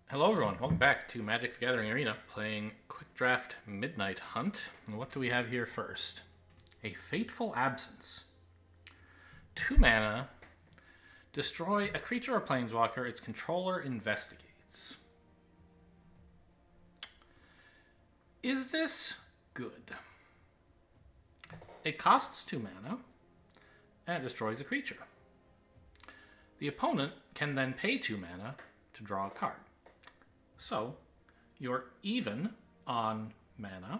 Hello, everyone. Welcome back to Magic the Gathering Arena, playing Quick Draft Midnight Hunt. And what do we have here first? A Fateful Absence. 2 mana. Destroy a creature or planeswalker its controller investigates. Is this good? It costs 2 mana and it destroys a creature. The opponent can then pay 2 mana to draw a card. So, you're even on mana,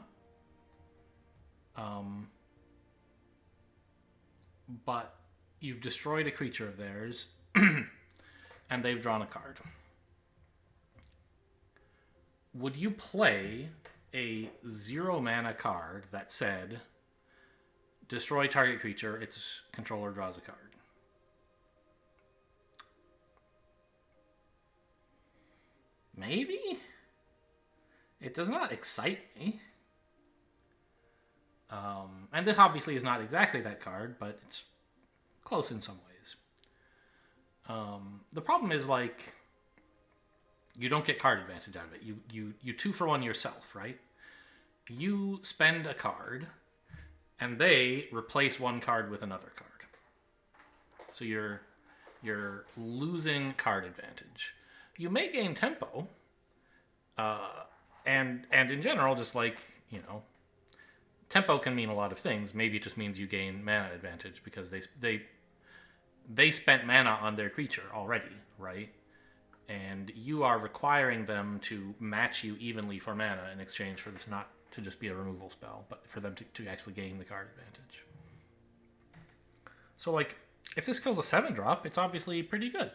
but you've destroyed a creature of theirs, and they've drawn a card. Would you play a 0 mana card that said, destroy target creature, its controller draws a card? Maybe? It does not excite me. And this obviously is not exactly that card, but it's close in some ways. The problem is, like, you don't get card advantage out of it. You 2-for-1 yourself, right? You spend a card, and they replace one card with another card. So you're losing card advantage. You may gain tempo, and in general, just like, tempo can mean a lot of things. Maybe it just means you gain mana advantage because they spent mana on their creature already, right? And you are requiring them to match you evenly for mana in exchange for this not to just be a removal spell, but for them to actually gain the card advantage. So, like, if this kills a 7-drop, it's obviously pretty good.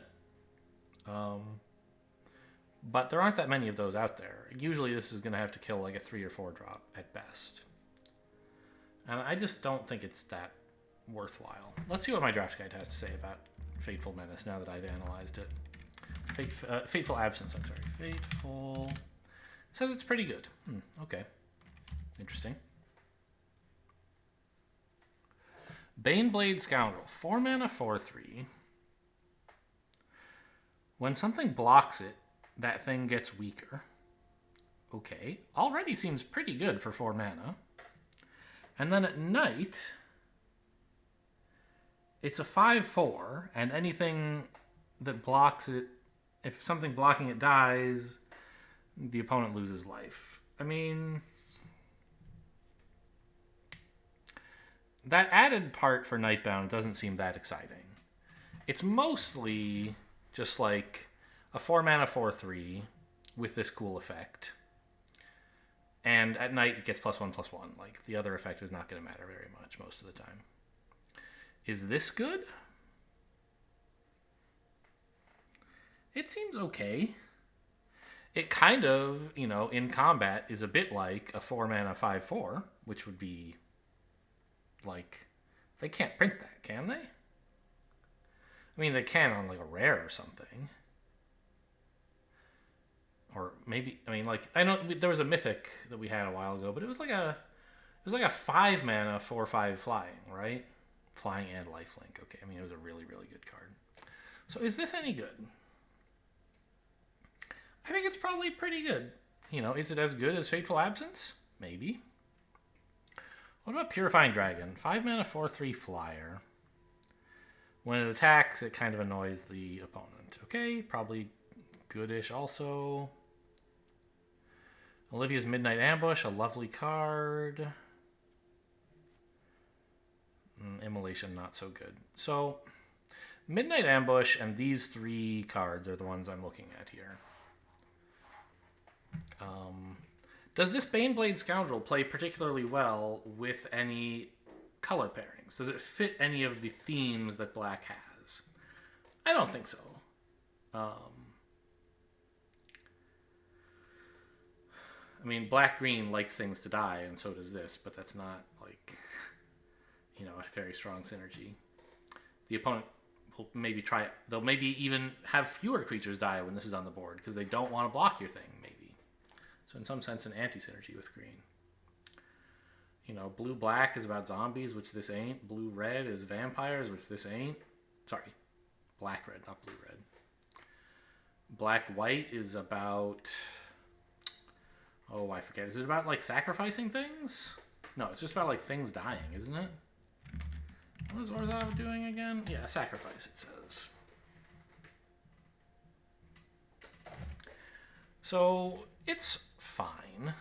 But there aren't that many of those out there. Usually this is going to have to kill like a 3 or 4 drop at best. And I just don't think it's that worthwhile. Let's see what my draft guide has to say about Fateful Menace now that I've analyzed it. Fateful Absence, I'm sorry. Fateful... It says it's pretty good. Okay. Interesting. Baneblade Scoundrel. 4 mana, 4/3. When something blocks it, that thing gets weaker. Okay. Already seems pretty good for 4 mana. And then at night, it's a 5/4, and anything that blocks it, if something blocking it dies, the opponent loses life. I mean, that added part for Nightbound doesn't seem that exciting. It's mostly just like a 4 mana 4/3 with this cool effect. And at night it gets +1/+1. Like, the other effect is not going to matter very much most of the time. Is this good? It seems okay. It kind of, in combat is a bit like a 4 mana 5/4, which would be like, they can't print that, can they? I mean, they can on like a rare or something. Or maybe, I know there was a mythic that we had a while ago, but it was like a 5 mana 4/5 flying, right? Flying and lifelink. Okay, it was a really, really good card. So is this any good? I think it's probably pretty good. Is it as good as Fateful Absence? Maybe. What about Purifying Dragon? 5 mana 4/3 flyer. When it attacks, it kind of annoys the opponent. Okay, probably goodish also. Olivia's Midnight Ambush, a lovely card. Immolation, not so good. So, Midnight Ambush and these 3 cards are the ones I'm looking at here. Does this Baneblade Scoundrel play particularly well with any color pairings? Does it fit any of the themes that black has? I don't think so. Black-green likes things to die, and so does this, but that's not, like, a very strong synergy. The opponent will maybe try it. They'll maybe even have fewer creatures die when this is on the board, because they don't want to block your thing, maybe. So in some sense, an anti-synergy with green. Blue-black is about zombies, which this ain't. Blue-red is vampires, which this ain't. Sorry, black-red, not blue-red. Black-white is about... Oh, I forget. Is it about, like, sacrificing things? No, it's just about, like, things dying, isn't it? What is Orzhov doing again? Yeah, sacrifice, it says. So, it's fine.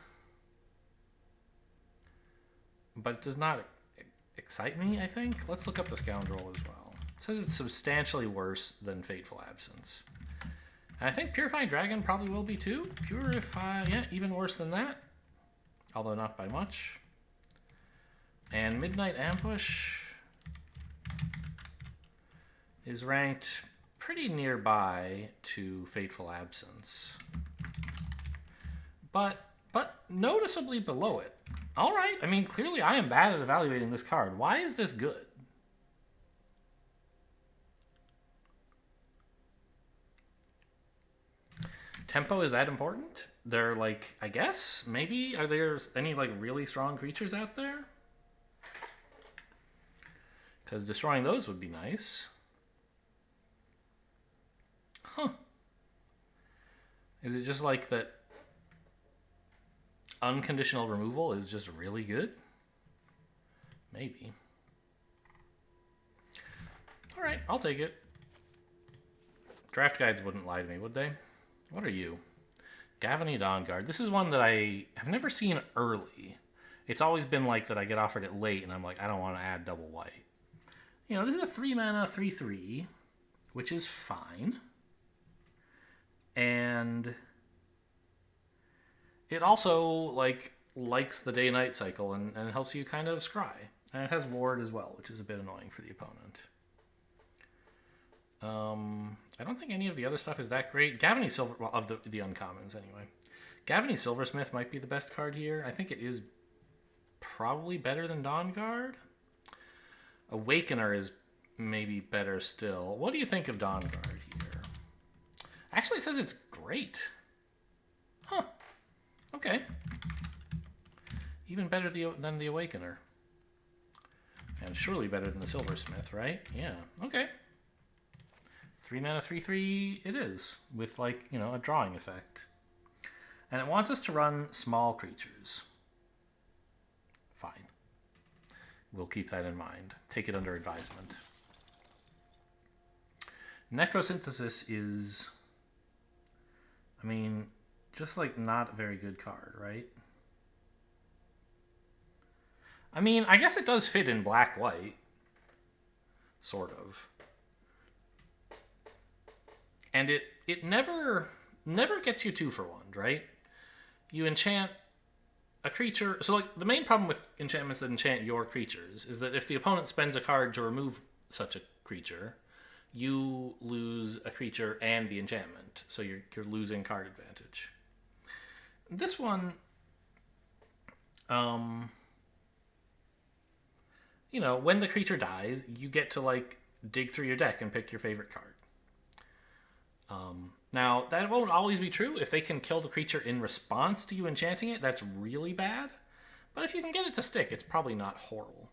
But it does not excite me, I think. Let's look up the Scoundrel as well. It says it's substantially worse than Fateful Absence. And I think Purifying Dragon probably will be too. Yeah, even worse than that. Although not by much. And Midnight Ambush is ranked pretty nearby to Fateful Absence. But noticeably below it. All right, I mean, clearly I am bad at evaluating this card. Why is this good? Tempo, is that important? They're like, I guess, maybe? Are there any like really strong creatures out there? Because destroying those would be nice. Huh. Is it just like that unconditional removal is just really good? Maybe. Alright, I'll take it. Draft guides wouldn't lie to me, would they? What are you? Gavony Dawnguard. This is one that I have never seen early. It's always been like that I get offered it late and I'm like, I don't want to add double white. You know, this is a 3-mana 3/3, which is fine. And it also likes the day-night cycle and it helps you kind of scry. And it has ward as well, which is a bit annoying for the opponent. I don't think any of the other stuff is that great. Gavony Silver, well, of the uncommons anyway. Gavony Silversmith might be the best card here. I think it is probably better than Dawnguard. Awakener is maybe better still. What do you think of Dawnguard here? Actually, it says it's great. Huh. Okay. Even better than the Awakener. And surely better than the Silversmith, right? Yeah. Okay. 3-mana 3/3 it is, with like, you know, a drawing effect. And it wants us to run small creatures. Fine. We'll keep that in mind. Take it under advisement. Necrosynthesis is, I mean, just like not a very good card, right? I mean, I guess it does fit in black-white. Sort of. And it never gets you 2 for 1, right? You enchant a creature. So like the main problem with enchantments that enchant your creatures is that if the opponent spends a card to remove such a creature, you lose a creature and the enchantment. So you're losing card advantage. This one, you know, when the creature dies, you get to like dig through your deck and pick your favorite card. Now, that won't always be true. If they can kill the creature in response to you enchanting it, that's really bad. But if you can get it to stick, it's probably not horrible.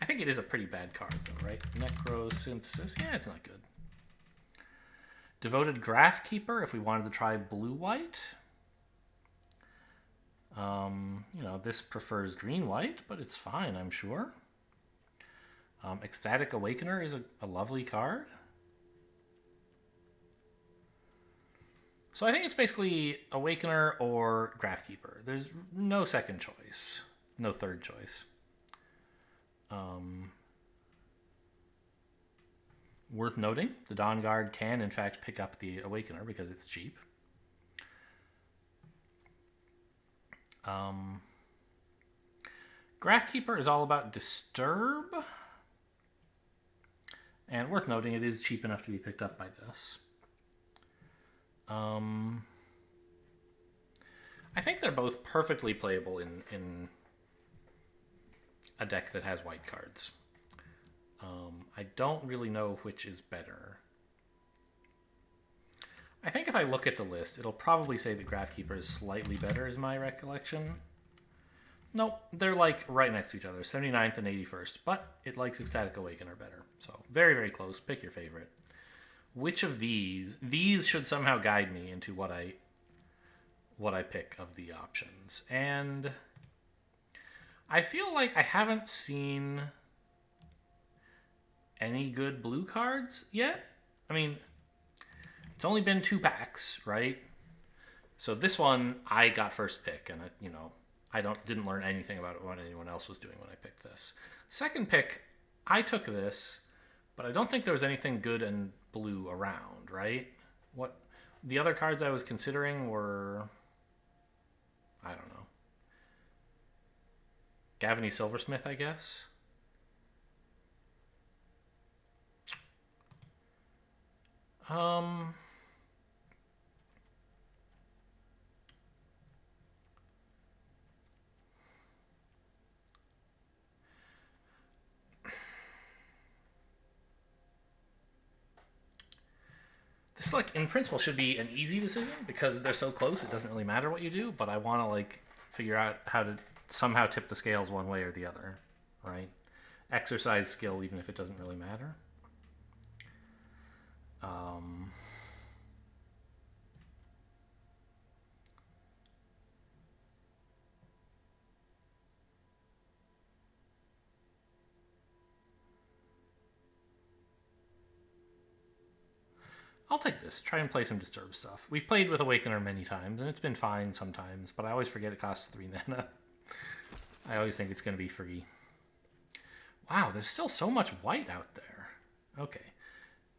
I think it is a pretty bad card, though, right? Necrosynthesis? Yeah, it's not good. Devoted Graphkeeper, if we wanted to try blue-white. You know, this prefers green-white, but it's fine, I'm sure. Ecstatic Awakener is a lovely card. So I think it's basically Awakener or Graphkeeper. There's no second choice. No third choice. Worth noting, the Dawnguard can, in fact, pick up the Awakener because it's cheap. Graphkeeper is all about Disturb. And worth noting, it is cheap enough to be picked up by this. I think they're both perfectly playable in a deck that has white cards. I don't really know which is better. I think if I look at the list, it'll probably say that Graphkeeper is slightly better, is my recollection. Nope, they're like right next to each other, 79th and 81st, but it likes Ecstatic Awakener better. So very, very close. Pick your favorite. which of these should somehow guide me into what I pick of the options. And I feel like I haven't seen any good blue cards yet. I mean, it's only been 2 packs, right? So this one I got first pick, and I didn't learn anything about what anyone else was doing when I picked this. Second pick, I took this, but I don't think there was anything good and blue around, right? What the other cards I was considering were, I don't know, Gavany Silversmith, I guess. This, like, in principle should be an easy decision because they're so close it doesn't really matter what you do, but I want to, like, figure out how to somehow tip the scales one way or the other, right? Exercise skill even if it doesn't really matter. I'll take this. Try and play some Disturb stuff. We've played with Awakener many times, and it's been fine sometimes, but I always forget it costs 3 mana. I always think it's going to be free. Wow, there's still so much white out there. Okay.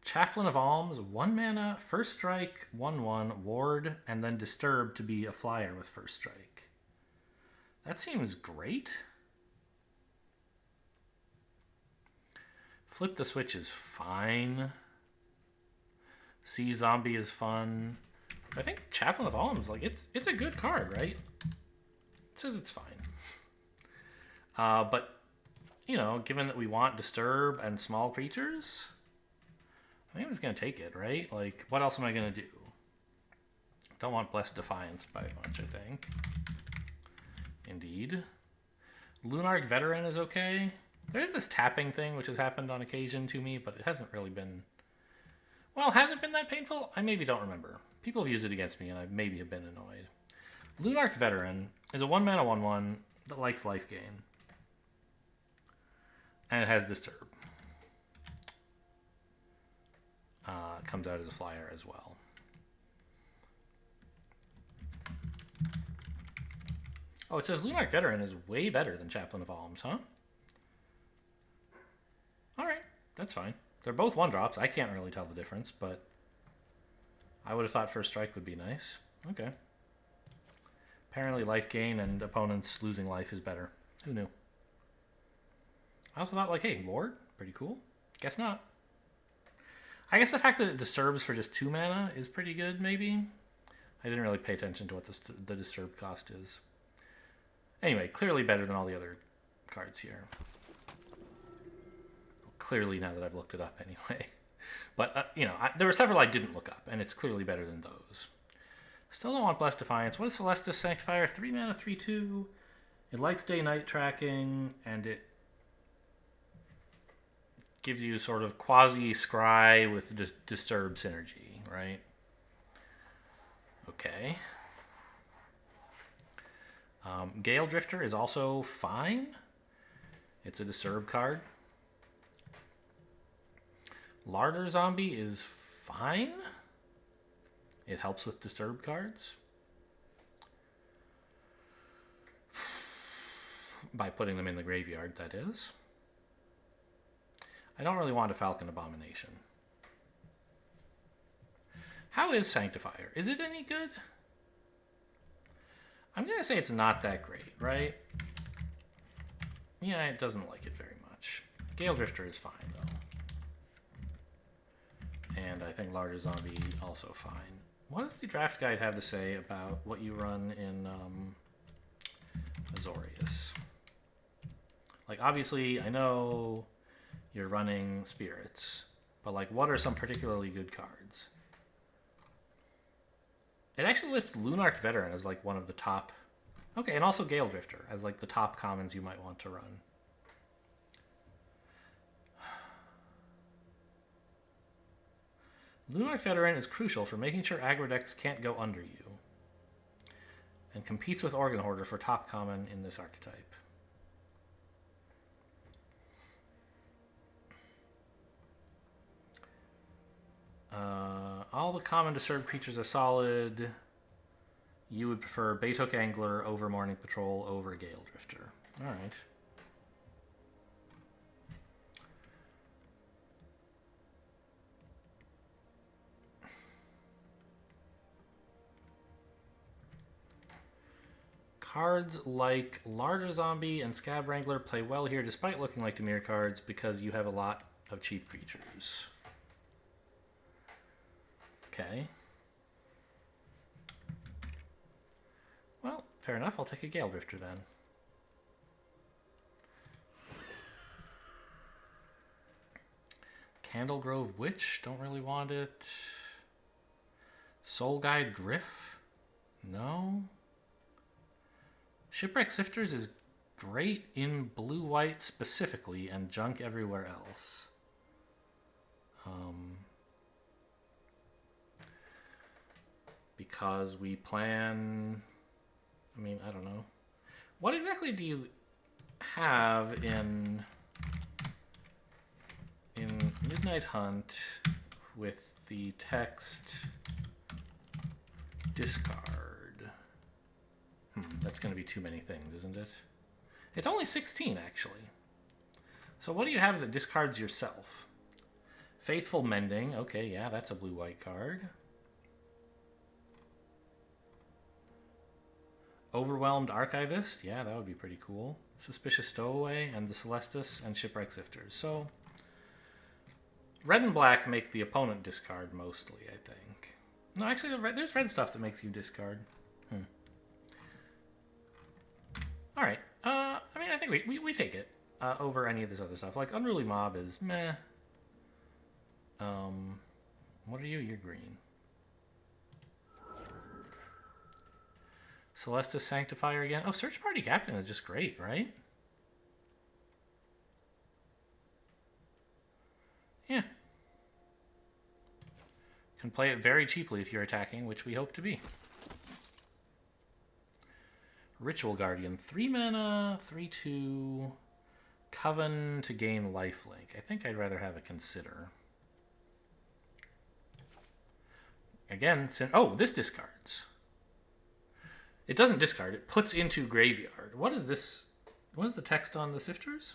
Chaplain of Alms, 1 mana, first strike, 1/1, ward, and then Disturb to be a flyer with first strike. That seems great. Flip the Switch is fine. See Zombie is fun. I think Chaplain of Alms, like, it's a good card, right? It says it's fine. But, given that we want Disturb and small creatures, I think I'm just going to take it, right? Like, what else am I going to do? Don't want Blessed Defiance by much, I think. Indeed. Lunarch Veteran is okay. There is this tapping thing, which has happened on occasion to me, but it hasn't really been... Well, has it been that painful? I maybe don't remember. People have used it against me, and I maybe have been annoyed. Lunarch Veteran is a 1 mana 1/1 that likes life gain. And it has Disturb. Comes out as a flyer as well. Oh, it says Lunarch Veteran is way better than Chaplain of Alms, huh? Alright, that's fine. They're both 1-drops. I can't really tell the difference, but I would have thought first strike would be nice. Okay. Apparently life gain and opponents losing life is better. Who knew? I also thought, like, hey, ward? Pretty cool. Guess not. I guess the fact that it disturbs for just 2 mana is pretty good, maybe? I didn't really pay attention to what the disturb cost is. Anyway, clearly better than all the other cards here. Clearly, now that I've looked it up anyway. But, there were several I didn't look up, and it's clearly better than those. Still don't want Blessed Defiance. What is Celestis Sanctifier? 3 mana, 3/2. It likes day-night tracking, and it gives you sort of quasi-scry with disturb synergy, right? Okay. Gale Drifter is also fine. It's a disturb card. Larder Zombie is fine. It helps with disturb cards. By putting them in the graveyard, that is. I don't really want a Falcon Abomination. How is Sanctifier? Is it any good? I'm going to say it's not that great, right? Yeah, it doesn't like it very much. Gale Drifter is fine, though. And I think Larger Zombie also fine. What does the draft guide have to say about what you run in Azorius? Like, obviously, I know you're running Spirits, but, like, what are some particularly good cards? It actually lists Lunarch Veteran as, like, one of the top... Okay, and also Gale Drifter as, like, the top commons you might want to run. Lunarch Veteran is crucial for making sure aggro decks can't go under you. And competes with Organ Hoarder for top common in this archetype. All the common disturbed creatures are solid. You would prefer Baytook Angler over Morning Patrol over Gale Drifter. Alright. Cards like Larger Zombie and Scab Wrangler play well here despite looking like Dimir cards because you have a lot of cheap creatures. Okay. Well, fair enough. I'll take a Gale Drifter then. Candlegrove Witch, don't really want it. Soul Guide Griff, no. Shipwreck Sifters is great in blue-white specifically and junk everywhere else. Because we plan... I mean, I don't know. What exactly do you have in Midnight Hunt with the text discard? That's going to be too many things, isn't it? It's only 16, actually. So what do you have that discards yourself? Faithful Mending. Okay, yeah, that's a blue-white card. Overwhelmed Archivist. Yeah, that would be pretty cool. Suspicious Stowaway and the Celestis and Shipwreck Sifters. So, red and black make the opponent discard mostly, I think. No, actually, there's red stuff that makes you discard. All right. I mean, I think we take it over any of this other stuff. Like, Unruly Mob is meh. What are you? You're green. Celestis Sanctifier again. Oh, Search Party Captain is just great, right? Yeah. Can play it very cheaply if you're attacking, which we hope to be. Ritual Guardian. 3 mana, 3/2. Coven to gain lifelink. I think I'd rather have a Consider. Again, oh, this discards. It doesn't discard. It puts into graveyard. What is this? What is the text on the Sifters?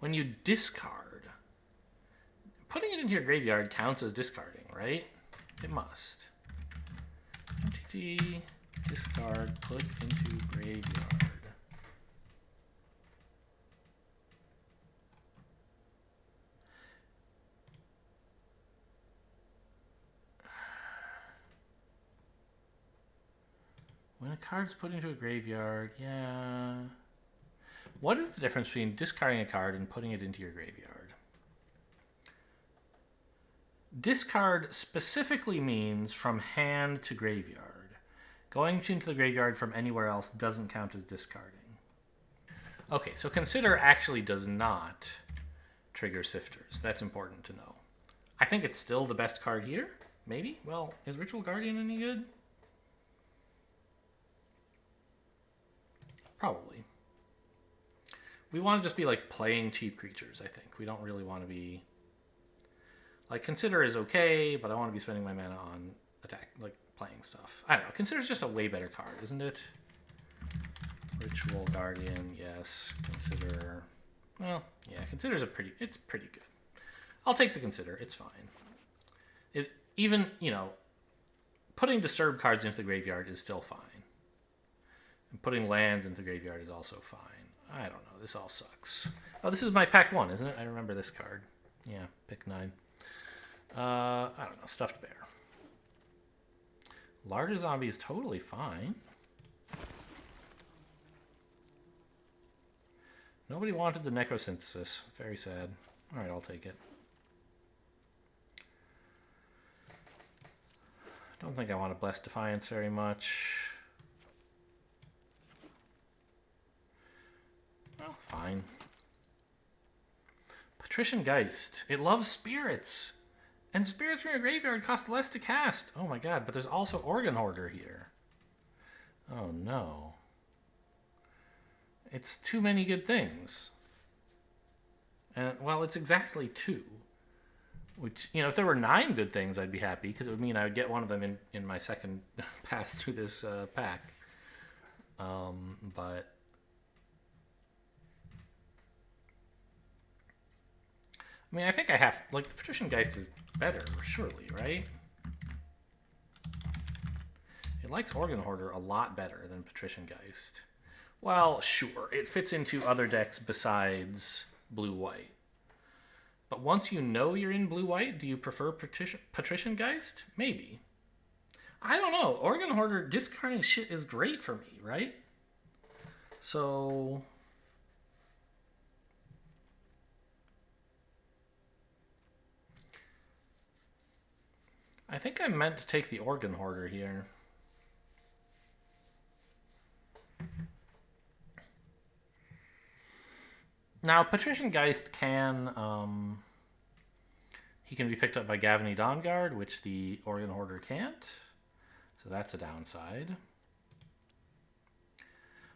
When you discard, putting it into your graveyard counts as discarding, right? It must. MTT, discard, put into graveyard. When a card's put into a graveyard, yeah. What is the difference between discarding a card and putting it into your graveyard? Discard specifically means from hand to graveyard. Going into the graveyard from anywhere else doesn't count as discarding. Okay, so Consider actually does not trigger Sifters. That's important to know. I think it's still the best card here. Maybe? Well, is Ritual Guardian any good? Probably. We want to just be like playing cheap creatures, I think. We don't really want to be... Like, Consider is okay, but I want to be spending my mana on attack, like playing stuff. I don't know. Consider's just a way better card, isn't it? Ritual Guardian, yes. Consider... Well, yeah, Consider's it's pretty good. I'll take the Consider. It's fine. It even, you know, putting disturbed cards into the graveyard is still fine. And putting lands into the graveyard is also fine. I don't know. This all sucks. Oh, this is my pack 1, isn't it? I remember this card. Yeah, pick 9. I don't know. Stuffed Bear. Larger Zombie is totally fine. Nobody wanted the Necrosynthesis. Very sad. All right, I'll take it. Don't think I want to Bless Defiance very much. Well, fine. Patrician Geist. It loves spirits. And spirits from your graveyard cost less to cast. Oh my god, but there's also Organ Hoarder here. Oh no. It's too many good things. And, well, it's exactly 2. Which, you know, if there were 9 good things, I'd be happy, because it would mean I would get one of them in my second pass through this pack. But... I mean, I think I have... Like, the Patrician Geist is better, surely, right? It likes Organ Hoarder a lot better than Patrician Geist. Well, sure. It fits into other decks besides blue-white. But once you know you're in blue-white, do you prefer Patrician Geist? Maybe. I don't know. Organ Hoarder discarding shit is great for me, right? So... I think I meant to take the Organ Hoarder here. Now, Patrician Geist can... he can be picked up by Gavony Dawnguard, which the Organ Hoarder can't. So that's a downside.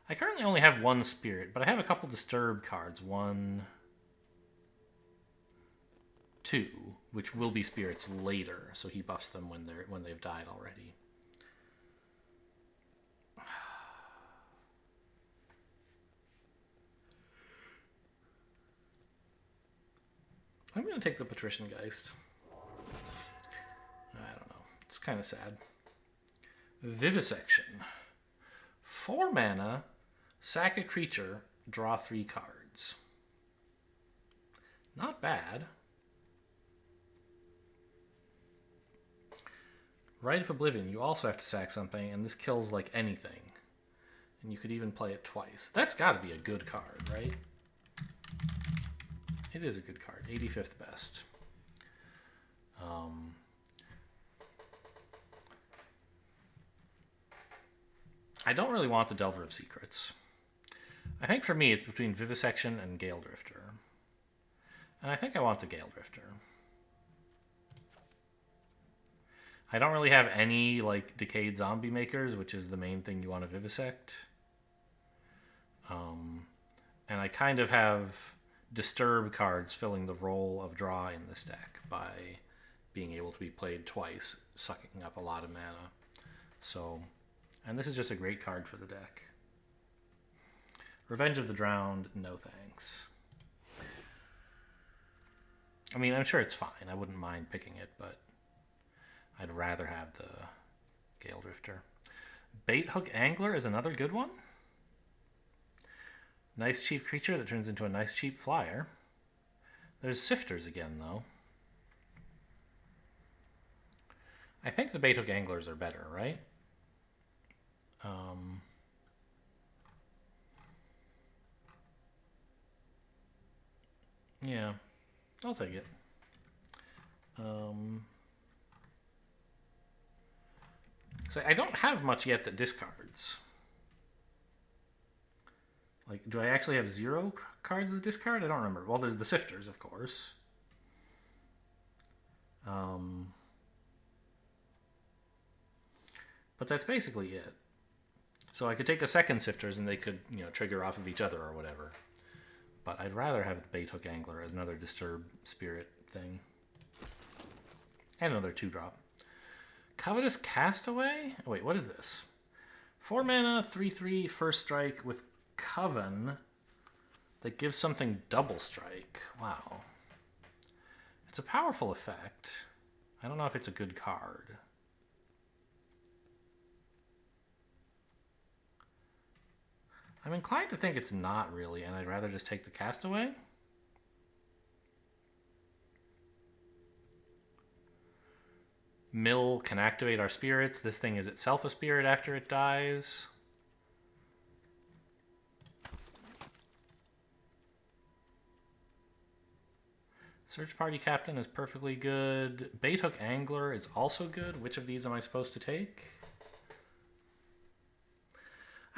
I currently only have 1 Spirit, but I have a couple Disturb cards. 1, 2, which will be Spirits later, so he buffs them when they've died already. I'm going to take the Patrician Geist. I don't know. It's kind of sad. Vivisection. 4 mana, sack a creature, draw 3 cards. Not bad. Rite of Oblivion, you also have to sack something, and this kills like anything. And you could even play it twice. That's got to be a good card, right? It is a good card. 85th best. I don't really want the Delver of Secrets. I think for me it's between Vivisection and Gale Drifter. And I think I want the Gale Drifter. I don't really have any like Decayed Zombie Makers, which is the main thing you want to vivisect. And I kind of have Disturb cards filling the role of draw in this deck by being able to be played twice, sucking up a lot of mana. So, and this is just a great card for the deck. Revenge of the Drowned, no thanks. I mean, I'm sure it's fine. I wouldn't mind picking it, but I'd rather have the Gale Drifter. Bait Hook Angler is another good one. Nice cheap creature that turns into a nice cheap flyer. There's Sifters again, though. I think the Bait Hook Anglers are better, right? Yeah, I'll take it. So I don't have much yet that discards. Like, do I actually have 0 cards that discard? I don't remember. Well, there's the Sifters, of course. But that's basically it. So I could take a second Sifters and they could, you know, trigger off of each other or whatever. But I'd rather have the Bait Hook Angler as another Disturb Spirit thing. And another 2-drop. Covetous Castaway? Oh, wait, what is this? 4 mana, 3/3, first strike with Coven that gives something double strike. Wow. It's a powerful effect. I don't know if it's a good card. I'm inclined to think it's not really, and I'd rather just take the Castaway. Mill can activate our spirits. This thing is itself a spirit after it dies. Search Party Captain is perfectly good. Bait Hook Angler is also good. Which of these am I supposed to take?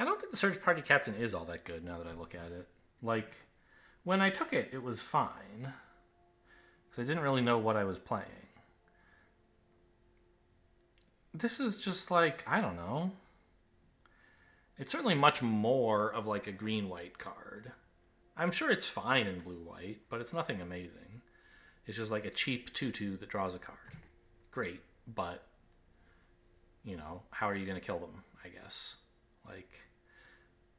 I don't think the Search Party Captain is all that good now that I look at it. Like, when I took it, it was fine. Because I didn't really know what I was playing. this is just like, I don't know. It's certainly much more of like a green-white card. I'm sure it's fine in blue-white, but it's nothing amazing. It's just like a cheap 2/2 that draws a card. Great, but, you know, how are you going to kill them, I guess? Like,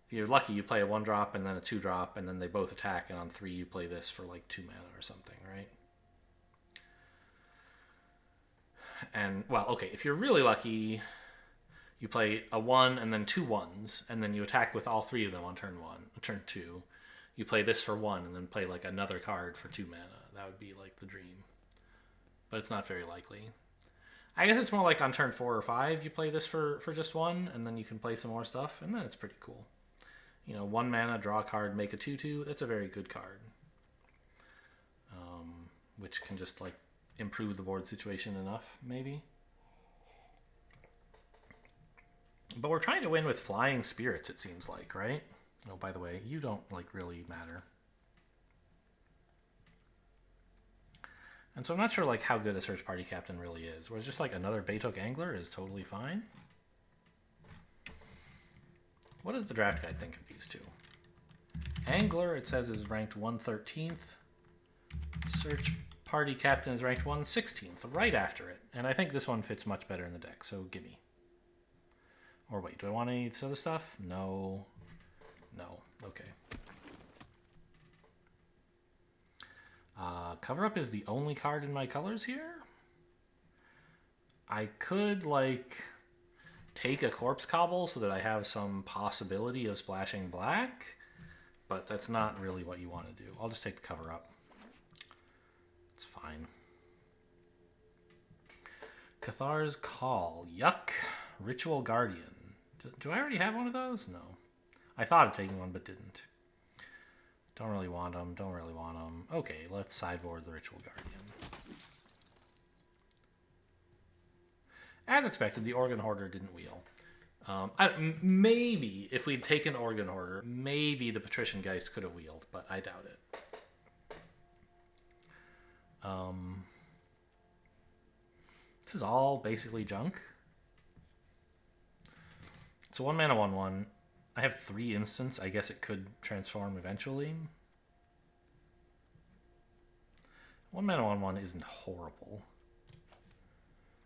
if you're lucky, you play a 1-drop and then a 2-drop, and then they both attack, and on 3 you play this for like 2 mana or something, right? And, well, okay, if you're really lucky, you play a 1 and then 2 1s, and then you attack with all 3 of them on turn 2. You play this for 1 and then play like another card for 2 mana. That would be like the dream. But it's not very likely. I guess it's more like on turn 4 or 5 you play this for just 1, and then you can play some more stuff, and then it's pretty cool. You know, 1 mana, draw a card, make a 2/2. That's a very good card. Which can just like improve the board situation enough, maybe. But we're trying to win with Flying Spirits, it seems like, right? Oh, by the way, you don't like really matter. And so I'm not sure like how good a Search Party Captain really is. Whereas just like another Baituk Angler is totally fine. What does the draft guide think of these two? Angler, it says, is ranked 113th. Search Party Captain is ranked 116th, right after it. And I think this one fits much better in the deck, so gimme. Or wait, do I want any of this other stuff? No. No. Okay. Cover Up is the only card in my colors here. I could, like, take a Corpse Cobble so that I have some possibility of splashing black, but that's not really what you want to do. I'll just take the Cover Up. It's fine. Cathar's Call. Yuck. Ritual Guardian. Do I already have one of those? No. I thought of taking one, but didn't. Don't really want them. Don't really want them. Okay, let's sideboard the Ritual Guardian. As expected, the Organ Hoarder didn't wheel. Maybe, if we'd taken Organ Hoarder, maybe the Patrician Geist could have wheeled, but I doubt it. This is all basically junk. So 1 mana, 1/1. I have 3 instants. I guess it could transform eventually. 1 mana, 1/1 isn't horrible.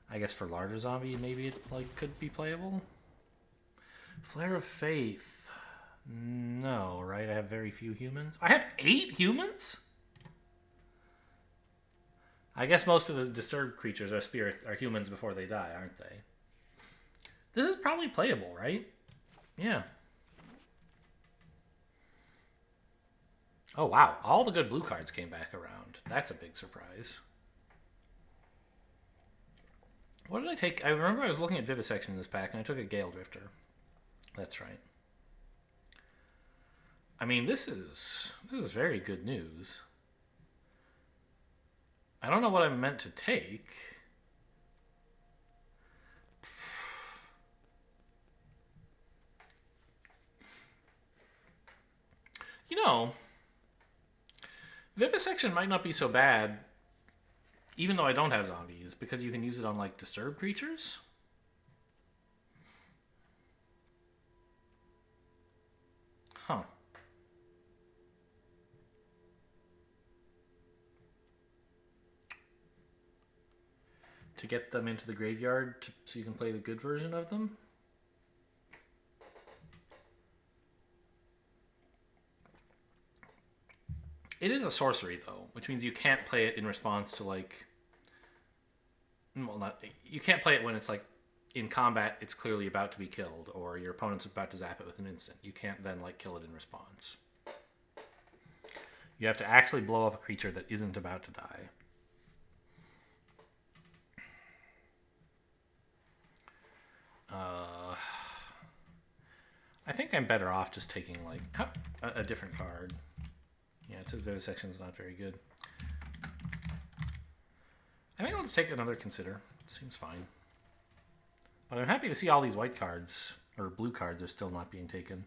I guess for larger zombie, maybe it like could be playable. Flare of Faith. No, right? I have very few humans. I have 8 humans? I guess most of the disturbed creatures are humans before they die, aren't they? This is probably playable, right? Yeah. Oh, wow. All the good blue cards came back around. That's a big surprise. What did I take? I remember I was looking at Vivisection in this pack, and I took a Gale Drifter. That's right. I mean, this is very good news. I don't know what I'm meant to take. You know, Vivisection might not be so bad, even though I don't have zombies, because you can use it on, like, disturbed creatures. Huh. To get them into the graveyard so you can play the good version of them? It is a sorcery, though, which means you can't play it in response to, like... Well, you can't play it when it's, like, in combat, it's clearly about to be killed, or your opponent's about to zap it with an instant. You can't then, like, kill it in response. You have to actually blow up a creature that isn't about to die. I think I'm better off just taking, like, a different card. Yeah, it says Vivisection's not very good. I think I'll just take another Consider. Seems fine. But I'm happy to see all these white cards, or blue cards, are still not being taken.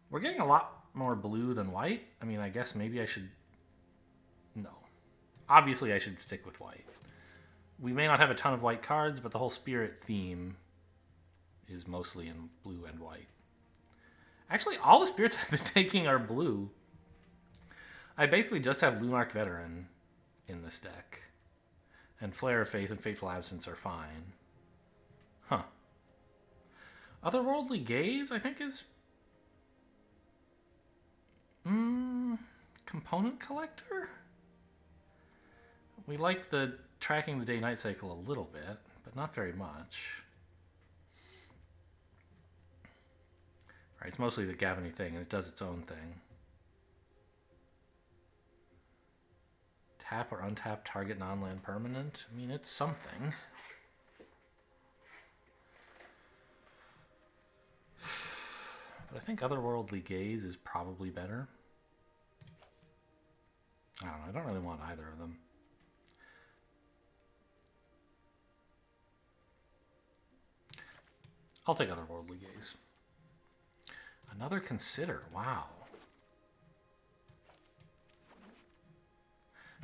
We're getting a lot more blue than white. I mean, I guess maybe I should... No. Obviously, I should stick with white. we may not have a ton of white cards, but the whole spirit theme is mostly in blue and white. Actually, all the spirits I've been taking are blue. I basically just have Lunarch Veteran in this deck. And Flare of Faith and Fateful Absence are fine. Huh. Otherworldly Gaze, I think, is... Component Collector? We like the tracking the day-night cycle a little bit, but not very much. Right, it's mostly the Gavany thing, and it does its own thing. Tap or untap target non-land permanent. I mean, it's something. But I think Otherworldly Gaze is probably better. I don't know. I don't really want either of them. I'll take Otherworldly Gaze. Another Consider. Wow.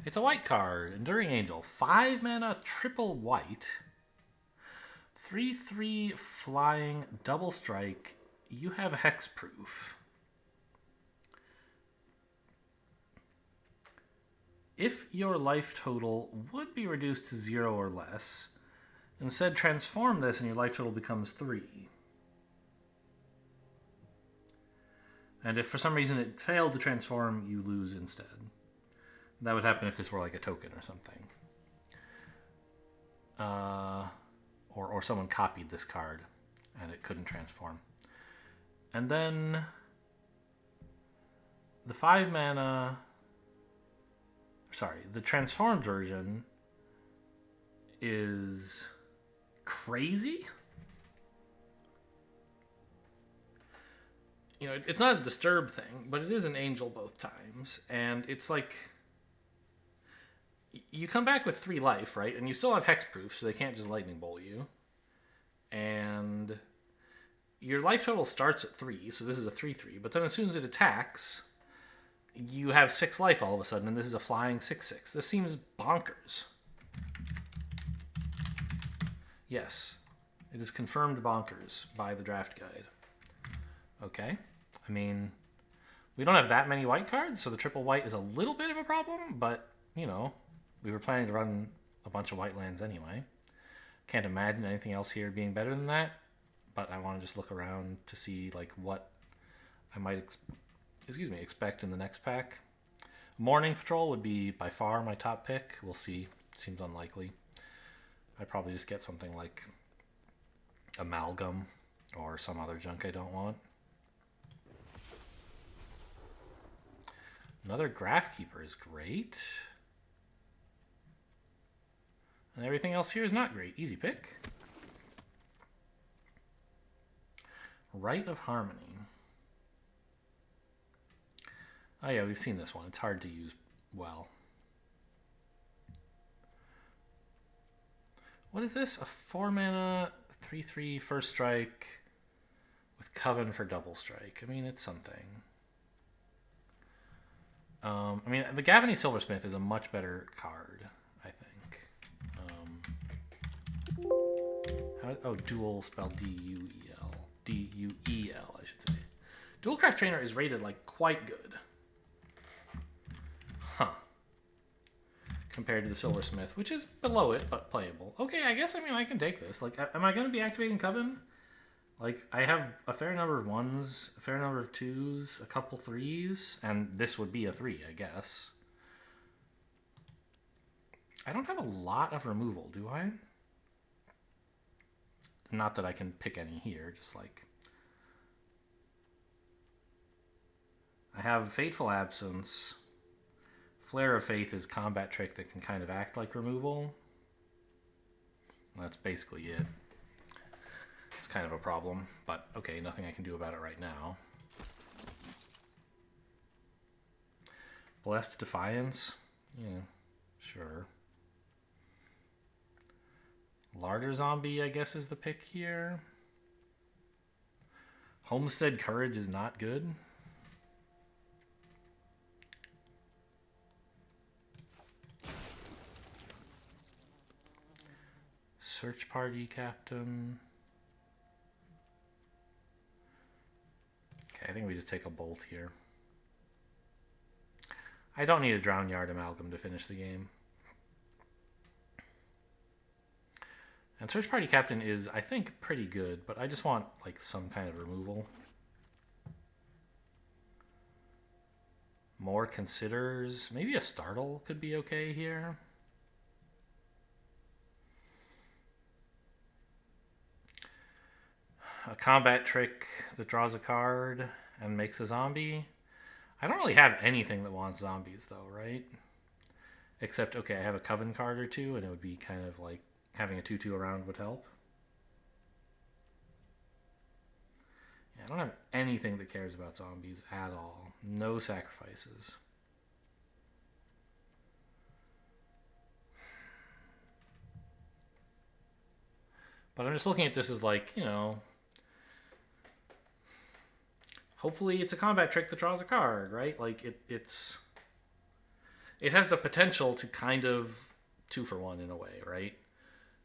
It's a white card. Enduring Angel. 5 mana, triple white. 3/3 flying, double strike. You have hexproof. If your life total would be reduced to 0 or less, instead transform this and your life total becomes 3. And if for some reason it failed to transform, you lose instead. That would happen if this were like a token or something. Or someone copied this card and it couldn't transform. And then the 5 mana... Sorry, the transformed version is crazy. You know, it's not a disturb thing, but it is an angel both times. And it's like... You come back with 3 life, right? And you still have hexproof, so they can't just lightning bolt you. And your life total starts at 3, so this is a 3/3. But then as soon as it attacks, you have 6 life all of a sudden, and this is a flying 6/6. This seems bonkers. Yes, it is confirmed bonkers by the draft guide. Okay, I mean, we don't have that many white cards, so the triple white is a little bit of a problem, but, you know, we were planning to run a bunch of white lands anyway. Can't imagine anything else here being better than that, but I want to just look around to see, like, what I might expect in the next pack. Morning Patrol would be by far my top pick. We'll see. Seems unlikely. I'd probably just get something like Amalgam or some other junk I don't want. Another Graphkeeper is great. And everything else here is not great. Easy pick. Rite of Harmony. Oh yeah, we've seen this one. It's hard to use well. What is this? A 4 mana, 3/3 first strike with Coven for double strike. I mean, it's something. I mean, the Gavany Silversmith is a much better card, I think. Dual spelled D-U-E-L. D-U-E-L, I should say. Dualcraft Trainer is rated, like, quite good. Huh. Compared to the Silversmith, which is below it, but playable. Okay, I guess, I mean, I can take this. Like, am I going to be activating Coven? Like, I have a fair number of 1s, a fair number of 2s, a couple 3s, and this would be a 3, I guess. I don't have a lot of removal, do I? Not that I can pick any here, just like... I have Fateful Absence. Flare of Faith is combat trick that can kind of act like removal. And that's basically it. It's kind of a problem, but okay, nothing I can do about it right now. Blessed Defiance? Yeah, sure. Larder Zombie, I guess, is the pick here. Homestead Courage is not good. Search party captain. Okay, I think we just take a bolt here. I don't need a Drown Yard Amalgam to finish the game. And Search Party Captain is, I think, pretty good, but I just want, like, some kind of removal. More Considers. Maybe a Startle could be okay here. A combat trick that draws a card and makes a zombie. I don't really have anything that wants zombies, though, right? Except, okay, I have a Coven card or two, and it would be kind of like having a 2/2 around would help. Yeah, I don't have anything that cares about zombies at all. No sacrifices. But I'm just looking at this as like, you know, hopefully it's a combat trick that draws a card, right? Like it has the potential to kind of 2-for-1 in a way, right?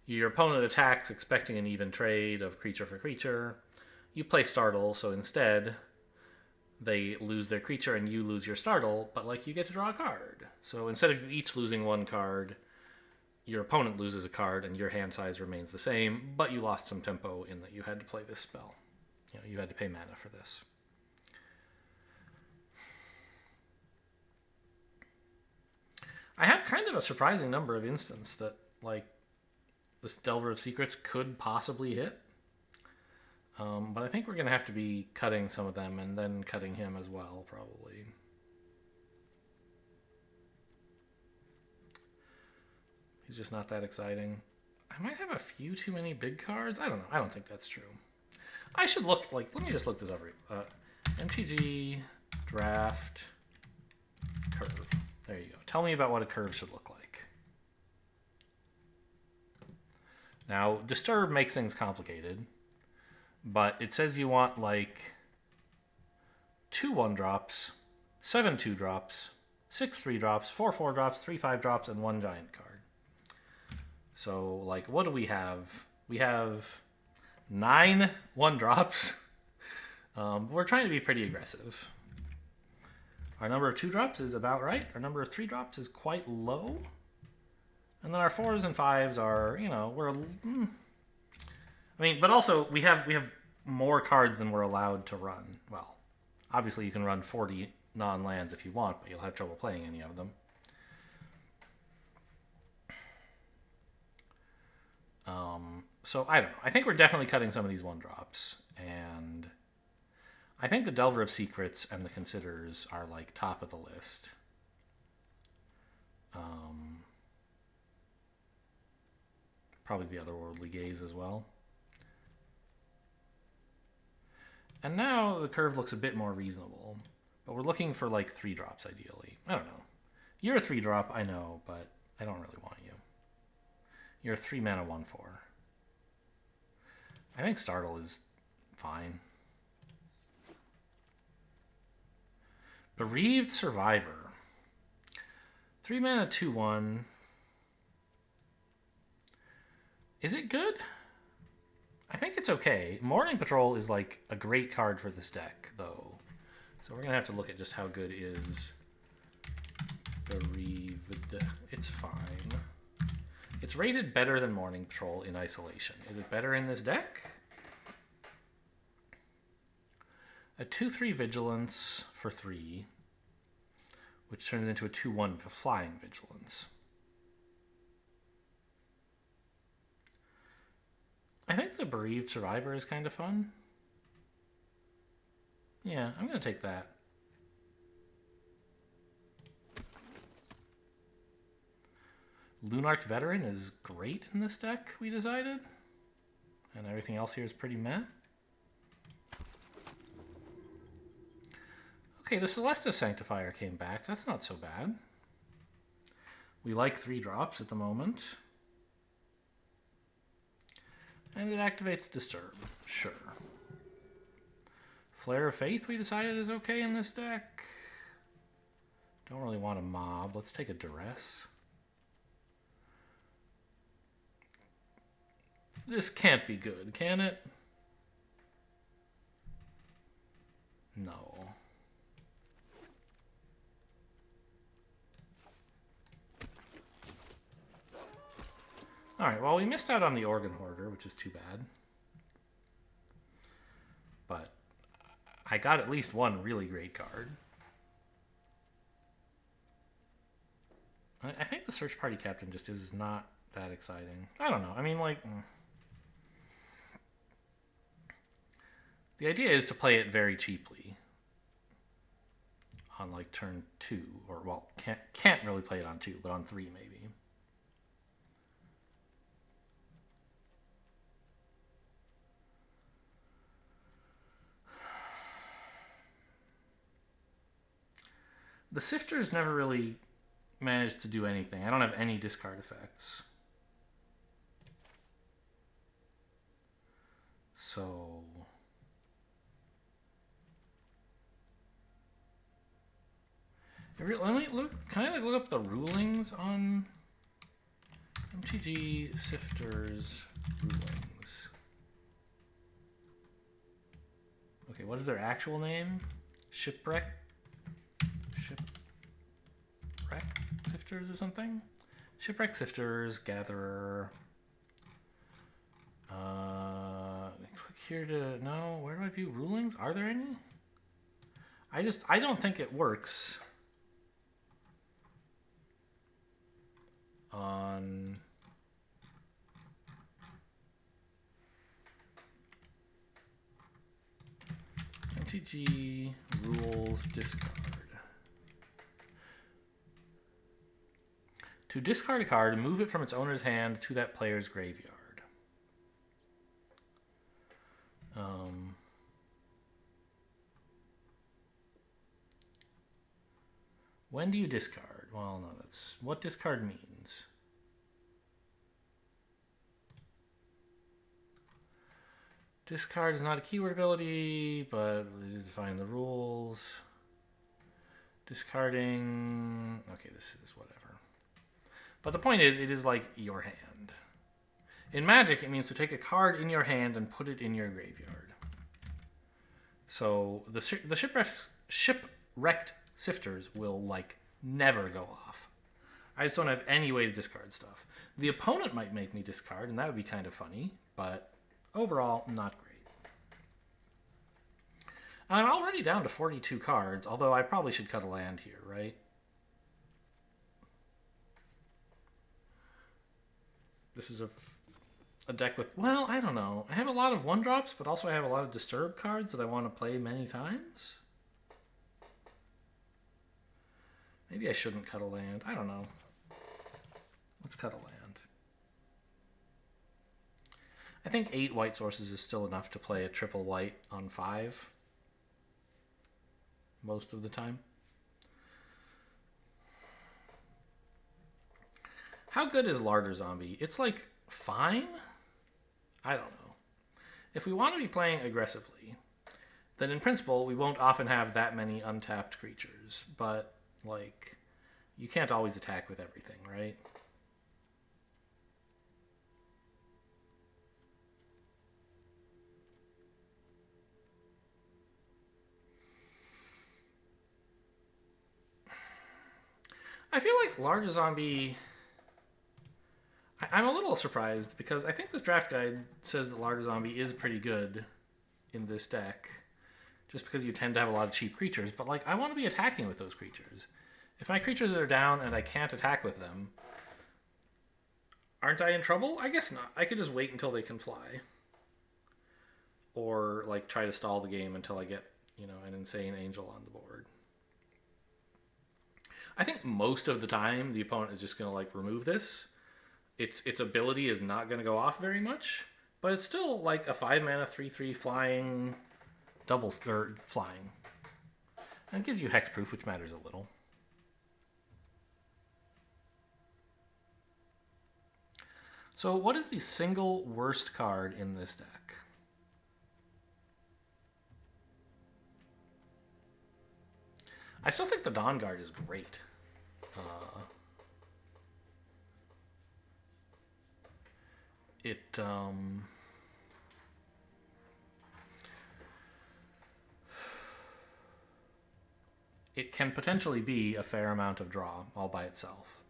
Your opponent attacks expecting an even trade of creature for creature. You play Startle, so instead they lose their creature and you lose your Startle, but like you get to draw a card. So instead of you each losing one card, your opponent loses a card and your hand size remains the same, but you lost some tempo in that you had to play this spell. You know, you had to pay mana for this. I have kind of a surprising number of instances that, like, this Delver of Secrets could possibly hit. But I think we're going to have to be cutting some of them and then cutting him as well, probably. He's just not that exciting. I might have a few too many big cards. I don't know. I don't think that's true. I should look, like, let me just look this up. MTG, draft, curve. There you go. Tell me about what a curve should look like. Now, Disturb makes things complicated, but it says you want, like, 2 1-drops, 7 2-drops, 6 3-drops, 4 4-drops, 3 5-drops, and 1 giant card. So, like, what do we have? We have 9 1-drops. We're trying to be pretty aggressive. Our number of 2-drops is about right. Our number of 3-drops is quite low. And then our 4s and 5s are, you know, I mean, but also we have more cards than we're allowed to run. Well, obviously you can run 40 non-lands if you want, but you'll have trouble playing any of them. So I don't know. I think we're definitely cutting some of these 1-drops, and I think the Delver of Secrets and the Considers are, like, top of the list. Probably the Otherworldly Gaze as well. And now the curve looks a bit more reasonable, but we're looking for, like, 3-drops ideally. I don't know. You're a 3-drop, I know, but I don't really want you. You're a 3-mana 1/4. I think Startle is fine. Bereaved Survivor. 3-mana 2/1. Is it good? I think it's okay. Morning Patrol is, like, a great card for this deck, though. So we're going to have to look at just how good is Bereaved. It's fine. It's rated better than Morning Patrol in isolation. Is it better in this deck? A 2/3 Vigilance for 3, which turns into a 2/1 for Flying Vigilance. I think the Bereaved Survivor is kind of fun. Yeah, I'm going to take that. Lunarch Veteran is great in this deck, we decided. And everything else here is pretty meh. Okay, the Celestus Sanctifier came back. That's not so bad. We like 3-drops at the moment. And it activates Disturb. Sure. Flare of Faith, we decided, is okay in this deck. Don't really want a mob. Let's take a Duress. This can't be good, can it? No. Alright, well, we missed out on the Organ Hoarder, which is too bad. But I got at least one really great card. I think the Search Party Captain just is not that exciting. I don't know. I mean, like... The idea is to play it very cheaply. On, like, turn 2. Or, well, can't really play it on 2, but on 3 maybe. The Sifters never really managed to do anything. I don't have any discard effects. So... Let me look. Can I like look up the rulings on MTG Sifters rulings? Okay, what is their actual name? Shipwreck Sifters or something? Shipwreck Sifters, Gatherer. Click here to no. Where do I view rulings? Are there any? I don't think it works on MTG rules discard. To discard a card, move it from its owner's hand to that player's graveyard. When do you discard? Well, no, that's what discard means. Discard is not a keyword ability, but it is defining the rules. Discarding... Okay, this is whatever. But the point is, it is like your hand. In Magic, it means to take a card in your hand and put it in your graveyard. So the shipwrecked Sifters will, like, never go off. I just don't have any way to discard stuff. The opponent might make me discard, and that would be kind of funny, but overall, not great. And I'm already down to 42 cards, although I probably should cut a land here, right? This is a deck with, well, I don't know. I have a lot of 1-drops, but also I have a lot of Disturb cards that I want to play many times. Maybe I shouldn't cut a land. I don't know. Let's cut a land. I think 8 white sources is still enough to play a triple white on 5. Most of the time. How good is Larder Zombie? It's like fine? I don't know. If we want to be playing aggressively, then in principle we won't often have that many untapped creatures, but like you can't always attack with everything, right? I feel like Larger Zombie... I'm a little surprised because I think this draft guide says that Larger Zombie is pretty good in this deck just because you tend to have a lot of cheap creatures, but like I want to be attacking with those creatures. If my creatures are down and I can't attack with them, aren't I in trouble? I guess not. I could just wait until they can fly. Or like try to stall the game until I get, you know, an insane angel on the board. I think most of the time the opponent is just going to like remove this. Its ability is not going to go off very much, but it's still like a 5-mana 3/3 flying double or flying. And it gives you hexproof, which matters a little. So what is the single worst card in this deck? I still think the Dawn Guard is great. it can potentially be a fair amount of draw all by itself.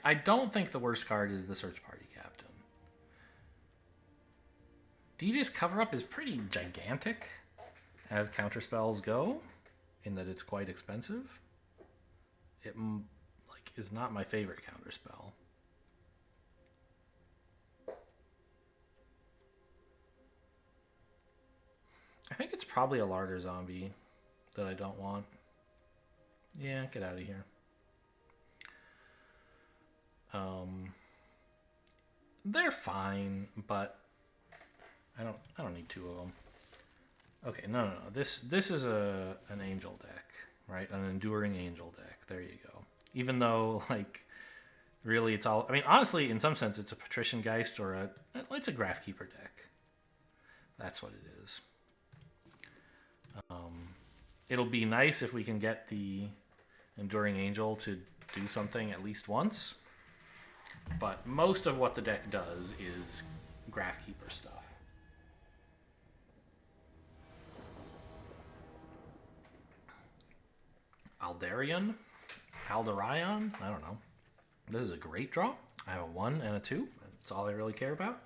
I don't think the worst card is the Search Party Captain. Devious Cover-Up is pretty gigantic as counterspells go, in that it's quite expensive. It is not my favorite counterspell. I think it's probably a Larder Zombie that I don't want. Yeah, get out of here. They're fine, but I don't need two of them. Okay, no. This is an Angel deck, right? An Enduring Angel deck. There you go. Even though, like, really it's all... I mean, honestly, in some sense, it's a Patrician Geist or it's a Graphkeeper deck. That's what it is. It'll be nice if we can get the Enduring Angel to do something at least once. But most of what the deck does is Graphkeeper stuff. Aldarion? Aldarion? I don't know. This is a great draw. I have a 1 and a 2. That's all I really care about.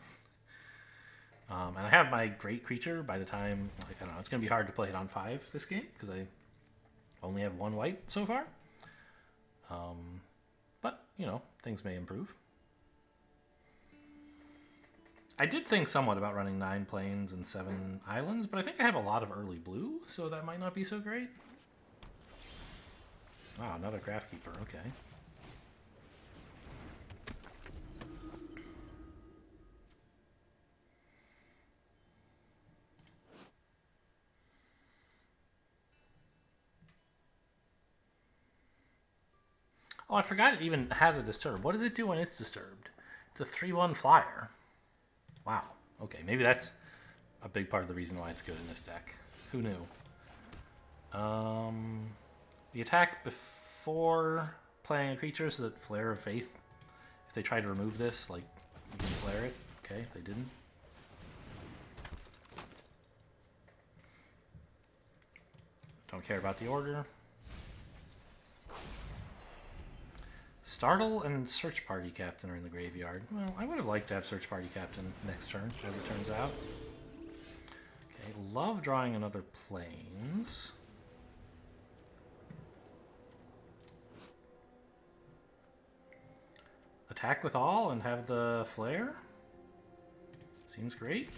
And I have my great creature by the time... I don't know. It's going to be hard to play it on 5 this game because I only have 1 white so far. But, you know, things may improve. I did think somewhat about running 9 plains and 7 islands, but I think I have a lot of early blue, so that might not be so great. Wow, another Graphkeeper, okay. Oh, I forgot it even has a Disturb. What does it do when it's disturbed? It's a 3/1 flyer. Wow. Okay, maybe that's a big part of the reason why it's good in this deck. Who knew? The attack before playing a creature so that Flare of Faith, if they try to remove this, like, you can flare it. Okay, they didn't. Don't care about the order. Startle and Search Party Captain are in the graveyard. Well, I would have liked to have Search Party Captain next turn, as it turns out. Okay, love drawing another Plains. Attack with all and have the Flare. Seems great.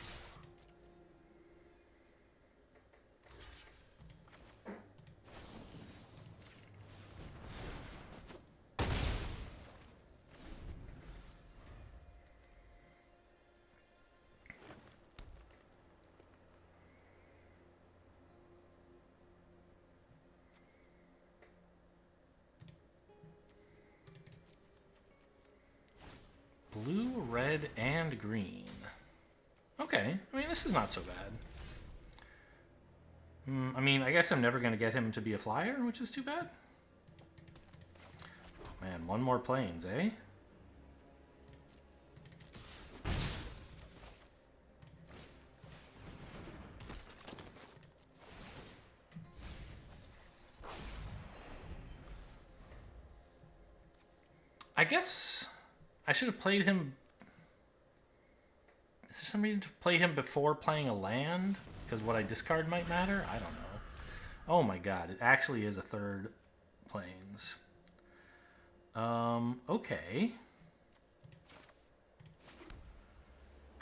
Blue, red, and green. Okay, I mean, this is not so bad. I mean, I guess I'm never going to get him to be a flyer, which is too bad. Oh man, 1 more plains, eh? I guess I should have played him... Is there some reason to play him before playing a land? Because what I discard might matter? I don't know. Oh my god, it actually is a 3rd plains. Okay.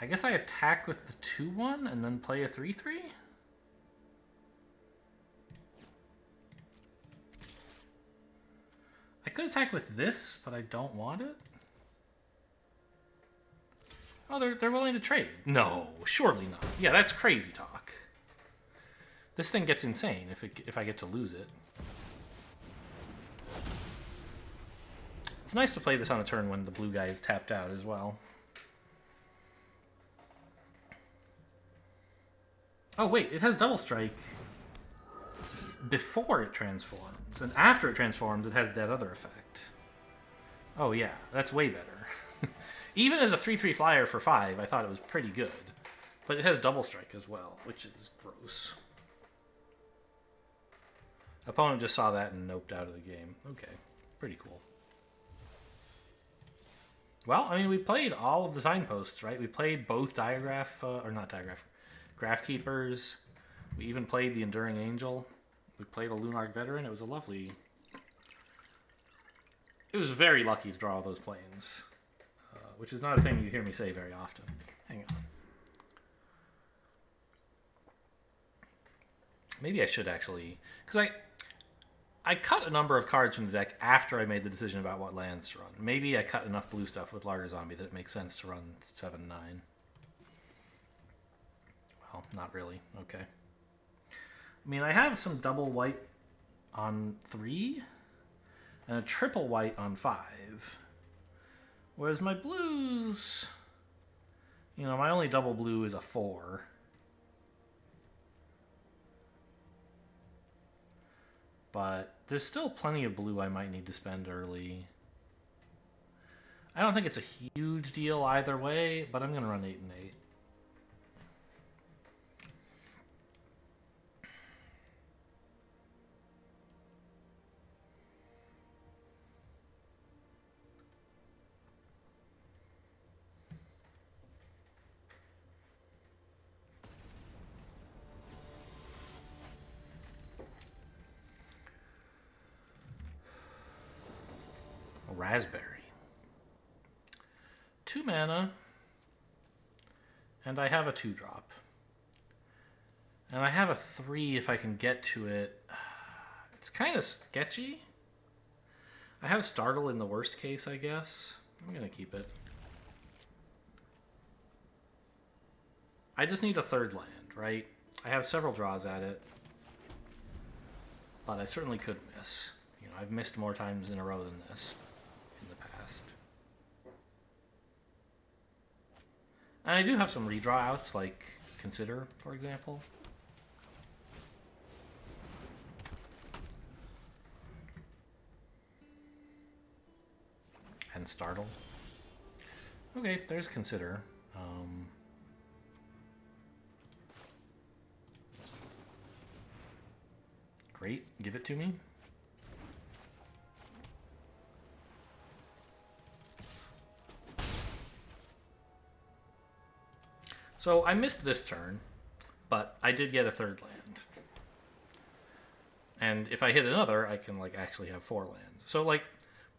I guess I attack with the 2/1 and then play a 3/3? I could attack with this, but I don't want it. Oh, they're willing to trade. No, surely not. Yeah, that's crazy talk. This thing gets insane if I get to lose it. It's nice to play this on a turn when the blue guy is tapped out as well. Oh wait, it has double strike before it transforms, and after it transforms, it has that other effect. Oh yeah, that's way better. Even as a 3/3 flyer for 5, I thought it was pretty good. But it has double strike as well, which is gross. Opponent just saw that and noped out of the game. Okay, pretty cool. Well, I mean, we played all of the signposts, right? We played both Graph Keepers. We even played the Enduring Angel. We played a Lunarch Veteran. It was a lovely... It was very lucky to draw all those planes, which is not a thing you hear me say very often. Hang on. Maybe I should actually... Because I cut a number of cards from the deck after I made the decision about what lands to run. Maybe I cut enough blue stuff with Larger Zombie that it makes sense to run 7-9. Well, not really. Okay. I mean, I have some double white on 3 and a triple white on 5. Whereas my blues... You know, my only double blue is a 4. But there's still plenty of blue I might need to spend early. I don't think it's a huge deal either way, but I'm going to run 8 and 8. Raspberry. 2 mana, and I have a 2-drop. And I have a 3 if I can get to it. It's kind of sketchy. I have Startle in the worst case, I guess. I'm going to keep it. I just need a 3rd land, right? I have several draws at it. But I certainly could miss. You know, I've missed more times in a row than this. And I do have some redraw outs, like Consider, for example. And Startle. Okay, there's Consider. Great, give it to me. So I missed this turn, but I did get a 3rd land. And if I hit another, I can like actually have 4 lands. So like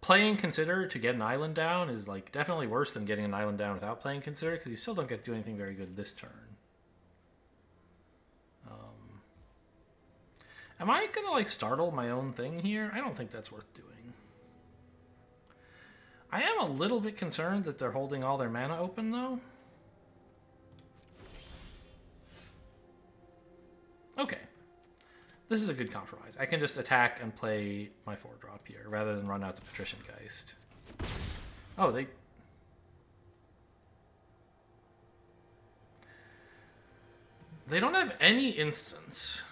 playing Consider to get an island down is like definitely worse than getting an island down without playing Consider, because you still don't get to do anything very good this turn. Am I gonna like startle my own thing here? I don't think that's worth doing. I am a little bit concerned that they're holding all their mana open though. Okay. This is a good compromise. I can just attack and play my 4-drop here, rather than run out the Patrician Geist. Oh, They don't have any instance.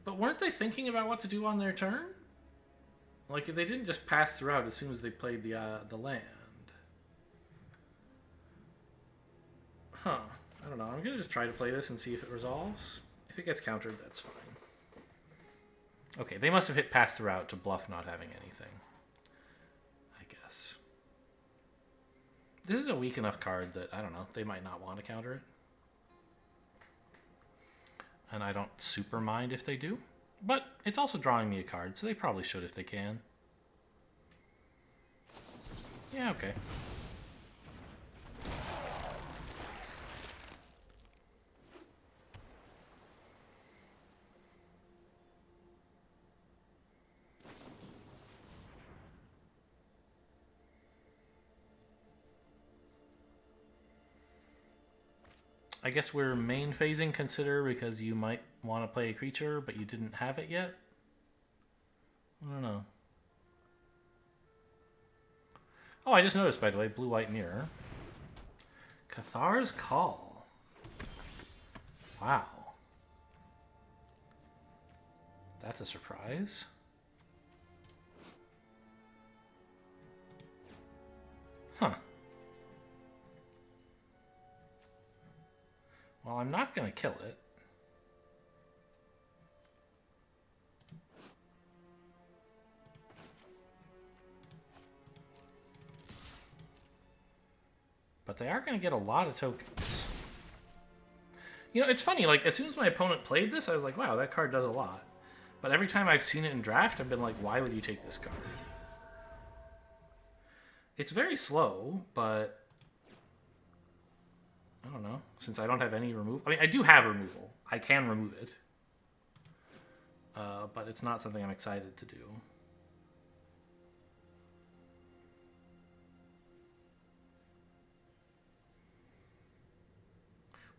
But weren't they thinking about what to do on their turn? Like, they didn't just pass through out as soon as they played the land. Huh. I don't know. I'm going to just try to play this and see if it resolves. If it gets countered, that's fine. Okay, they must have hit pass through out to bluff not having anything. I guess. This is a weak enough card that, I don't know, they might not want to counter it. And I don't super mind if they do. But it's also drawing me a card, so they probably should if they can. Yeah, okay. I guess we're main phasing Consider because you might want to play a creature, but you didn't have it yet? I don't know. Oh, I just noticed, by the way, blue-white mirror. Cathar's Call. Wow. That's a surprise. Huh. Well, I'm not going to kill it. But they are going to get a lot of tokens. You know, it's funny, like, as soon as my opponent played this, I was like, wow, that card does a lot. But every time I've seen it in draft, I've been like, why would you take this card? It's very slow, but I don't know. Since I don't have any removal. I mean, I do have removal. I can remove it. But it's not something I'm excited to do.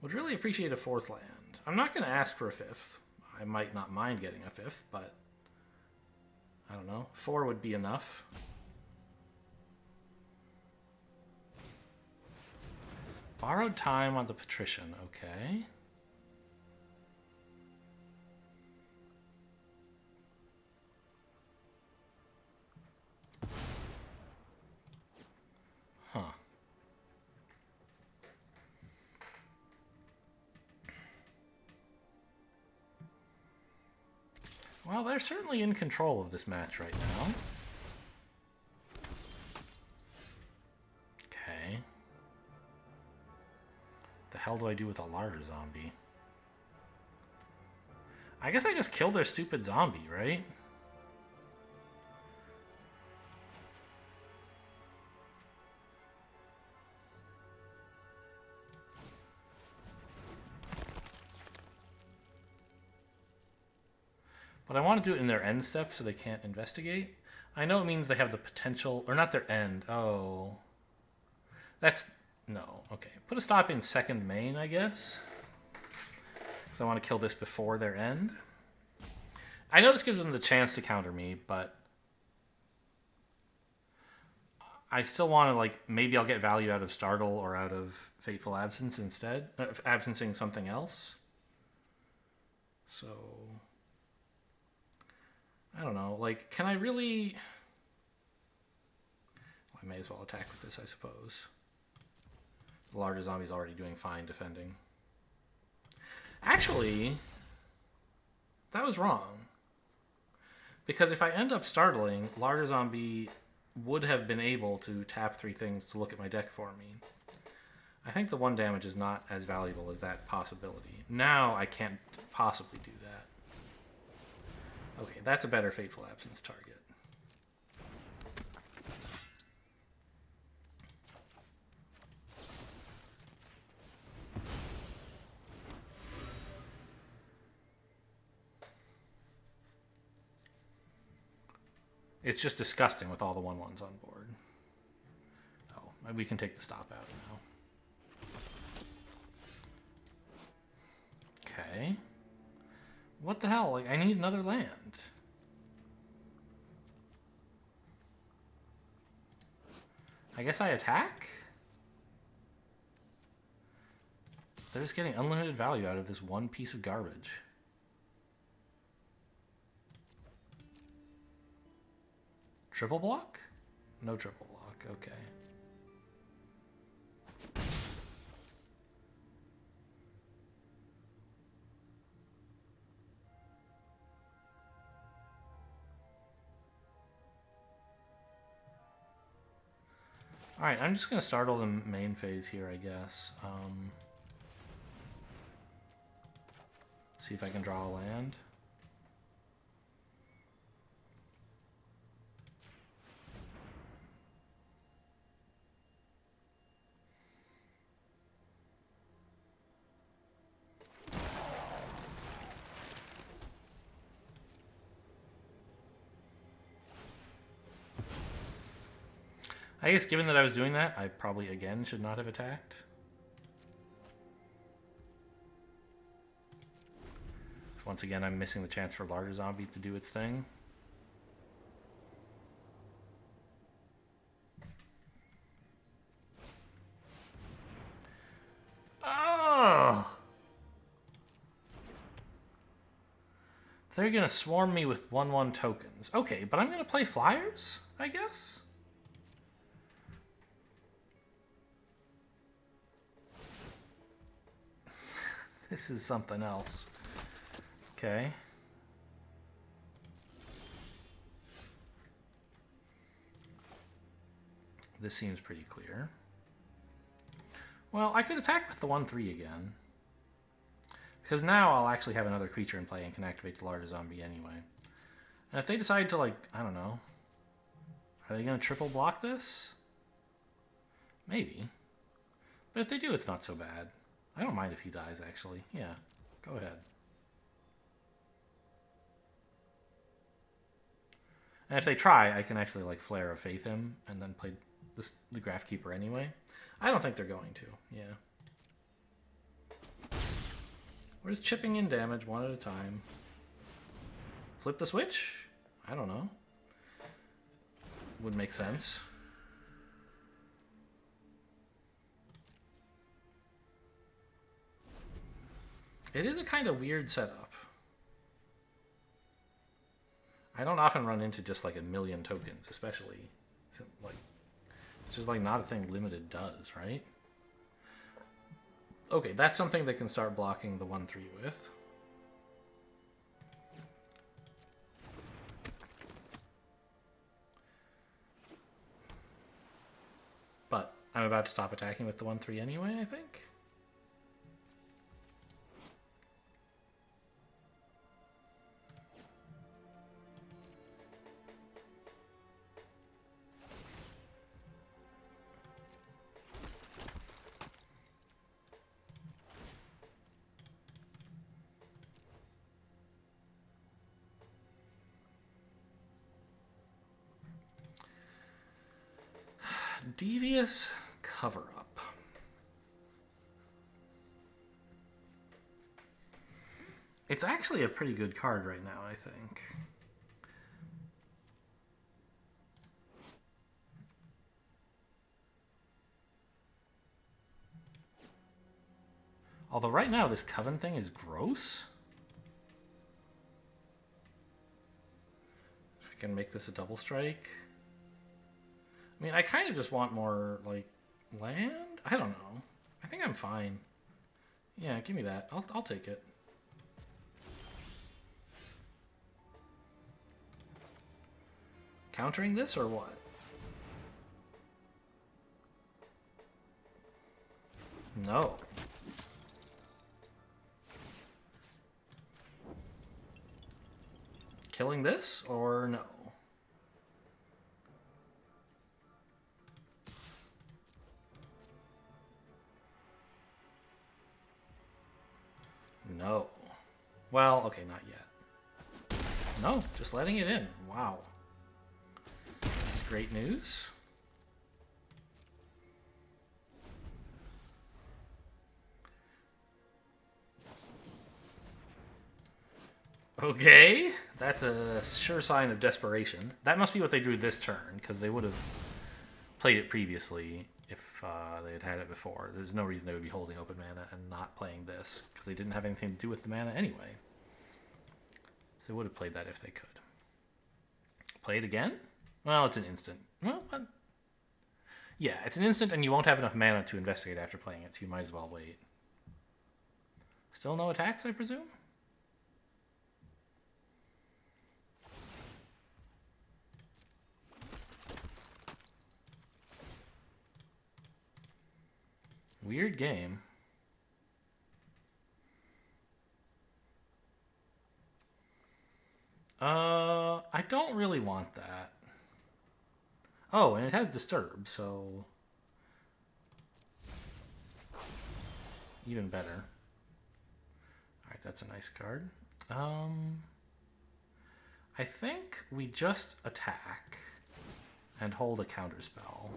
Would really appreciate a 4th land. I'm not going to ask for a 5th. I might not mind getting a 5th, but I don't know. 4 would be enough. Borrowed Time on the Patrician. Okay. Huh. Well, they're certainly in control of this match right now. Okay. What the hell do I do with a larger zombie? I guess I just kill their stupid zombie, right? But I want to do it in their end step so they can't investigate. I know it means they have the potential, or not their end. Oh. That's, no, okay. Put a stop in second main, I guess. Because I want to kill this before their end. I know this gives them the chance to counter me, but I still want to, like, maybe I'll get value out of Startle or out of Fateful Absence instead. Absencing something else. So I don't know, like, can I really... Well, I may as well attack with this, I suppose. The larger zombie's already doing fine defending. Actually, that was wrong. Because if I end up startling, larger zombie would have been able to tap 3 things to look at my deck for me. I think the 1 damage is not as valuable as that possibility. Now I can't possibly do that. Okay, that's a better Fateful Absence target. It's just disgusting with all the 1/1s on board. Oh, we can take the stop out now. Okay. What the hell? Like, I need another land. I guess I attack? They're just getting unlimited value out of this 1 piece of garbage. Triple block? No triple block, okay. Alright, I'm just going to start all the main phase here, I guess. See if I can draw a land. I guess given that I was doing that, I probably again should not have attacked. Once again, I'm missing the chance for larger zombie to do its thing. They're gonna swarm me with 1/1 tokens. Okay, but I'm gonna play flyers, I guess? This is something else. Okay. This seems pretty clear. Well, I could attack with the 1/3 again. Because now I'll actually have another creature in play and can activate the larger zombie anyway. And if they decide to, like, I don't know. Are they going to triple block this? Maybe. But if they do, it's not so bad. I don't mind if he dies, actually. Yeah, go ahead. And if they try, I can actually, like, Flare of Faith him and then play the Graftkeeper anyway. I don't think they're going to, yeah. We're just chipping in damage one at a time. Flip the switch? I don't know. Would make sense. It is a kind of weird setup. I don't often run into just like a million tokens, especially like, it's just like not a thing Limited does, right? Okay, that's something they can start blocking the 1/3 with. But I'm about to stop attacking with the 1/3 anyway, I think. Devious Cover-Up. It's actually a pretty good card right now, I think. Although right now this Coven thing is gross. If we can make this a double strike. I mean, I kind of just want more, like, land? I don't know. I think I'm fine. Yeah, give me that. I'll take it. Countering this or what? No. Killing this or no? No. Well, okay, not yet. No, just letting it in. Wow. That's great news. Okay, that's a sure sign of desperation. That must be what they drew this turn, because they would have played it previously if they had had it before. There's no reason they would be holding open mana and not playing this, because they didn't have anything to do with the mana anyway. So they would have played that if they could. Play it again? Well, it's an instant. Well, what? Yeah, it's an instant, and you won't have enough mana to investigate after playing it, so you might as well wait. Still no attacks, I presume? Weird game. I don't really want that. Oh, and it has Disturb, so even better. Alright, that's a nice card. I think we just attack and hold a counterspell.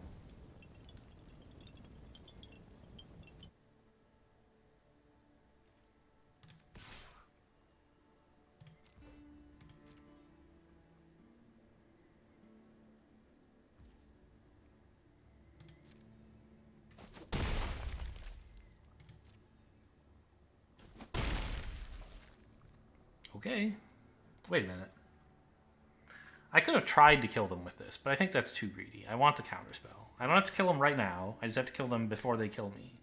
Okay. Wait a minute. I could have tried to kill them with this, but I think that's too greedy. I want the counterspell. I don't have to kill them right now. I just have to kill them before they kill me.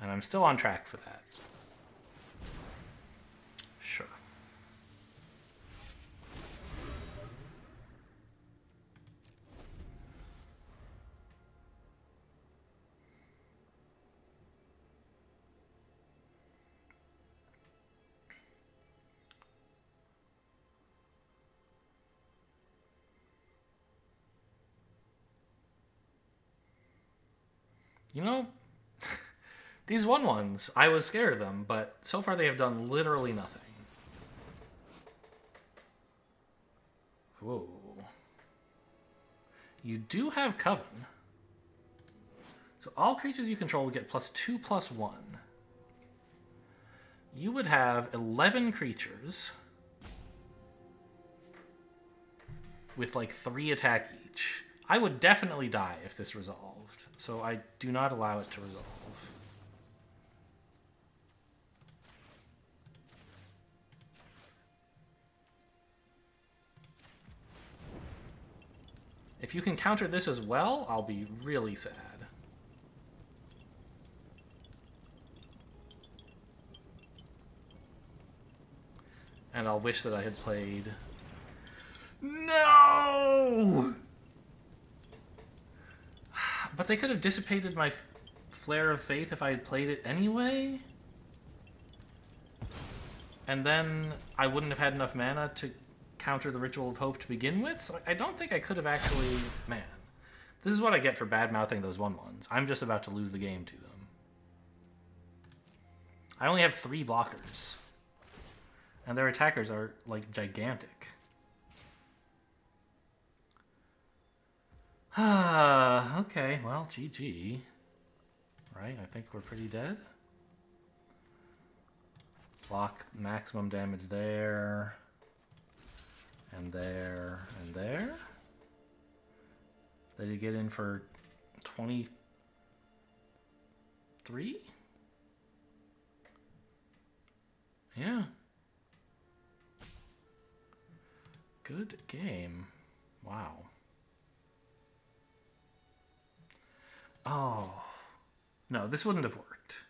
And I'm still on track for that. Sure. You know, these 1/1s, I was scared of them, but so far they have done literally nothing. Whoa. You do have Coven. So all creatures you control get +2/+1. You would have 11 creatures with like 3 attack each. I would definitely die if this resolved, so I do not allow it to resolve. If you can counter this as well, I'll be really sad. And I'll wish that I had played... No! But they could have dissipated my Flare of Faith if I had played it anyway? And then I wouldn't have had enough mana to counter the Ritual of Hope to begin with? So I don't think I could have actually... Man. This is what I get for bad-mouthing those 1/1s. I'm just about to lose the game to them. I only have 3 blockers. And their attackers are, like, gigantic. Okay, well, GG. Right, I think we're pretty dead. Block maximum damage there. And there, and there. Did he get in for 23? Yeah. Good game. Wow. Oh. No, this wouldn't have worked.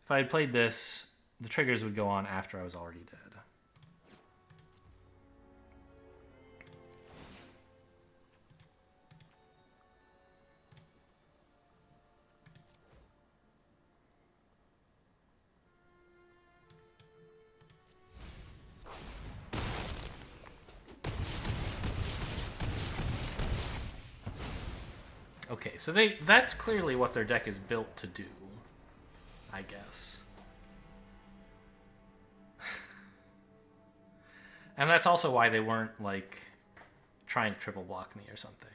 If I had played this, the triggers would go on after I was already dead. Okay, so that's clearly what their deck is built to do, I guess. And that's also why they weren't, like, trying to triple block me or something.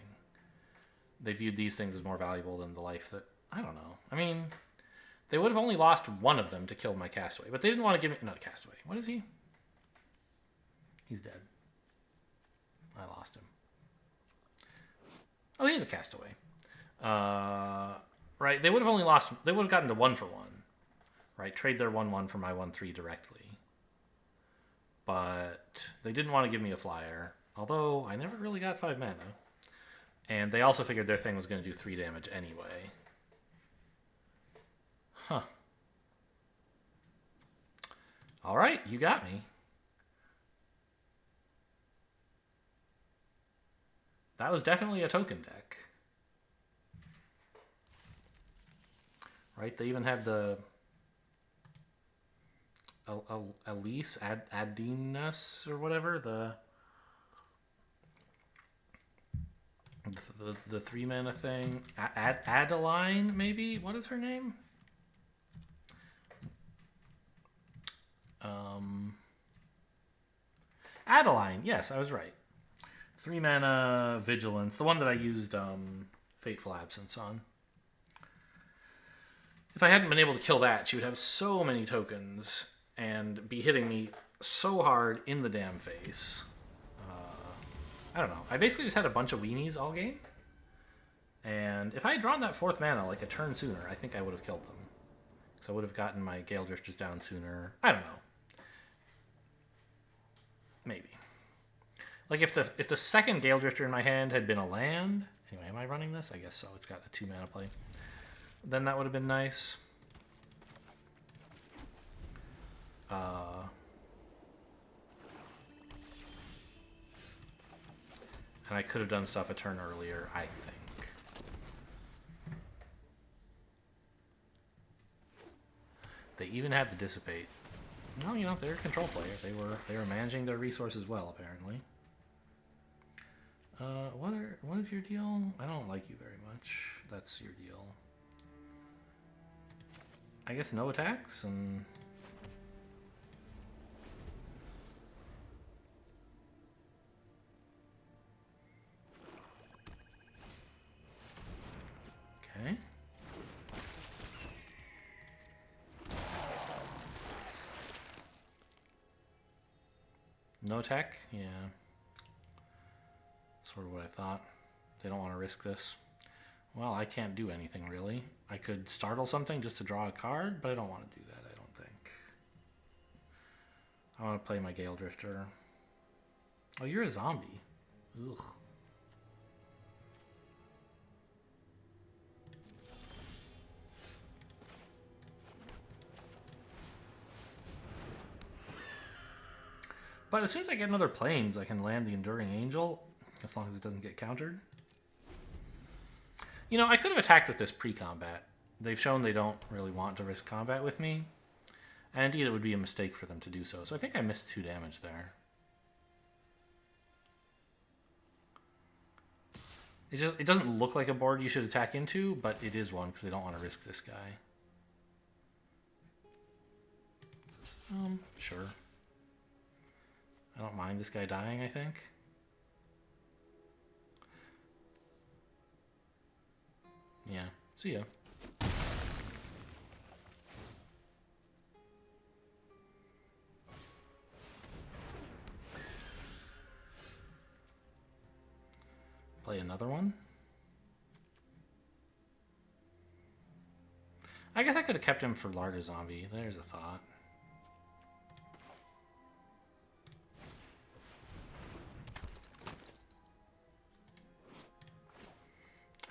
They viewed these things as more valuable than the life that... I don't know. I mean, they would have only lost one of them to kill my Castaway, but they didn't want to give me... Not a Castaway. What is he? He's dead. I lost him. Oh, he is a Castaway. Right, they would have only lost... They would have gotten to 1 for 1. Right, trade their 1/1 for my 1/3 directly. But they didn't want to give me a flyer. Although, I never really got 5 mana. And they also figured their thing was going to do 3 damage anyway. Huh. Alright, you got me. That was definitely a token deck. Right, they even had the... Elise, Adinus, or whatever, the 3 mana thing. Adeline, maybe? What is her name? Adeline, yes, I was right. 3 mana Vigilance, the one that I used Fateful Absence on. If I hadn't been able to kill that, she would have so many tokens and be hitting me so hard in the damn face. I don't know. I basically just had a bunch of weenies all game. And if I had drawn that 4th mana like a turn sooner, I think I would have killed them. Because I would have gotten my Gale Drifters down sooner. I don't know. Like if the second Gale Drifter in my hand had been a land. Anyway, am I running this? I guess so. It's got a 2 mana play. Then that would have been nice. And I could have done stuff a turn earlier, I think. They even had the Dissipate. Well, you know, they're a control player. They were managing their resources well, apparently. What is your deal? I don't like you very much. That's your deal. I guess no attacks and okay. No attack? Yeah. Sort of what I thought. They don't want to risk this. Well, I can't do anything really. I could startle something just to draw a card, but I don't want to do that, I don't think. I want to play my Gale Drifter. Oh, you're a zombie. Ugh. But as soon as I get another planes, I can land the Enduring Angel, as long as it doesn't get countered. You know, I could have attacked with this pre-combat. They've shown they don't really want to risk combat with me. And indeed, it would be a mistake for them to do so. So I think I missed 2 damage there. It doesn't look like a board you should attack into, but it is one because they don't want to risk this guy. Sure. I don't mind this guy dying, I think. Yeah, see ya. Play another one. I guess I could have kept him for Larder Zombie. There's a thought.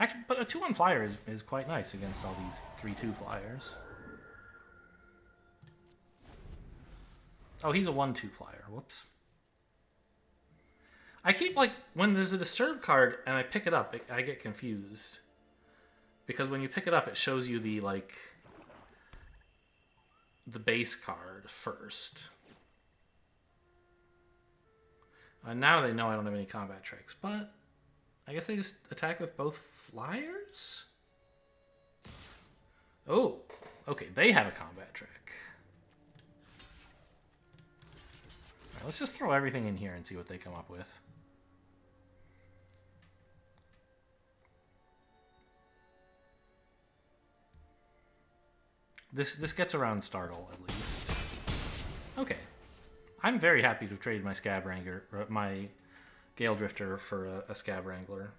Actually, but a 2/1 flyer is quite nice against all these 3/2 flyers. Oh, he's a 1/2 flyer. Whoops. I keep, like, when there's a Disturb card and I pick it up, I get confused. Because when you pick it up, it shows you the, like, the base card first. Now they know I don't have any combat tricks, but I guess they just attack with both flyers? Oh, okay, they have a combat trick. All right, let's just throw everything in here and see what they come up with. This gets around Startle, at least. Okay. I'm very happy to have traded my Scab Wrangler, my Gale Drifter for a Scab Wrangler.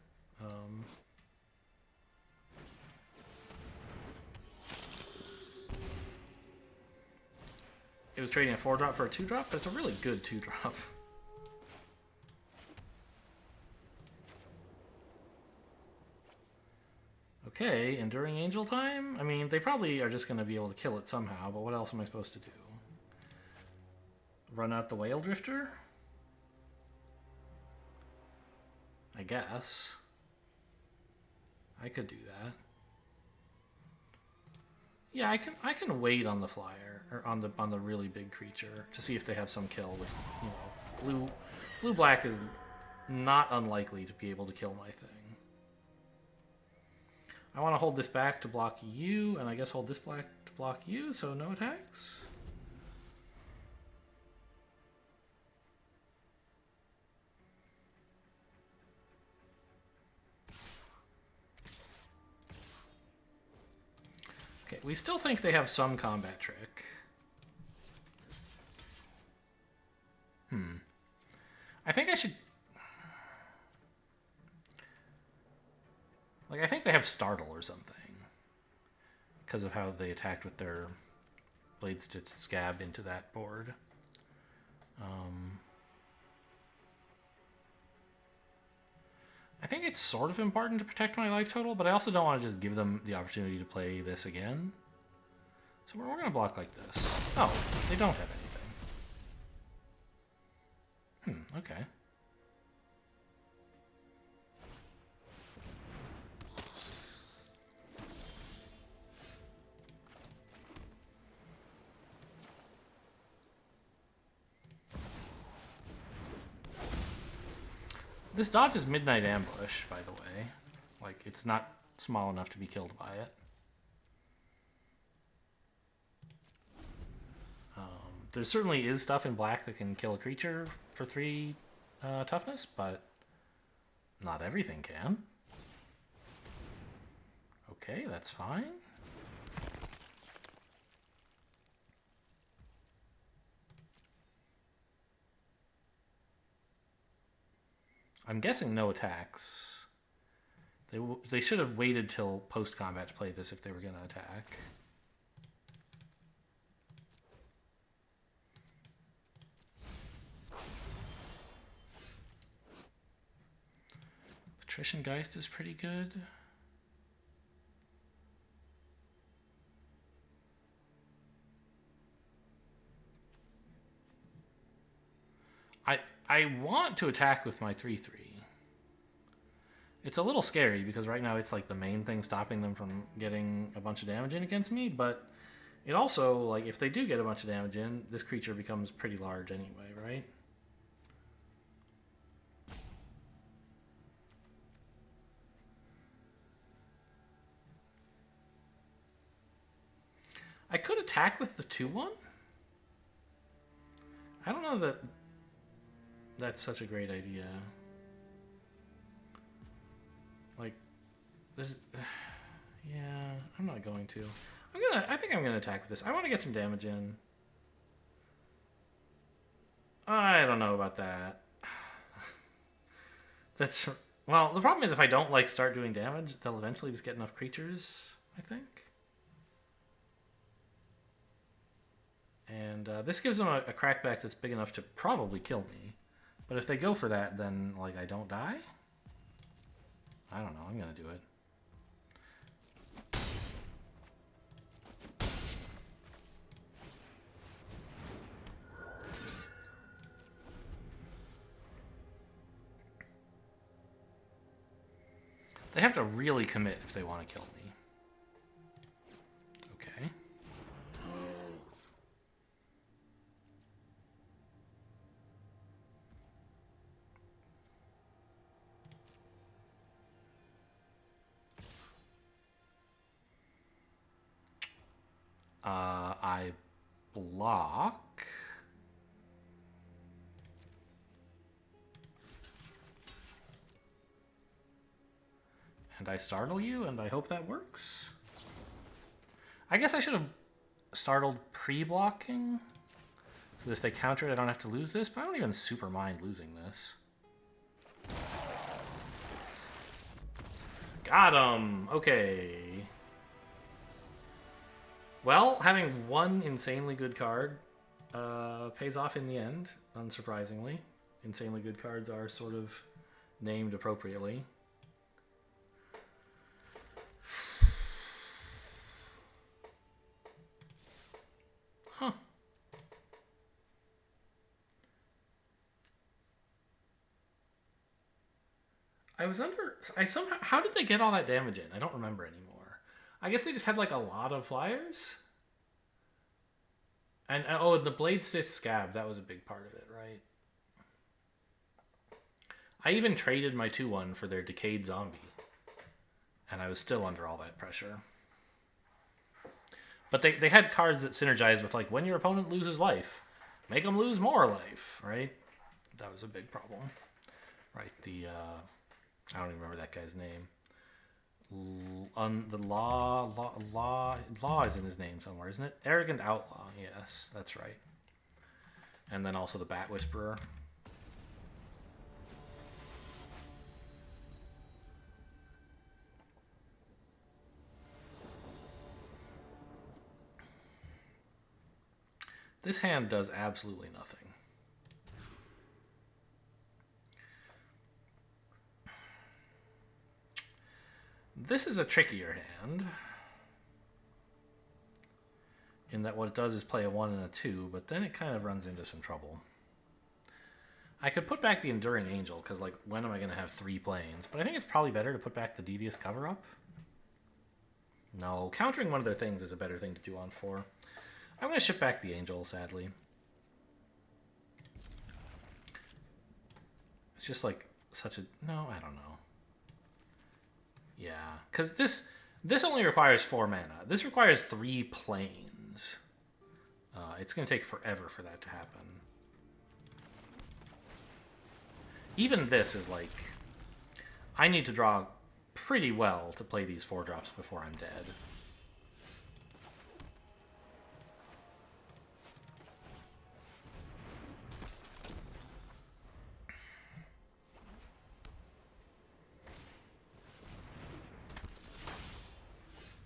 It was trading a 4-drop for a 2-drop, but it's a really good 2-drop. Okay, Enduring Angel time? I mean, they probably are just going to be able to kill it somehow, but what else am I supposed to do? Run out the Whale Drifter? I guess. I could do that. Yeah, I can wait on the flyer, or on the really big creature, to see if they have some kill, which, you know, blue-black is not unlikely to be able to kill my thing. I want to hold this back to block you, and I guess hold this black to block you, so no attacks. Okay, we still think they have some combat trick. I think I should... Like, I think they have Startle or something. Because of how they attacked with their Blades to Scab into that board. think it's sort of important to protect my life total, but I also don't want to just give them the opportunity to play this again. So we're going to block like this. Oh, they don't have anything. Okay. This dodge is Midnight Ambush, by the way. Like, it's not small enough to be killed by it. There certainly is stuff in black that can kill a creature for 3 toughness, but not everything can. Okay, that's fine. I'm guessing no attacks. They should have waited till post-combat to play this if they were going to attack. Patrician Geist is pretty good. I want to attack with my 3/3. It's a little scary because right now it's like the main thing stopping them from getting a bunch of damage in against me, but it also, like, if they do get a bunch of damage in, this creature becomes pretty large anyway, right? I could attack with the 2/1. I don't know that that's such a great idea. Like, this is... Yeah, I'm not going to. I think I'm gonna attack with this. I want to get some damage in. I don't know about that. That's... Well, the problem is if I don't, like, start doing damage, they'll eventually just get enough creatures, I think. And this gives them a crackback that's big enough to probably kill me. But if they go for that, then, like, I don't die? I don't know. I'm going to do it. They have to really commit if they want to kill me. Okay. I block. And I startle you, and I hope that works. I guess I should have startled pre-blocking. So if they counter it, I don't have to lose this, but I don't even super mind losing this. Got him! Okay. Well, having one insanely good card pays off in the end, unsurprisingly. Insanely good cards are sort of named appropriately. Huh. How did they get all that damage in? I don't remember anymore. I guess they just had like a lot of flyers. And oh, the Blade Stitch Scab, that was a big part of it, right? I even traded my 2/1 for their Decayed Zombie. And I was still under all that pressure. But they had cards that synergized with, like, when your opponent loses life, make them lose more life, right? That was a big problem. Right, I don't even remember that guy's name. The law is in his name somewhere, isn't it? Arrogant Outlaw, yes, that's right. And then also the Bat Whisperer. This hand does absolutely nothing. This is a trickier hand. In that what it does is play a 1 and a 2, but then it kind of runs into some trouble. I could put back the Enduring Angel, because, like, when am I going to have 3 planes? But I think it's probably better to put back the Devious Cover-Up. No, countering one of their things is a better thing to do on 4. I'm going to ship back the Angel, sadly. It's just, like, such a... No, I don't know. Yeah, because this only requires 4 mana. This requires 3 planes. It's going to take forever for that to happen. Even this is like... I need to draw pretty well to play these 4-drops before I'm dead.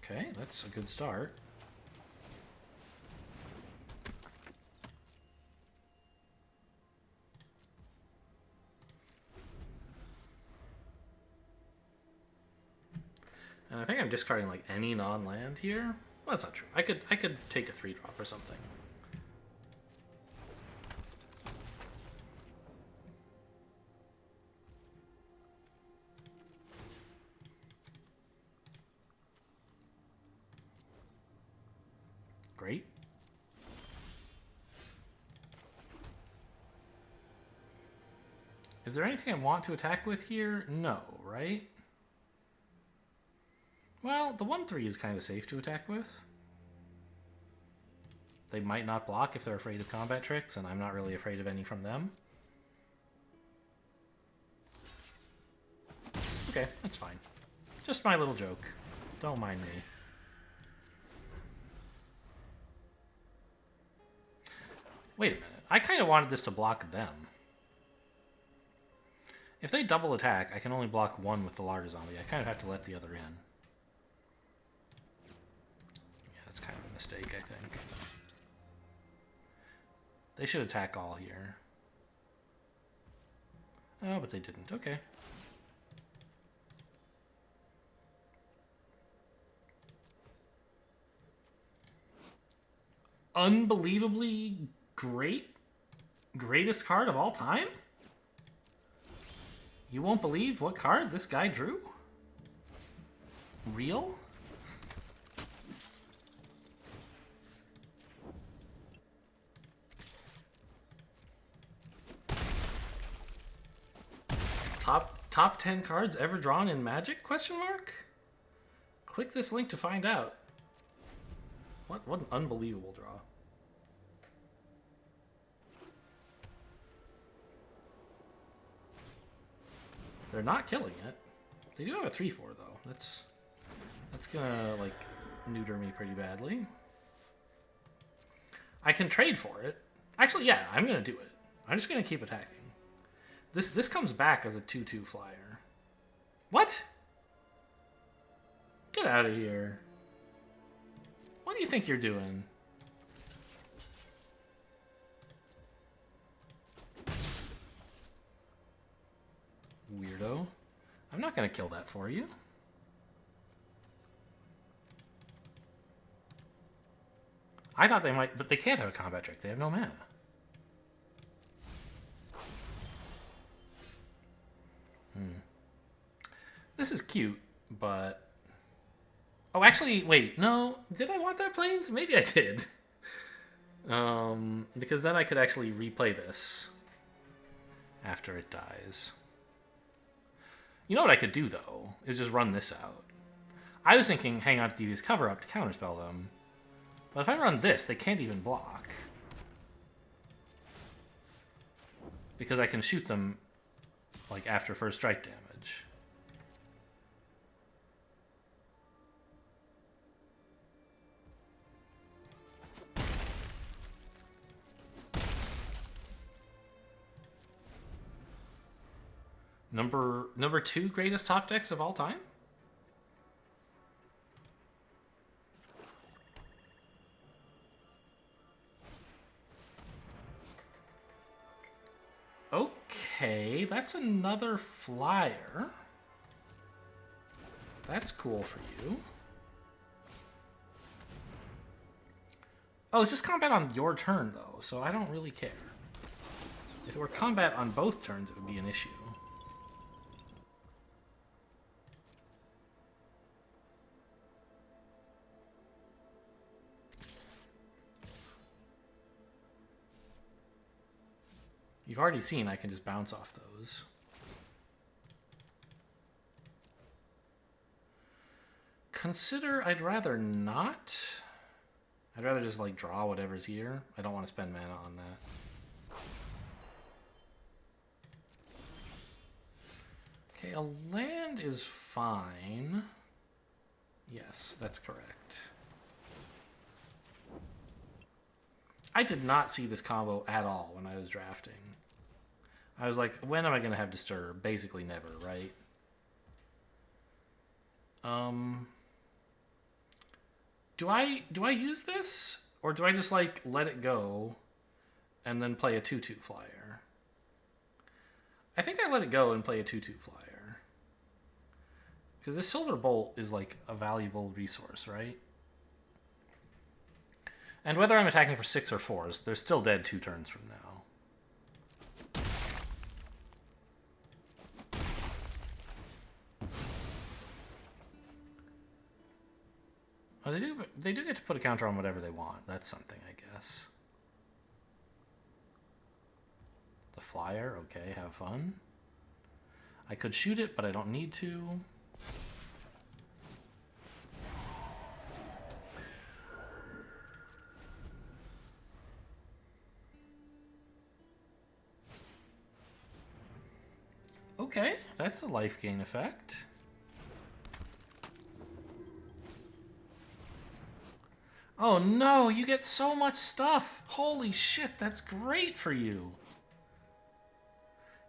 Okay, that's a good start. And I think I'm discarding like any non-land here. Well, that's not true. I could take a 3-drop or something. Great. Is there anything I want to attack with here? No, right? Well, the 1/3 is kind of safe to attack with. They might not block if they're afraid of combat tricks, and I'm not really afraid of any from them. Okay, that's fine. Just my little joke. Don't mind me. Wait a minute. I kind of wanted this to block them. If they double attack, I can only block 1 with the larger zombie. I kind of have to let the other in. Yeah, that's kind of a mistake, I think. They should attack all here. Oh, but they didn't. Okay. Unbelievably greatest card of all time? You won't believe what card this guy drew? Real? Top 10 cards ever drawn in Magic? Question mark? Click this link to find out. What an unbelievable draw. They're not killing it. They do have a 3/4 though. That's gonna like neuter me pretty badly. I can trade for it. Actually, yeah, I'm gonna do it. I'm just gonna keep attacking. This comes back as a 2/2 flyer. What? Get out of here. What do you think you're doing? Weirdo. I'm not going to kill that for you. I thought they might, but they can't have a combat trick. They have no mana. This is cute, but... Oh, actually, wait. No. Did I want that planes? Maybe I did. Because then I could actually replay this after it dies. You know what I could do, though, is just run this out. I was thinking hang on to Devious Cover-Up to counterspell them. But if I run this, they can't even block. Because I can shoot them, like, after first strike damage. Number 2 greatest top decks of all time? Okay, that's another flyer. That's cool for you. Oh, it's just combat on your turn, though, so I don't really care. If it were combat on both turns, it would be an issue. You've already seen I can just bounce off those. Consider I'd rather not. I'd rather just like draw whatever's here. I don't want to spend mana on that. Okay, a land is fine. Yes, that's correct. I did not see this combo at all when I was drafting. I was like, when am I going to have Disturb? Basically never, right? Do I use this? Or do I just, like, let it go and then play a 2/2 flyer? I think I let it go and play a 2/2 flyer. Because this Silver Bolt is, like, a valuable resource, right? And whether I'm attacking for 6 or 4s, they're still dead 2 turns from now. Oh, they do get to put a counter on whatever they want. That's something, I guess. The flyer, okay, have fun. I could shoot it, but I don't need to. Okay, that's a life gain effect. Oh no, you get so much stuff. Holy shit, that's great for you.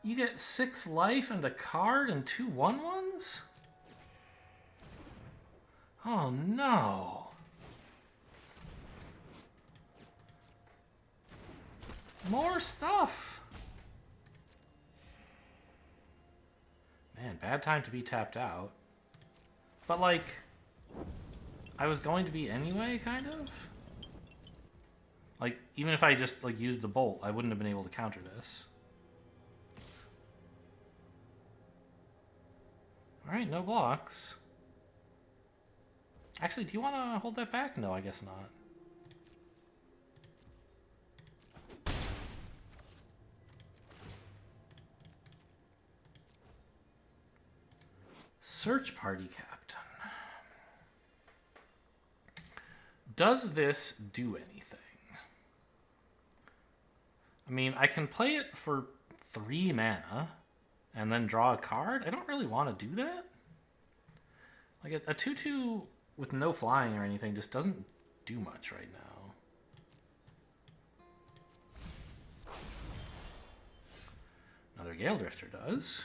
You get 6 life and a card and 2 1/1s? Oh no. More stuff. Man, bad time to be tapped out. But like, I was going to be anyway, kind of. Like, even if I just like used the bolt, I wouldn't have been able to counter this. Alright, no blocks. Actually, do you want to hold that back? No, I guess not. Search Party Captain. Does this do anything? I mean, I can play it for 3 mana and then draw a card. I don't really want to do that. Like a 2/2 with no flying or anything just doesn't do much right now. Another Gale Drifter does.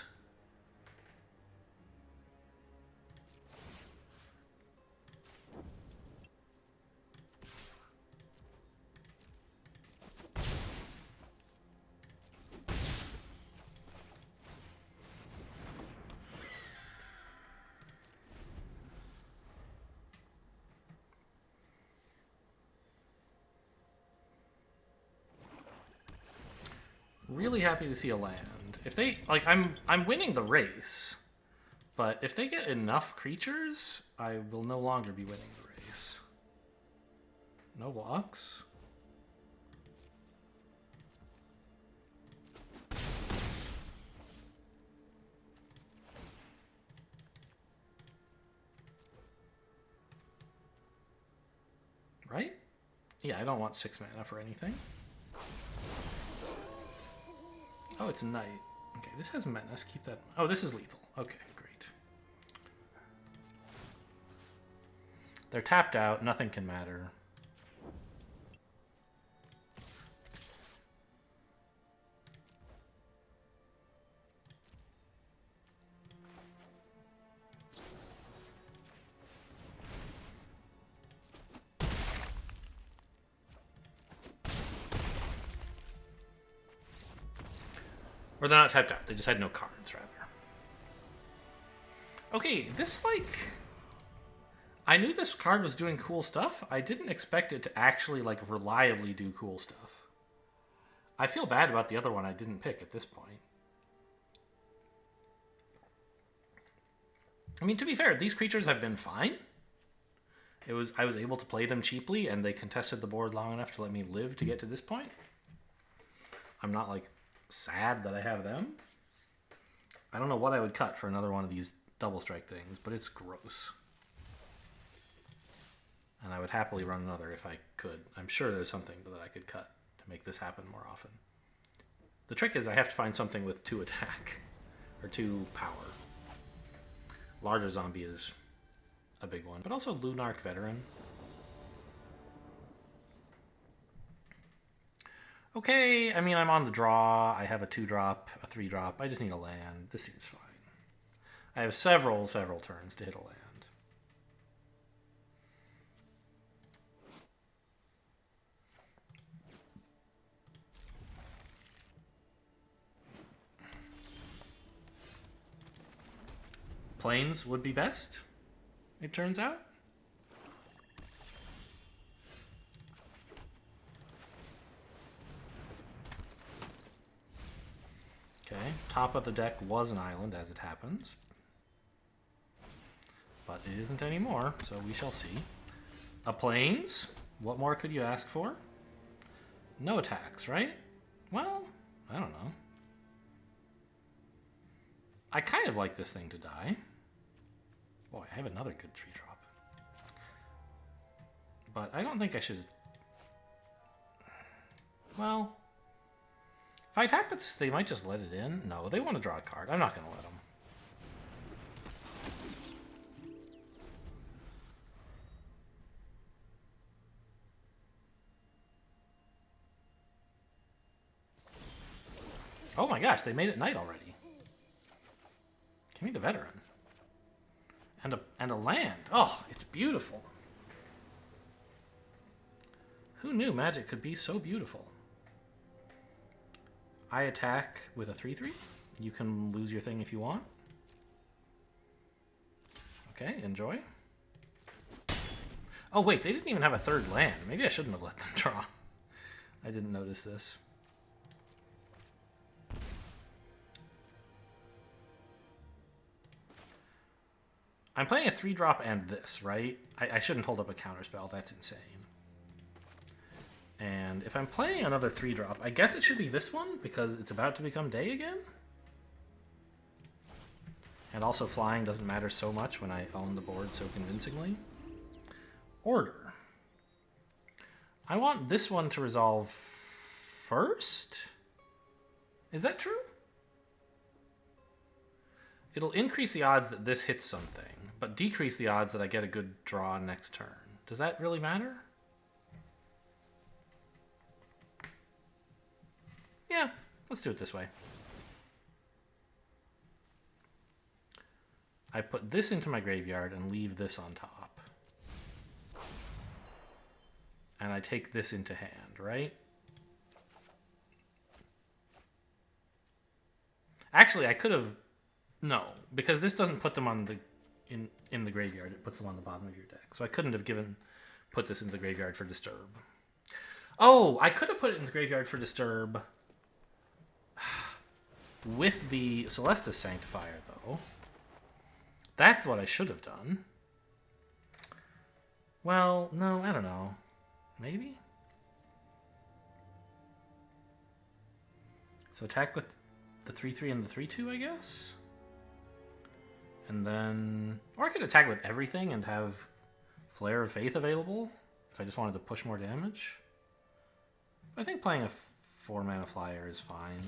Really happy to see a land. If they like, I'm winning the race, but if they get enough creatures, I will no longer be winning the race. No blocks. Right? Yeah, I don't want 6 mana for anything. Oh, it's Knight. Okay, this has Menace. Keep that. Oh, this is lethal. Okay, great. They're tapped out. Nothing can matter. Or they're not tapped out. They just had no cards, rather. Okay, this, like... I knew this card was doing cool stuff. I didn't expect it to actually, like, reliably do cool stuff. I feel bad about the other one I didn't pick at this point. I mean, to be fair, these creatures have been fine. I was able to play them cheaply, and they contested the board long enough to let me live to get to this point. I'm not, like, sad that I have them. I don't know what I would cut for another one of these double strike things, but it's gross. And I would happily run another if I could. I'm sure there's something that I could cut to make this happen more often. The trick is I have to find something with 2 attack, or 2 power. Larger zombie is a big one, but also Lunarch Veteran. Okay, I mean, I'm on the draw. I have a 2-drop, a 3-drop. I just need a land. This seems fine. I have several turns to hit a land. Plains would be best, it turns out. Okay, top of the deck was an island, as it happens. But it isn't anymore, so we shall see. A Plains? What more could you ask for? No attacks, right? Well, I don't know. I kind of like this thing to die. Boy, I have another good 3-drop. But I don't think I should... Well... If I attack with this, they might just let it in. No, they want to draw a card. I'm not going to let them. Oh my gosh, they made it night already. Give me the Veteran. And a land. Oh, it's beautiful. Who knew Magic could be so beautiful? I attack with a 3/3. You can lose your thing if you want. Okay, enjoy. Oh wait, they didn't even have a 3rd land. Maybe I shouldn't have let them draw. I didn't notice this. I'm playing a 3-drop and this, right? I shouldn't hold up a counterspell. That's insane. And if I'm playing another 3-drop, I guess it should be this one because it's about to become day again. And also flying doesn't matter so much when I own the board so convincingly. Order. I want this one to resolve first? Is that true? It'll increase the odds that this hits something, but decrease the odds that I get a good draw next turn. Does that really matter? Yeah, let's do it this way. I put this into my graveyard and leave this on top. And I take this into hand, right? Actually, I could have... No, because this doesn't put them on the in the graveyard. It puts them on the bottom of your deck. So I couldn't have put this into the graveyard for Disturb. Oh, I could have put it in the graveyard for Disturb with the Celestus Sanctifier, though. That's what I should have done. Well, no, I don't know. Maybe? So attack with the 3/3 and the 3/2, I guess? And then... Or I could attack with everything and have Flare of Faith available if I just wanted to push more damage. But I think playing a 4-mana flyer is fine.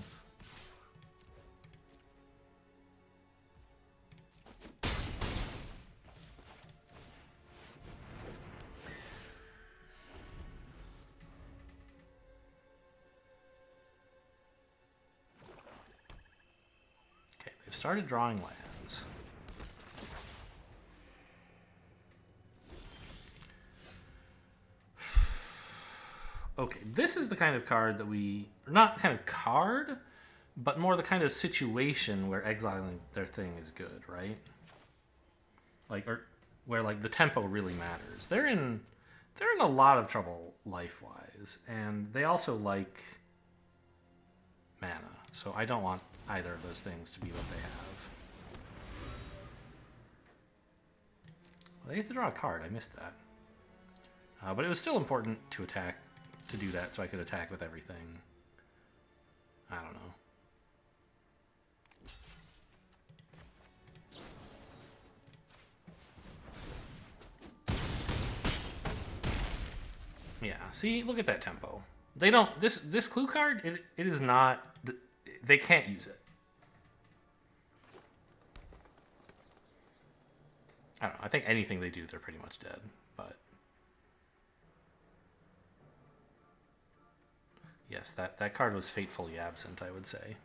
Okay, they've started drawing lands. Okay, this is the kind of card that we... Not kind of card, but more the kind of situation where exiling their thing is good, right? Like, or where like the tempo really matters. They're in a lot of trouble life-wise, and they also like mana. So I don't want either of those things to be what they have. Well, they get to draw a card. I missed that. But it was still important to attack, to do that, so I could attack with everything. I don't know. Yeah, see, look at that tempo. They don't, this clue card, it is not, they can't use it. I don't know, I think anything they do, they're pretty much dead, but. Yes, that card was fatefully absent, I would say.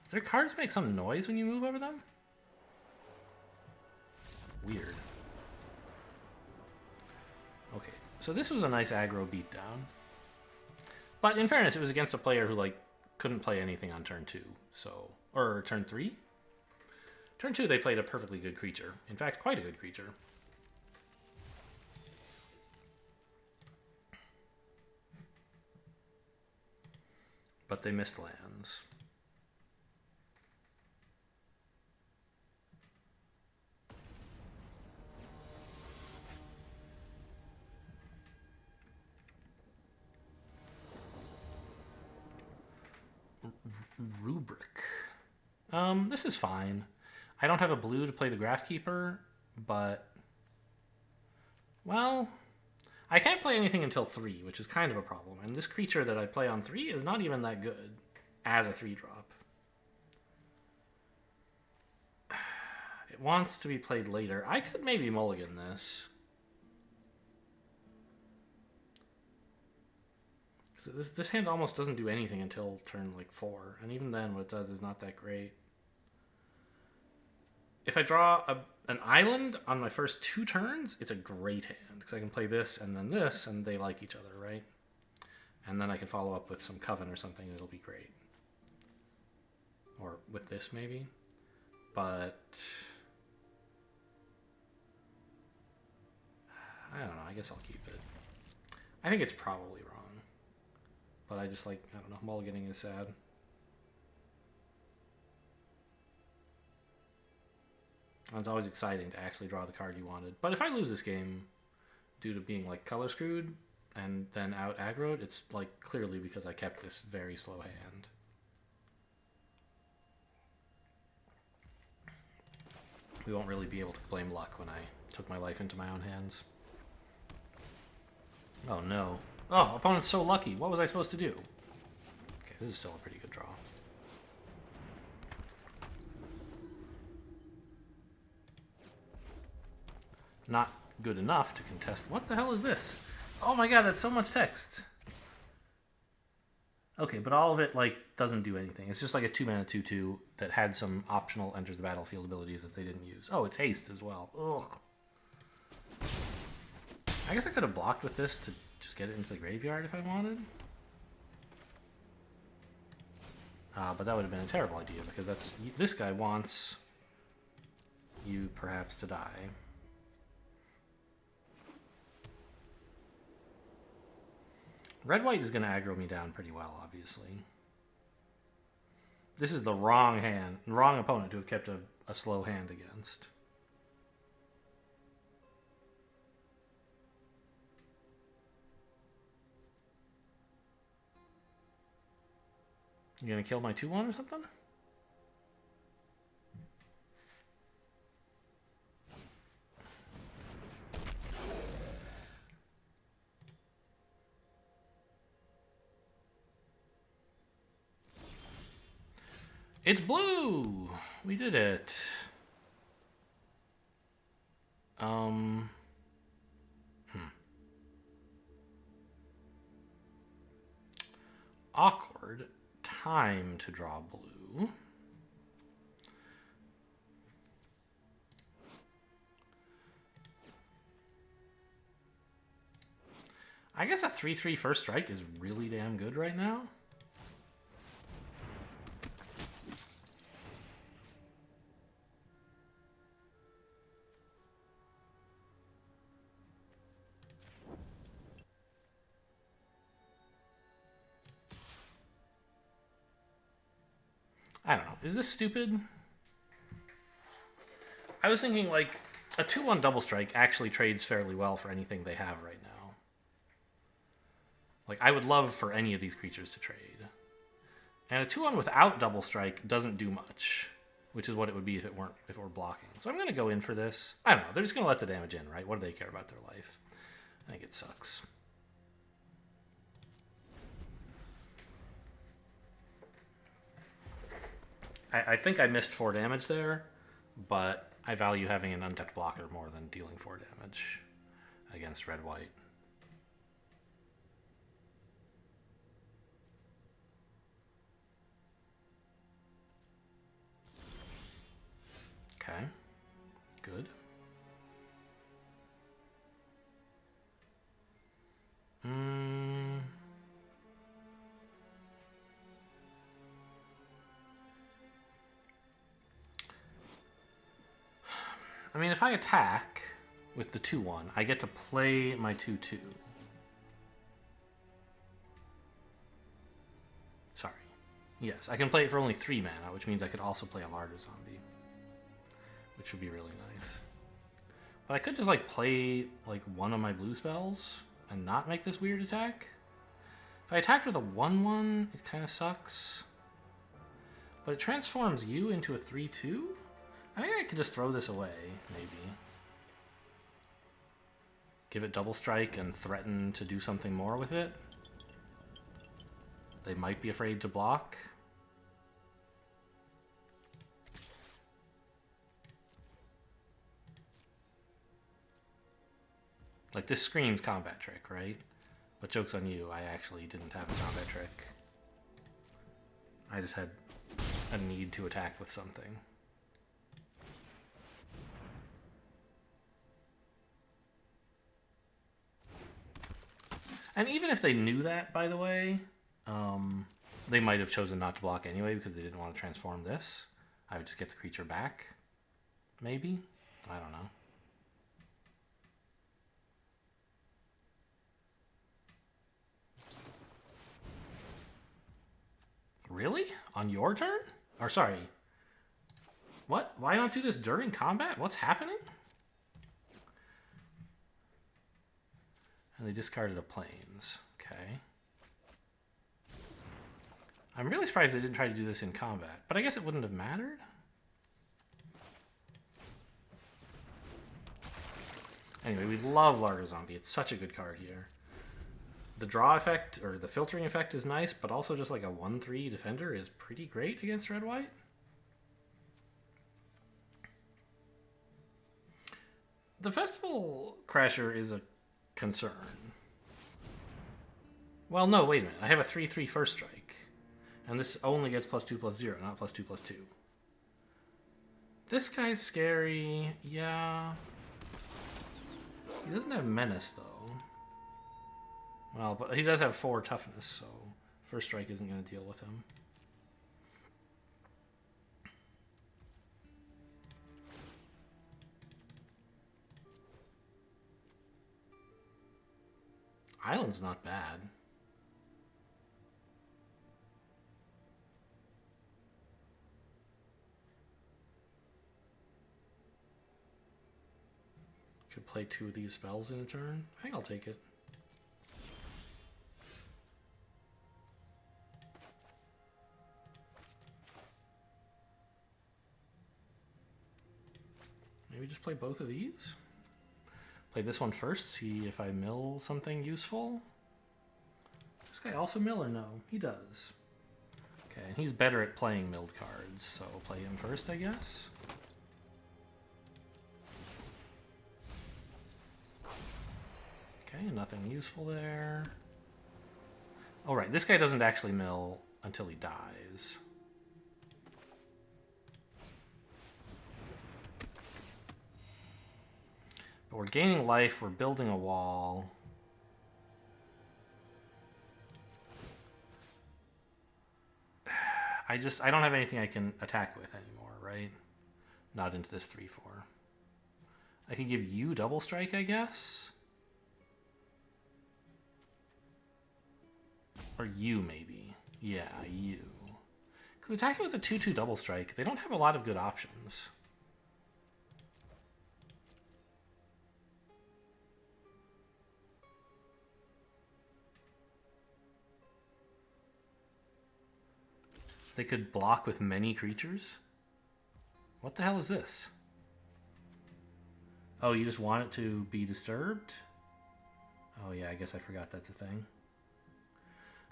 Does their cards make some noise when you move over them? Weird. Okay, so this was a nice aggro beatdown. But in fairness, it was against a player who, like, couldn't play anything on turn 2, so... Or turn 3? Turn 2, they played a perfectly good creature. In fact, quite a good creature. But they missed lands. Rubric. This is fine. I don't have a blue to play the Graphkeeper, but... Well... I can't play anything until 3, which is kind of a problem. And this creature that I play on 3 is not even that good as a 3-drop. It wants to be played later. I could maybe mulligan this. This hand almost doesn't do anything until turn like 4. And even then, what it does is not that great. If I draw an island on my first 2 turns, it's a great hand. Because I can play this, and they like each other, right? And then I can follow up with some Coven or something, and it'll be great. Or with this, maybe. But... I don't know, I guess I'll keep it. I think it's probably wrong. But I just like, I don't know, mulliganing is sad. It's always exciting to actually draw the card you wanted. But if I lose this game due to being like color screwed and then out aggroed, it's like clearly because I kept this very slow hand. We won't really be able to blame luck when I took my life into my own hands. Oh no. Oh, opponent's so lucky. What was I supposed to do? Okay, this is still a pretty good draw. Not good enough to contest. What the hell is this? Oh my god, that's so much text. Okay, but all of it, like, doesn't do anything. It's just like a 2-mana 2/2 that had some optional enters the battlefield abilities that they didn't use. Oh, it's haste as well. Ugh. I guess I could have blocked with this to just get it into the graveyard if I wanted. But that would have been a terrible idea because this guy wants you perhaps to die. Red-white is going to aggro me down pretty well, obviously. This is the wrong hand, wrong opponent to have kept a slow hand against. You going to kill my 2/1 or something? It's blue! We did it. Awkward. Time to draw blue. I guess a 3/3 first strike is really damn good right now. I don't know. Is this stupid? I was thinking, like, a 2-1 double strike actually trades fairly well for anything they have right now. Like, I would love for any of these creatures to trade. And a 2-1 without double strike doesn't do much, which is what it would be if it were blocking. So I'm going to go in for this. I don't know. They're just going to let the damage in, right? What do they care about their life? I think it sucks. I think I missed 4 damage there, but I value having an untapped blocker more than dealing 4 damage against red-white. Okay, good. I mean, if I attack with the 2-1, I get to play my 2-2. Sorry. Yes, I can play it for only 3 mana, which means I could also play a larger zombie, which would be really nice. But I could just, like, play, like, one of my blue spells and not make this weird attack. If I attacked with a 1-1, it kind of sucks. But it transforms you into a 3-2? I think I could just throw this away, maybe. Give it double strike and threaten to do something more with it. They might be afraid to block. Like, this screams combat trick, right? But joke's on you, I actually didn't have a combat trick. I just had a need to attack with something. And even if they knew that, by the way, they might have chosen not to block anyway because they didn't want to transform this. I would just get the creature back. Maybe? I don't know. Really? On your turn? Or sorry. What? Why not do this during combat? What's happening? And they discarded a plains. Okay. I'm really surprised they didn't try to do this in combat, but I guess it wouldn't have mattered. Anyway, we love Larder Zombie. It's such a good card here. The draw effect, or the filtering effect, is nice, but also just like a 1-3 defender is pretty great against red-white. The Festival Crasher is a concern. Well, no, wait a minute. I have a 3-3 first strike. And this only gets +2/+0, not +2/+2. This guy's scary. Yeah. He doesn't have menace, though. Well, but he does have 4 toughness, so first strike isn't going to deal with him. Island's not bad. Could play 2 of these spells in a turn. I think I'll take it. Maybe just play both of these? Play this one first, see if I mill something useful. This guy also mill or no? He does. Okay, and he's better at playing milled cards, so we'll play him first, I guess. Okay, nothing useful there. Oh, right, this guy doesn't actually mill until he dies. But we're gaining life, we're building a wall. I don't have anything I can attack with anymore, right? Not into this 3-4. I could give you double strike, I guess? Or you, maybe. Yeah, you. Because attacking with a 2/2 double strike, they don't have a lot of good options. They could block with many creatures? What the hell is this? Oh, you just want it to be disturbed? Oh yeah, I guess I forgot that's a thing.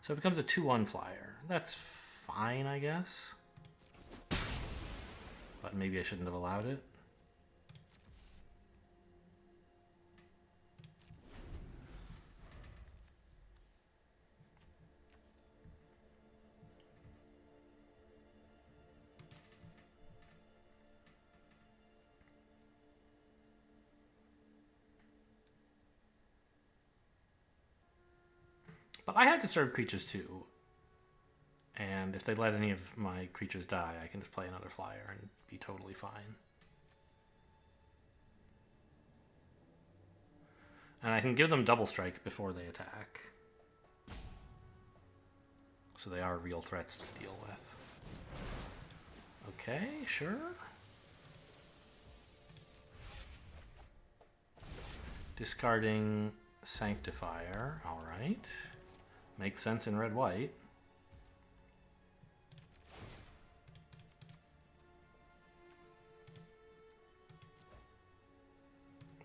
So it becomes a 2/1 flyer. That's fine, I guess. But maybe I shouldn't have allowed it. But I have disturbed creatures too. And if they let any of my creatures die, I can just play another flyer and be totally fine. And I can give them double strike before they attack. So they are real threats to deal with. Okay, sure. Discarding Sanctifier, alright. Makes sense in red-white.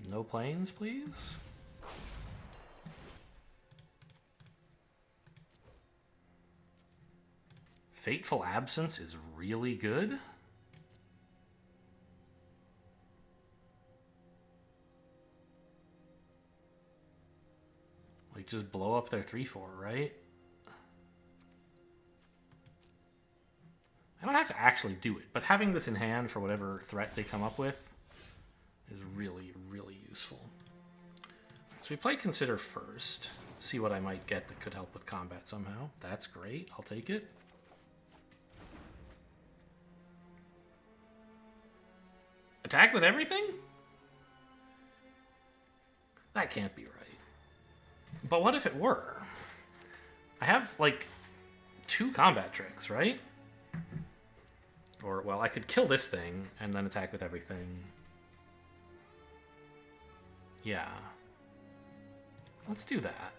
No planes, please. Fateful Absence is really good. Like, just blow up their 3/4, right? I don't have to actually do it, but having this in hand for whatever threat they come up with is really, really useful. So we play Consider first. See what I might get that could help with combat somehow. That's great. I'll take it. Attack with everything? That can't be right. But what if it were? I have, like, 2 combat tricks, right? Or, well, I could kill this thing and then attack with everything. Yeah. Let's do that.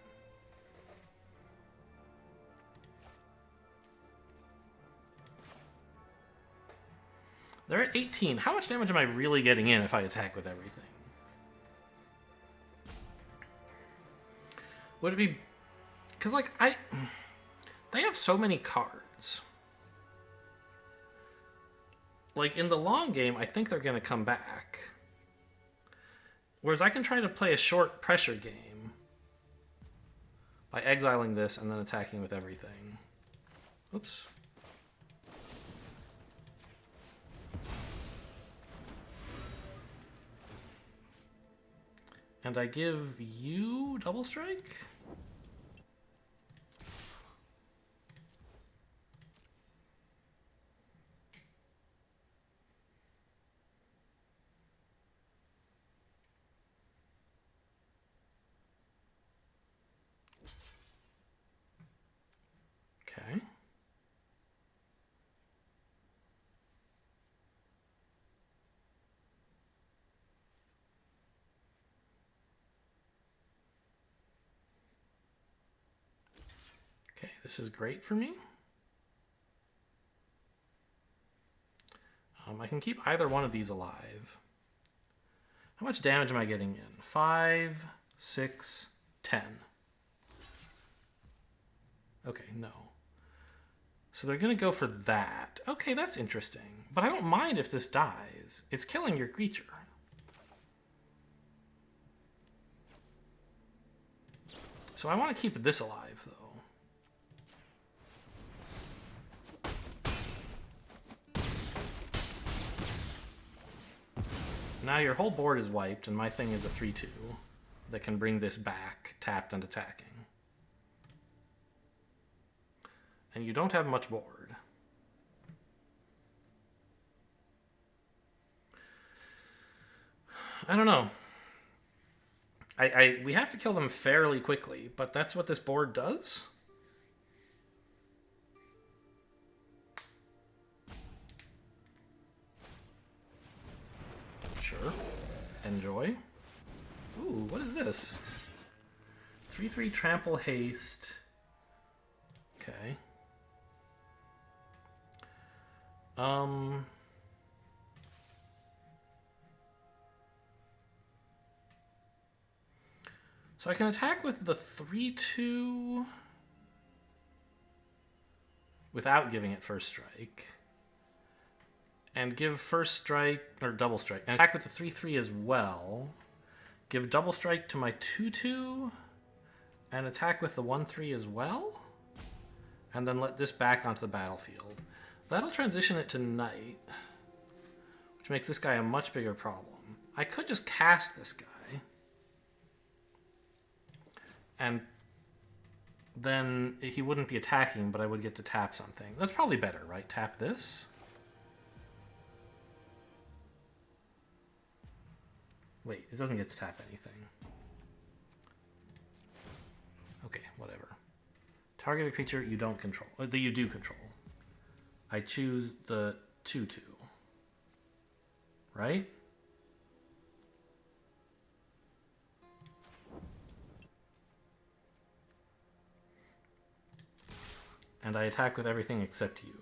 They're at 18. How much damage am I really getting in if I attack with everything? Would it be... Because, like, they have so many cards. Like, in the long game, I think they're going to come back. Whereas I can try to play a short pressure game by exiling this and then attacking with everything. Oops. And I give you double strike? Okay. Okay, this is great for me. I can keep either one of these alive. How much damage am I getting in? 5, 6, 10. Okay, no. So they're going to go for that. Okay, that's interesting. But I don't mind if this dies. It's killing your creature. So I want to keep this alive, though. Now your whole board is wiped, and my thing is a 3/2 that can bring this back, tapped and attacking. And you don't have much board. I don't know. We have to kill them fairly quickly, but that's what this board does? Sure. Enjoy. Ooh, what is this? 3/3 trample haste. Okay. So I can attack with the 3/2 without giving it first strike. And give first strike, or double strike. And attack with the 3/3 as well. Give double strike to my 2/2. And attack with the 1/3 as well. And then let this back onto the battlefield. That'll transition it to Knight. Which makes this guy a much bigger problem. I could just cast this guy. And then he wouldn't be attacking, but I would get to tap something. That's probably better, right? Tap this. Wait, it doesn't get to tap anything. Okay, whatever. Target a creature you don't control. That you do control. I choose the 2/2. Right? And I attack with everything except you.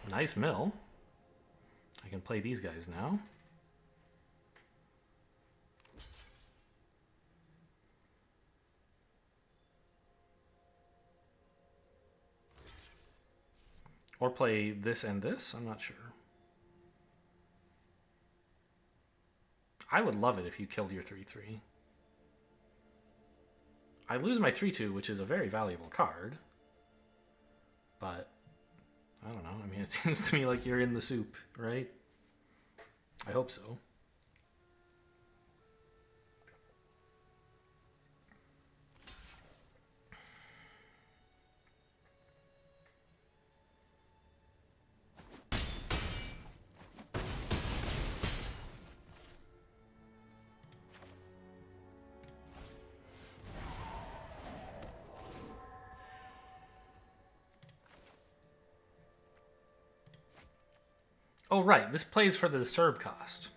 Nice mill. I can play these guys now. Or play this and this, I'm not sure. I would love it if you killed your 3/3. I lose my 3/2, which is a very valuable card. But, I don't know. I mean, it seems to me like you're in the soup, right? I hope so. Oh, right. This plays for the disturb cost.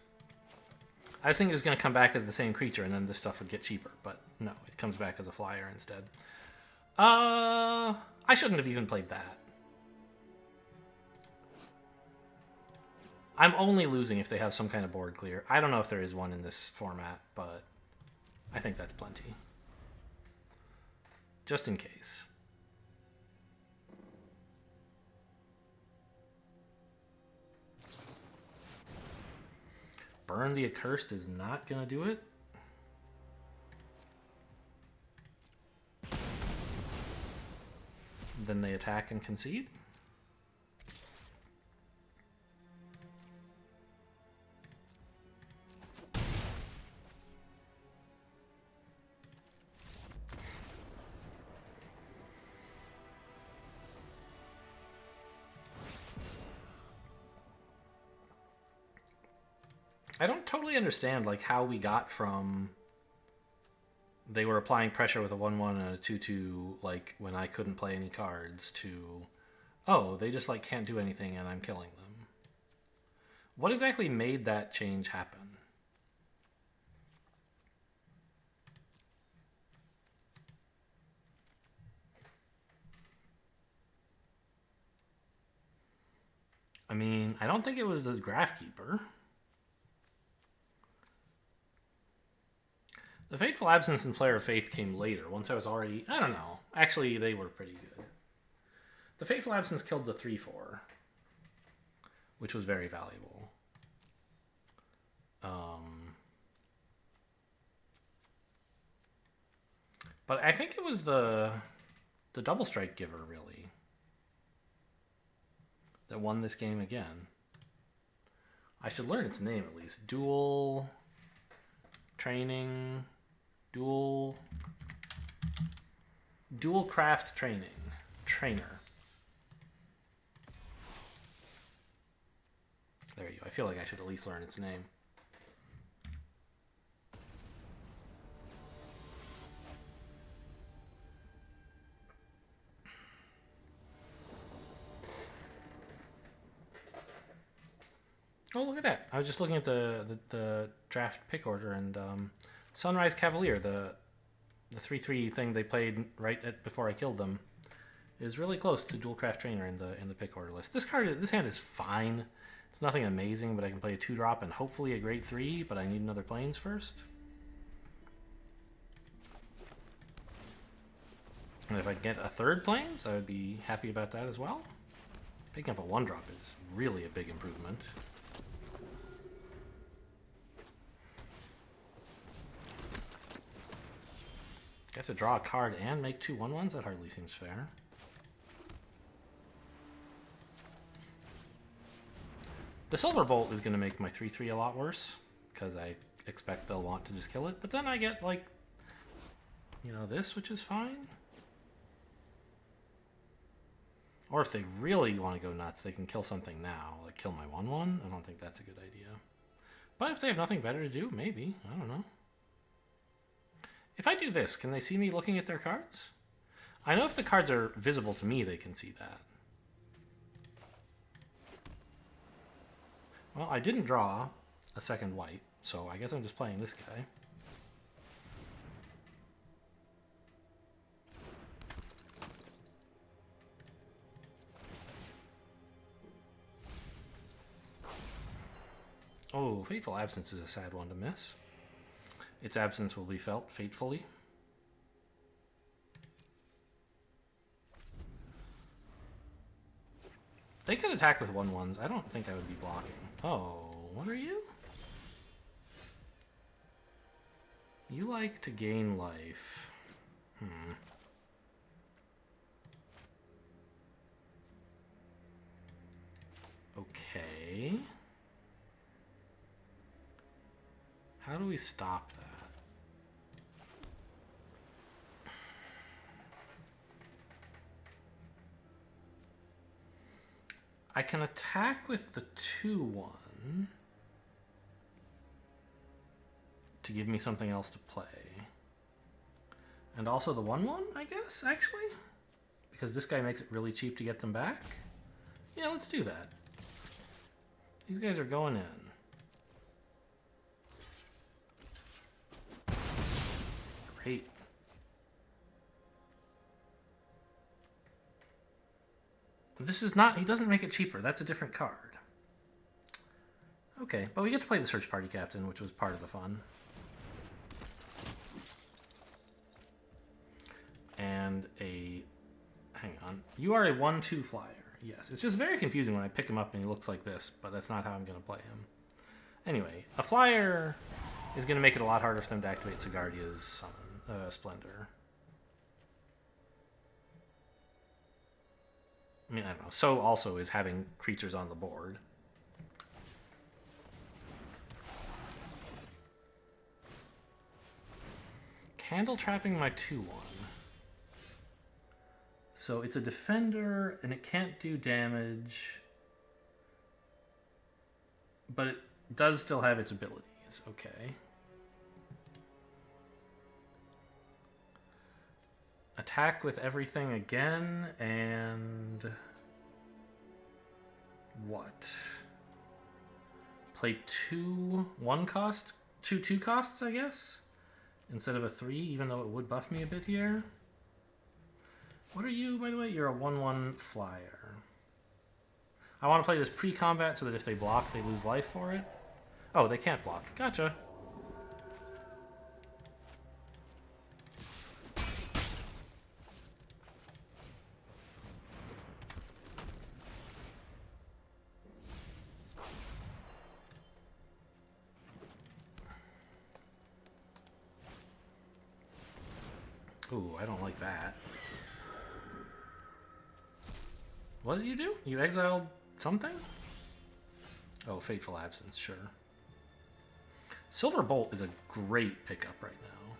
I was thinking it was going to come back as the same creature and then this stuff would get cheaper. But no, it comes back as a flyer instead. I shouldn't have even played that. I'm only losing if they have some kind of board clear. I don't know if there is one in this format, but I think that's plenty. Just in case. Burn the Accursed is not going to do it. Then they attack and concede. I don't totally understand like how we got from they were applying pressure with a 1/1 and a 2/2 like when I couldn't play any cards to oh, they just like can't do anything and I'm killing them. What exactly made that change happen? I mean, I don't think it was the Graphkeeper. The Fateful Absence and Flare of Faith came later, once I was already... I don't know. Actually, they were pretty good. The Fateful Absence killed the 3/4, which was very valuable. But I think it was the Double Strike Giver, really, that won this game again. I should learn its name, at least. Dual... Training... Dual Craft Trainer. There you go. I feel like I should at least learn its name. Oh, look at that. I was just looking at the draft pick order, and Sunrise Cavalier, the 3/3 thing they played before I killed them, is really close to Dual Craft Trainer in the pick order list. This hand is fine. It's nothing amazing, but I can play a 2-drop and hopefully a Great 3, but I need another Plains first. And if I get a third Plains, I would be happy about that as well. Picking up a 1-drop is really a big improvement. Get to draw a card and make 2 1/1s? That hardly seems fair. The Silver Bolt is going to make my 3/3 a lot worse, because I expect they'll want to just kill it. But then I get, like, you know, this, which is fine. Or if they really want to go nuts, they can kill something now, like kill my 1/1. I don't think that's a good idea. But if they have nothing better to do, maybe. I don't know. If I do this, can they see me looking at their cards? I know if the cards are visible to me, they can see that. Well, I didn't draw a second white, so I guess I'm just playing this guy. Oh, Fateful Absence is a sad one to miss. Its absence will be felt fatefully. They could attack with 1/1s. I don't think I would be blocking. Oh, what are you? You like to gain life. Okay. How do we stop that? I can attack with the 2/1 to give me something else to play. And also the 1/1, I guess, actually? Because this guy makes it really cheap to get them back? Yeah, let's do that. These guys are going in. Great. This is not... He doesn't make it cheaper. That's a different card. Okay, but we get to play the Search Party Captain, which was part of the fun. And a... Hang on. You are a 1/2 flyer. Yes, it's just very confusing when I pick him up and he looks like this, but that's not how I'm going to play him. Anyway, a flyer is going to make it a lot harder for them to activate Sigardia's summon, Splendor. I mean, I don't know. So also is having creatures on the board. Candle trapping my 2/1. So it's a defender, and it can't do damage. But it does still have its abilities. Okay. Attack with everything again, and... what? Play 2 1-cost? 2 2-costs, I guess? Instead of a 3, even though it would buff me a bit here. What are you, by the way? You're a 1/1 flyer. I want to play this pre-combat so that if they block, they lose life for it. Oh, they can't block. Gotcha. Ooh, I don't like that. What did you do? You exiled something? Oh, Fateful Absence, sure. Silver Bolt is a great pickup right now.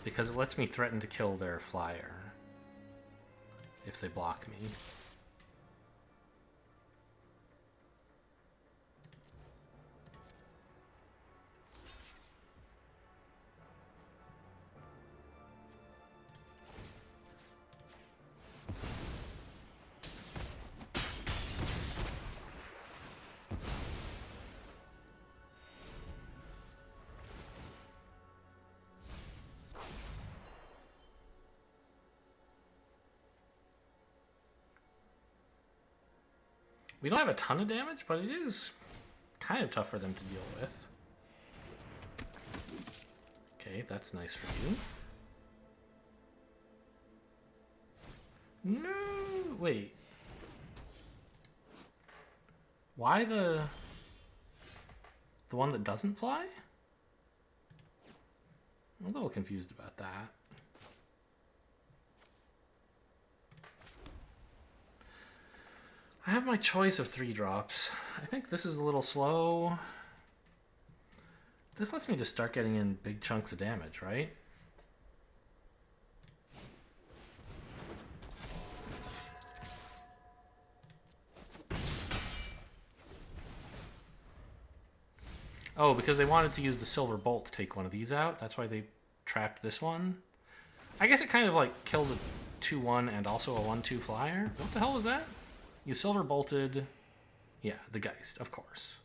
Because it lets me threaten to kill their flyer if they block me. We don't have a ton of damage, but it is kind of tough for them to deal with. Okay, that's nice for you. No, wait. Why the one that doesn't fly? I'm a little confused about that. I have my choice of 3 drops. I think this is a little slow. This lets me just start getting in big chunks of damage, right? Oh, because they wanted to use the silver bolt to take one of these out. That's why they trapped this one. I guess it kind of like kills a 2-1 and also a 1-2 flyer. What the hell was that? You silver bolted... Yeah, the Geist, of course.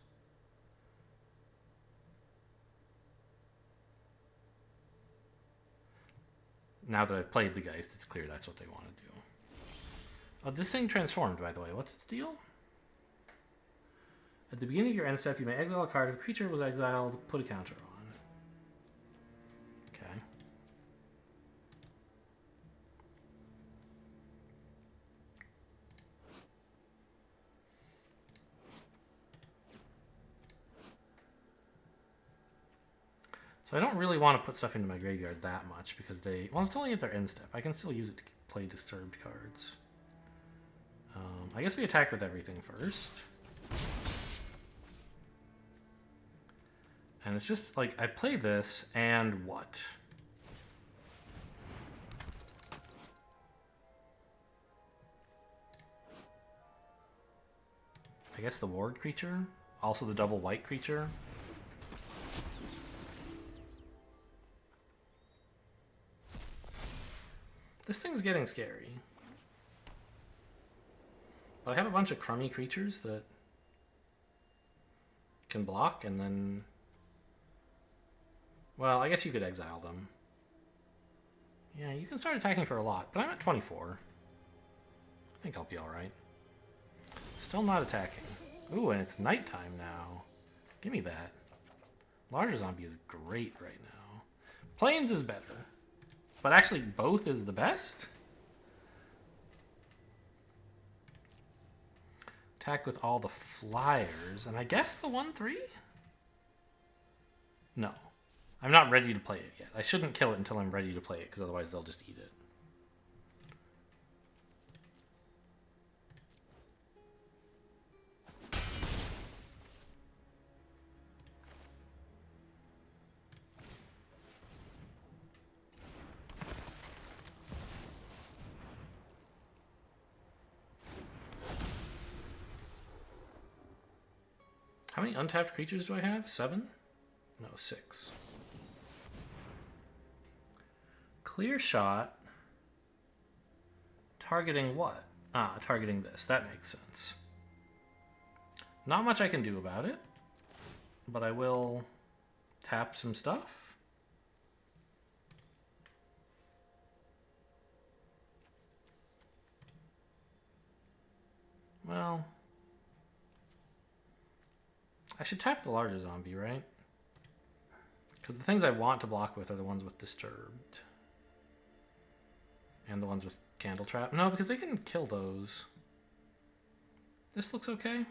Now that I've played the Geist, it's clear that's what they want to do. Oh, this thing transformed, by the way. What's its deal? At the beginning of your end step, you may exile a card. If a creature was exiled, put a counter on. Okay. So I don't really want to put stuff into my graveyard that much because they... Well, it's only at their end step. I can still use it to play disturbed cards. I guess we attack with everything first. And it's just like, I play this, and what? I guess the ward creature? Also the double white creature? This thing's getting scary. But I have a bunch of crummy creatures that can block, and then... Well, I guess you could exile them. Yeah, you can start attacking for a lot, but I'm at 24. I think I'll be alright. Still not attacking. Ooh, and it's nighttime now. Give me that. Larger Zombie is great right now. Plains is better. But actually, both is the best? Attack with all the flyers, and I guess the 1-3? No. I'm not ready to play it yet. I shouldn't kill it until I'm ready to play it, because otherwise they'll just eat it. How many untapped creatures do I have? 7? No, 6. Clear shot. Targeting what? Ah, targeting this. That makes sense. Not much I can do about it, but I will tap some stuff. Well, I should tap the larger zombie, right? Because the things I want to block with are the ones with Disturbed. And the ones with Candle Trap. No, because they can kill those. This looks okay.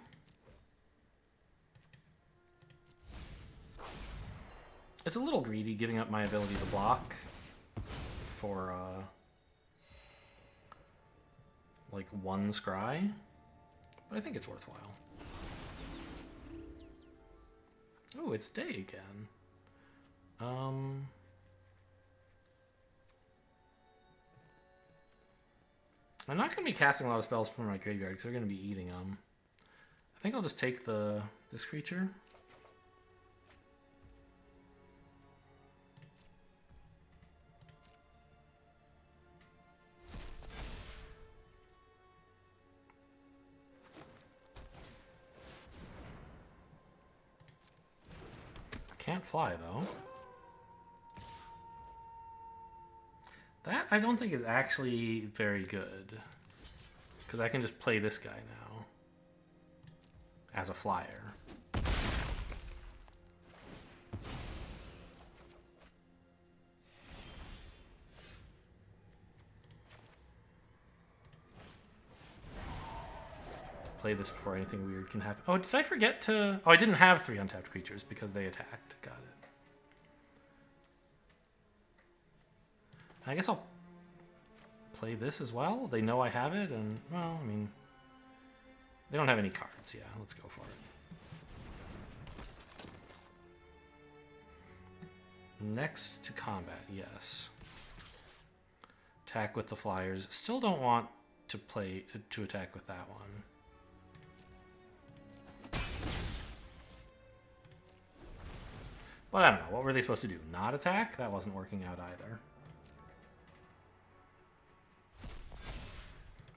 It's a little greedy giving up my ability to block for, like, 1 scry. But I think it's worthwhile. Oh, it's day again. I'm not going to be casting a lot of spells from my graveyard because they're going to be eating them. I think I'll just take this creature. Can't fly, though. That, I don't think, is actually very good. Because I can just play this guy now. as a flyer. Play this before anything weird can happen. Oh, did I forget to... Oh, I didn't have 3 untapped creatures because they attacked. Got it. I guess I'll play this as well. They know I have it, and, well, I mean... They don't have any cards. Yeah, let's go for it. Next to combat, yes. Attack with the flyers. Still don't want to play... to attack with that one. But I don't know. What were they supposed to do? Not attack? That wasn't working out either.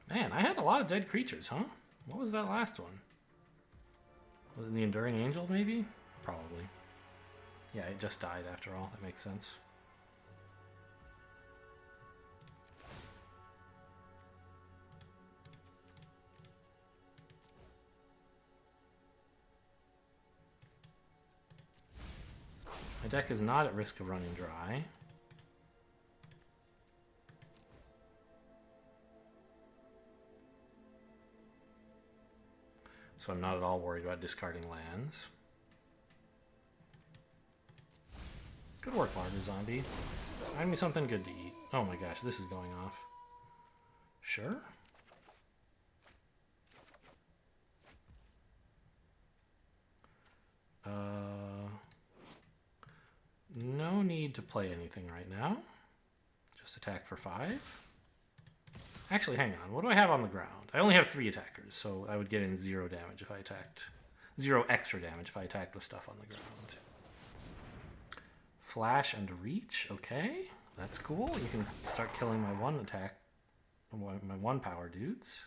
Man, I had a lot of dead creatures, huh? What was that last one? Was it the Enduring Angel, maybe? Probably. Yeah, it just died after all. That makes sense. My deck is not at risk of running dry. So I'm not at all worried about discarding lands. Good work, Larger Zombie. Find me something good to eat. Oh my gosh, this is going off. Sure. No need to play anything right now. Just attack for 5. Actually, hang on. What do I have on the ground? I only have 3 attackers, so I would get in 0 damage if I attacked. 0 extra damage if I attacked with stuff on the ground. Flash and reach. Okay, that's cool. You can start killing my 1 attack, my 1 power dudes.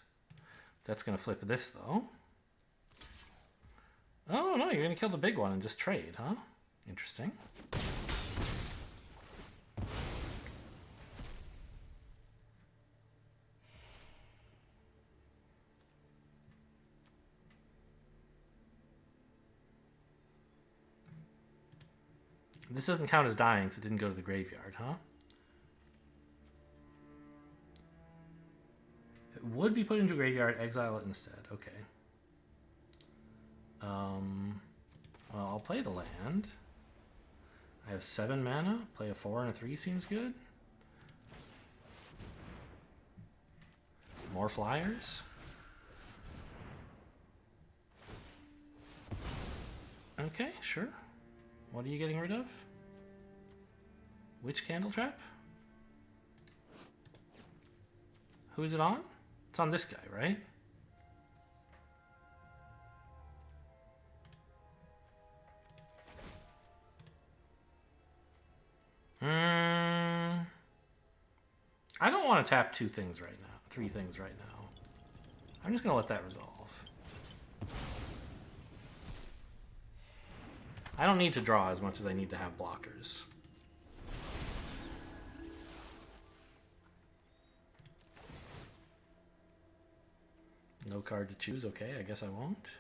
That's going to flip this, though. Oh, no, you're going to kill the big one and just trade, huh? Interesting. This doesn't count as dying, so it didn't go to the graveyard, huh? If it would be put into a graveyard, exile it instead. Okay. Well, I'll play the land. I have 7 mana. Play a 4 and a 3 seems good. More flyers. Okay, sure. What are you getting rid of? Which candle trap? Who is it on? It's on this guy, right? I don't want to tap 2 things right now. 3 things right now. I'm just going to let that resolve. I don't need to draw as much as I need to have blockers. No card to choose. Okay, I guess I won't.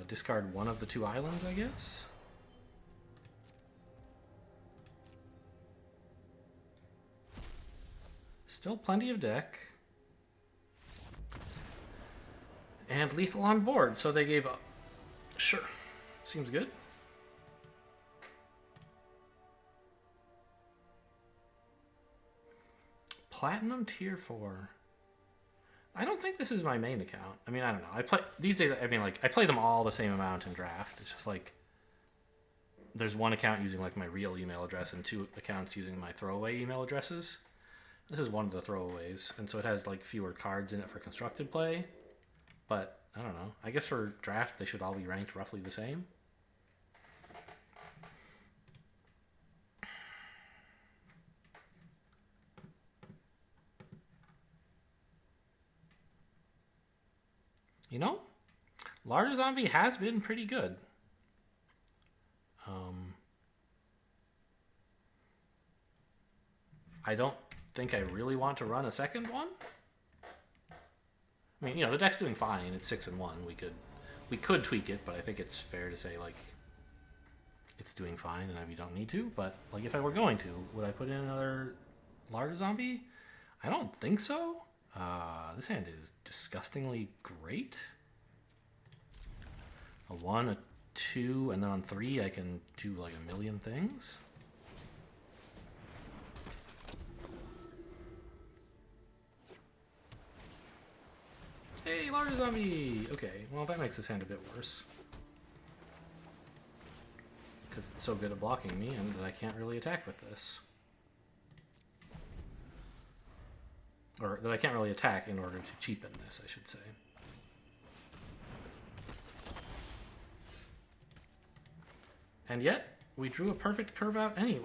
Discard 1 of the 2 islands, I guess. Still plenty of deck. And lethal on board, so they gave up. Sure. Seems good. Platinum tier 4. I don't think this is my main account. I mean, I don't know. I play these days. I mean, like I play them all the same amount in draft. It's just like there's 1 account using like my real email address and 2 accounts using my throwaway email addresses. This is one of the throwaways, and so it has like fewer cards in it for constructed play. But I don't know. I guess for draft they should all be ranked roughly the same. You know, Larger Zombie has been pretty good. I don't think I really want to run a second one. I mean, the deck's doing fine. It's 6-1. We could tweak it, but I think it's fair to say like it's doing fine, and we don't need to. But like, if I were going to, would I put in another large zombie? I don't think so. This hand is disgustingly great. A 1, a 2, and then on 3 I can do like a million things. Hey, large zombie! Okay, well that makes this hand a bit worse. Because it's so good at blocking me and that I can't really attack with this. Or that I can't really attack in order to cheapen this, I should say. And yet, we drew a perfect curve out anyway.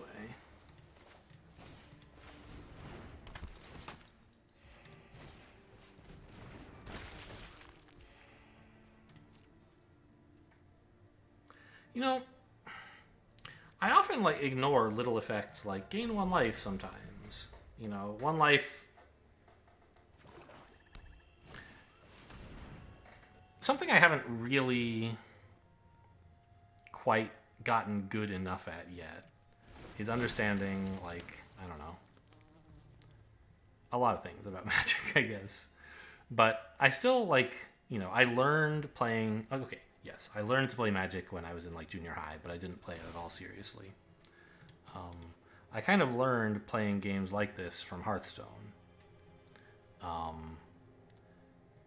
I often like ignore little effects like gain 1 life sometimes. 1 life. Something I haven't really quite gotten good enough at yet is understanding, like, I don't know, a lot of things about Magic, I guess. But I still, like, I learned playing... Okay, yes, I learned to play Magic when I was in, like, junior high, but I didn't play it at all seriously. I kind of learned playing games like this from Hearthstone.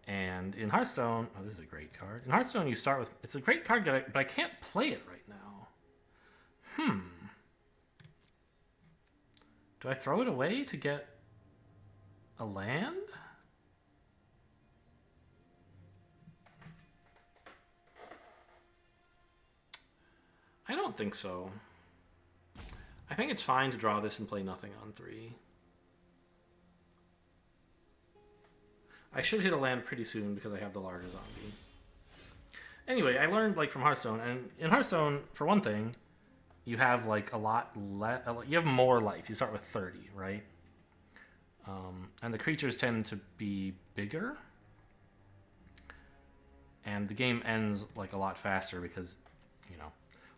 And in Hearthstone... Oh, this is a great card. In Hearthstone, you start with... It's a great card, but I can't play it right now. Do I throw it away to get a land? I don't think so. I think it's fine to draw this and play nothing on 3. I should hit a land pretty soon because I have the larger zombie. Anyway, I learned like from Hearthstone, and in Hearthstone, for one thing, you have like a lot less. You have more life. You start with 30, right? And the creatures tend to be bigger, and the game ends like a lot faster because,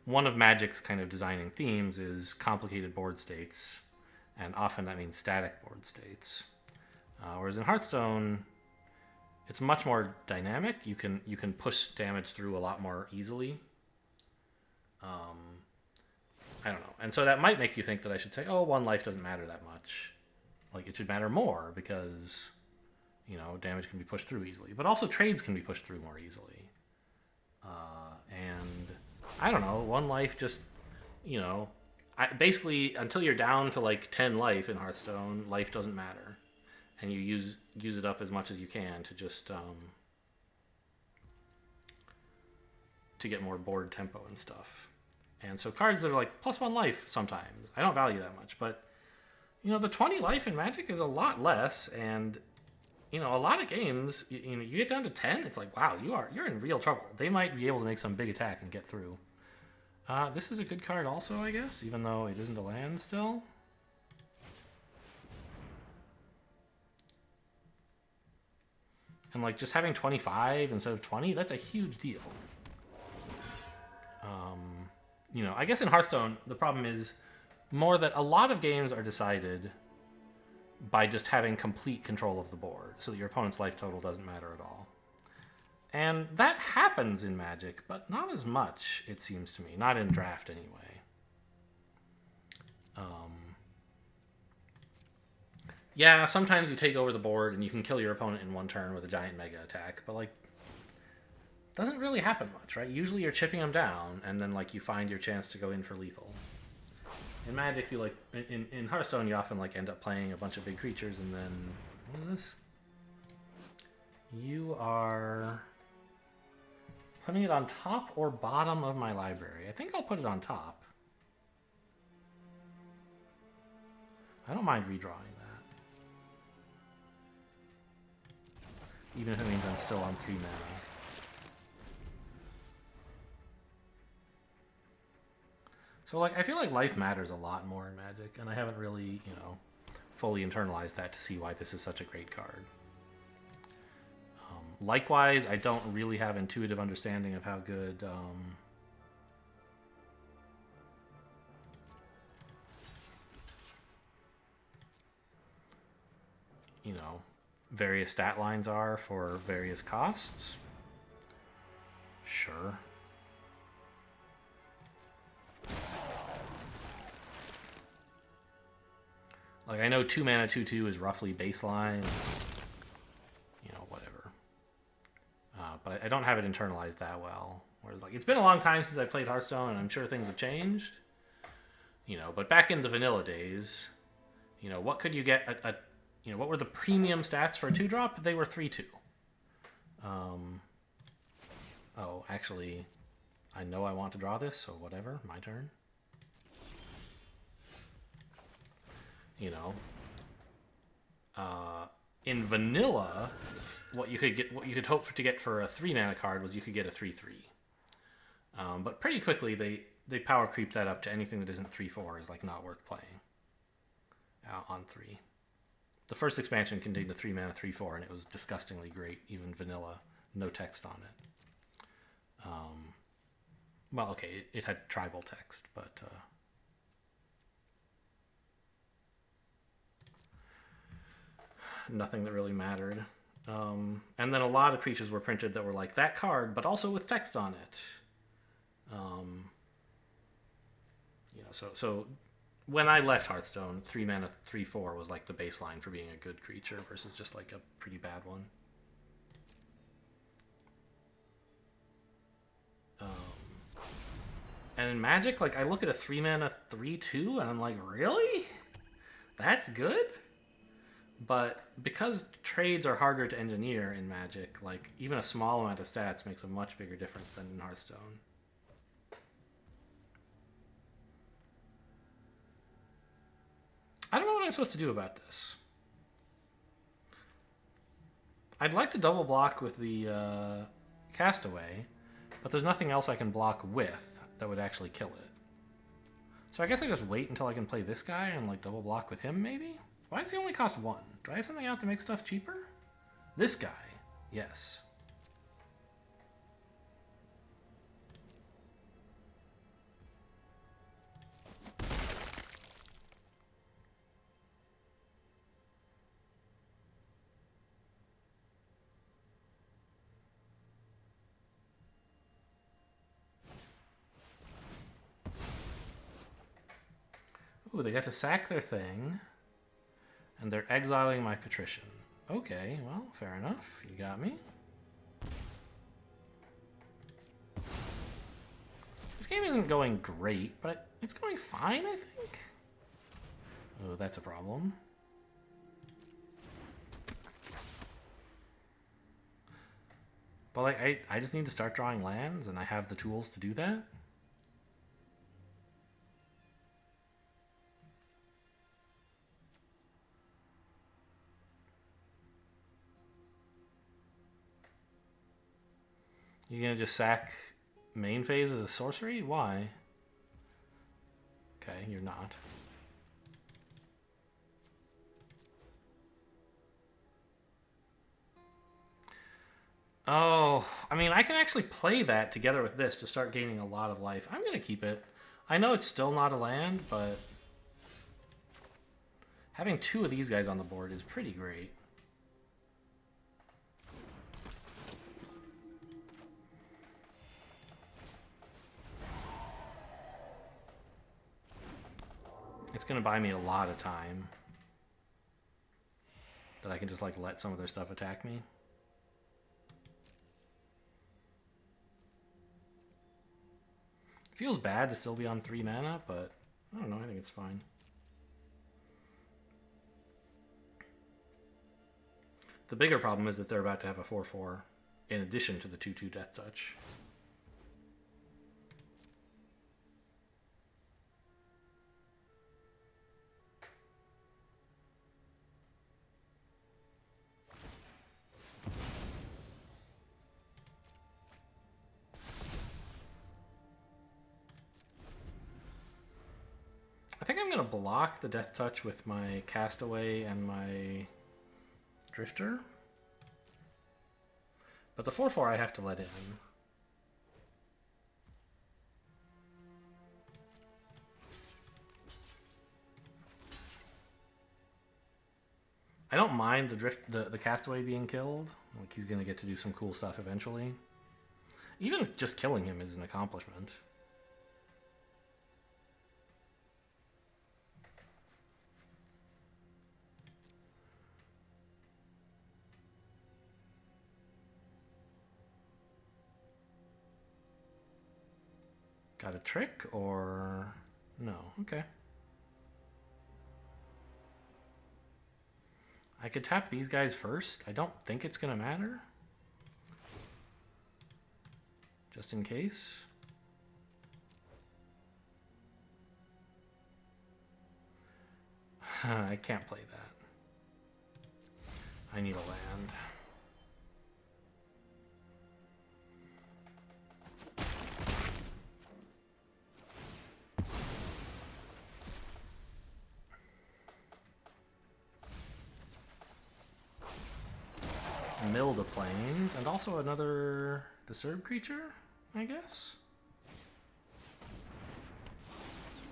one of Magic's kind of designing themes is complicated board states, and often that means static board states. Whereas in Hearthstone, it's much more dynamic. You can push damage through a lot more easily. I don't know. And so that might make you think that I should say, oh, 1 life doesn't matter that much. Like, it should matter more because, damage can be pushed through easily. But also trades can be pushed through more easily. And I don't know, 1 life just, basically, until you're down to like 10 life in Hearthstone, life doesn't matter. And you use it up as much as you can to just to get more board tempo and stuff. And so cards that are like +1 life sometimes, I don't value that much. But, the 20 life in Magic is a lot less. And, a lot of games, you get down to 10, it's like, wow, you're in real trouble. They might be able to make some big attack and get through. This is a good card also, I guess, even though it isn't a land still. And like just having 25 instead of 20, that's a huge deal. I guess in Hearthstone, the problem is more that a lot of games are decided by just having complete control of the board, so that your opponent's life total doesn't matter at all. And that happens in Magic, but not as much, it seems to me. Not in Draft, anyway. Yeah, sometimes you take over the board and you can kill your opponent in 1 turn with a giant mega attack, but, like, doesn't really happen much, right? Usually you're chipping them down, and then, like, you find your chance to go in for lethal. In Magic, you, like, in Hearthstone, you often, like, end up playing a bunch of big creatures, and then... What is this? You are... putting it on top or bottom of my library. I think I'll put it on top. I don't mind redrawing that. Even if it means I'm still on 3 mana. So, like, I feel like life matters a lot more in Magic, and I haven't really, fully internalized that to see why this is such a great card. Likewise, I don't really have intuitive understanding of how good you know, various stat lines are for various costs. Sure. Like, I know 2 mana 2/2 is roughly baseline. You know, whatever. But I don't have it internalized that well. Whereas, like, it's been a long time since I played Hearthstone, and I'm sure things have changed. You know, but back in the vanilla days, you know, what could you get you know, what were the premium stats for a 2-drop? They were 3/2. Oh, actually, I know I want to draw this, so whatever, my turn. You know, in vanilla, what you could hope to get for a 3 mana card was you could get a 3/3. But pretty quickly they power creep that up to anything that isn't 3/4 is like not worth playing. On 3. The first expansion contained a 3 mana 3/4, and it was disgustingly great, even vanilla, no text on it. Well, okay, it had tribal text, but nothing that really mattered. And then a lot of creatures were printed that were like that card, but also with text on it. You know, so when I left Hearthstone, 3 mana 3/4 was like the baseline for being a good creature versus just like a pretty bad one. And in Magic, like, I look at a 3 mana 3/2 and I'm like, really? That's good? But because trades are harder to engineer in Magic, like, even a small amount of stats makes a much bigger difference than in Hearthstone. I don't know what I'm supposed to do about this. I'd like to double block with the Castaway, but there's nothing else I can block with that would actually kill it. So I guess I just wait until I can play this guy and like double block with him, maybe? Why does he only cost 1? Do I have something out to make stuff cheaper? This guy, yes. Ooh, they got to sack their thing, and they're exiling my Patrician. Okay, well, fair enough. You got me. This game isn't going great, but it's going fine, I think. Oh, that's a problem. But like, I just need to start drawing lands, and I have the tools to do that. You gonna just sack main phase as a sorcery? Why? Okay, you're not. Oh, I mean, I can actually play that together with this to start gaining a lot of life. I'm gonna keep it. I know it's still not a land, but having 2 of these guys on the board is pretty great. It's gonna buy me a lot of time that I can just like let some of their stuff attack me. Feels bad to still be on 3 mana, but I don't know, I think it's fine. The bigger problem is that they're about to have a 4/4 in addition to the 2/2 Death Touch. I think I'm going to block the Death Touch with my Castaway and my Drifter. But the 4/4 I have to let in. I don't mind the castaway being killed. Like, he's gonna get to do some cool stuff eventually. Even just killing him is an accomplishment. Got a trick or no? Okay. I could tap these guys first. I don't think it's gonna matter. Just in case. I can't play that. I need a land. Mill the plains, and also another disturbed creature, I guess?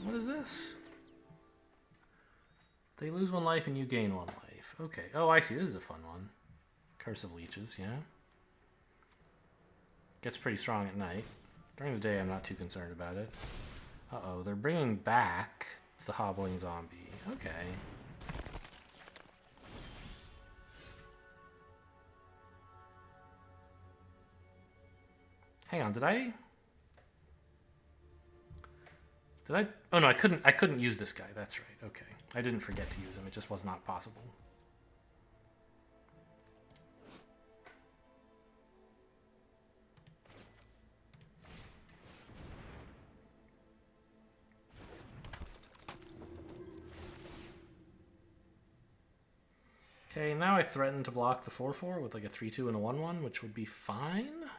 What is this? They lose 1 life and you gain 1 life. Okay. Oh, I see. This is a fun one. Curse of Leeches, yeah. Gets pretty strong at night. During the day, I'm not too concerned about it. Uh-oh, they're bringing back the Hobbling Zombie. Okay. Hang on, did I? Oh no, I couldn't use this guy. That's right. Okay. I didn't forget to use him. It just was not possible. Okay, now I threaten to block the 4/4 with like a 3/2 and a 1/1, which would be fine.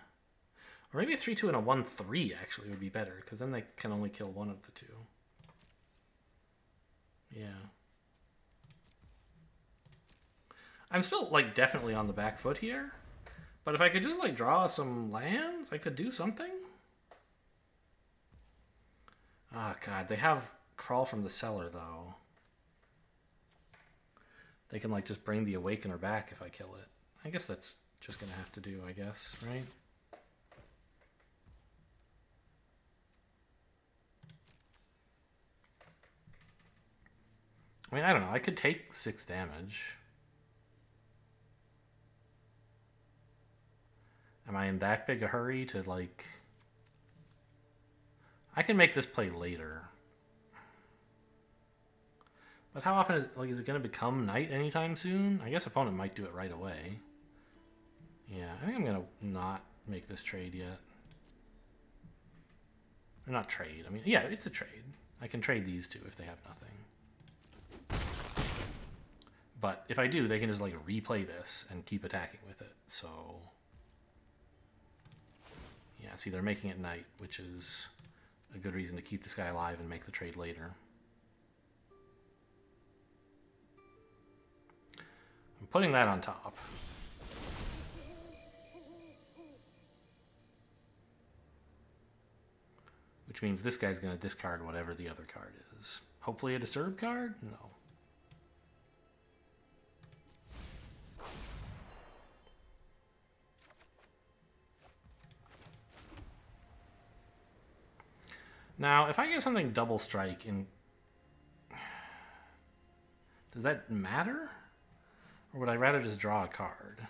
Or maybe a 3/2 and a 1/3 actually would be better, because then they can only kill one of the two. Yeah. I'm still, like, definitely on the back foot here. But if I could just, like, draw some lands, I could do something. Ah, God. They have Crawl from the Cellar, though. They can, like, just bring the Awakener back if I kill it. I guess that's just going to have to do, I guess, right? I mean, I don't know. I could take 6 damage. Am I in that big a hurry to, like... I can make this play later. But how often is it going to become night anytime soon? I guess opponent might do it right away. Yeah, I think I'm going to not make this trade yet. Or not trade. I mean, yeah, it's a trade. I can trade these two if they have nothing. But if I do, they can just, like, replay this and keep attacking with it. So... yeah, see, they're making it night, which is a good reason to keep this guy alive and make the trade later. I'm putting that on top. Which means this guy's going to discard whatever the other card is. Hopefully a disturb card? No. Now, if I get something double strike in... does that matter? Or would I rather just draw a card?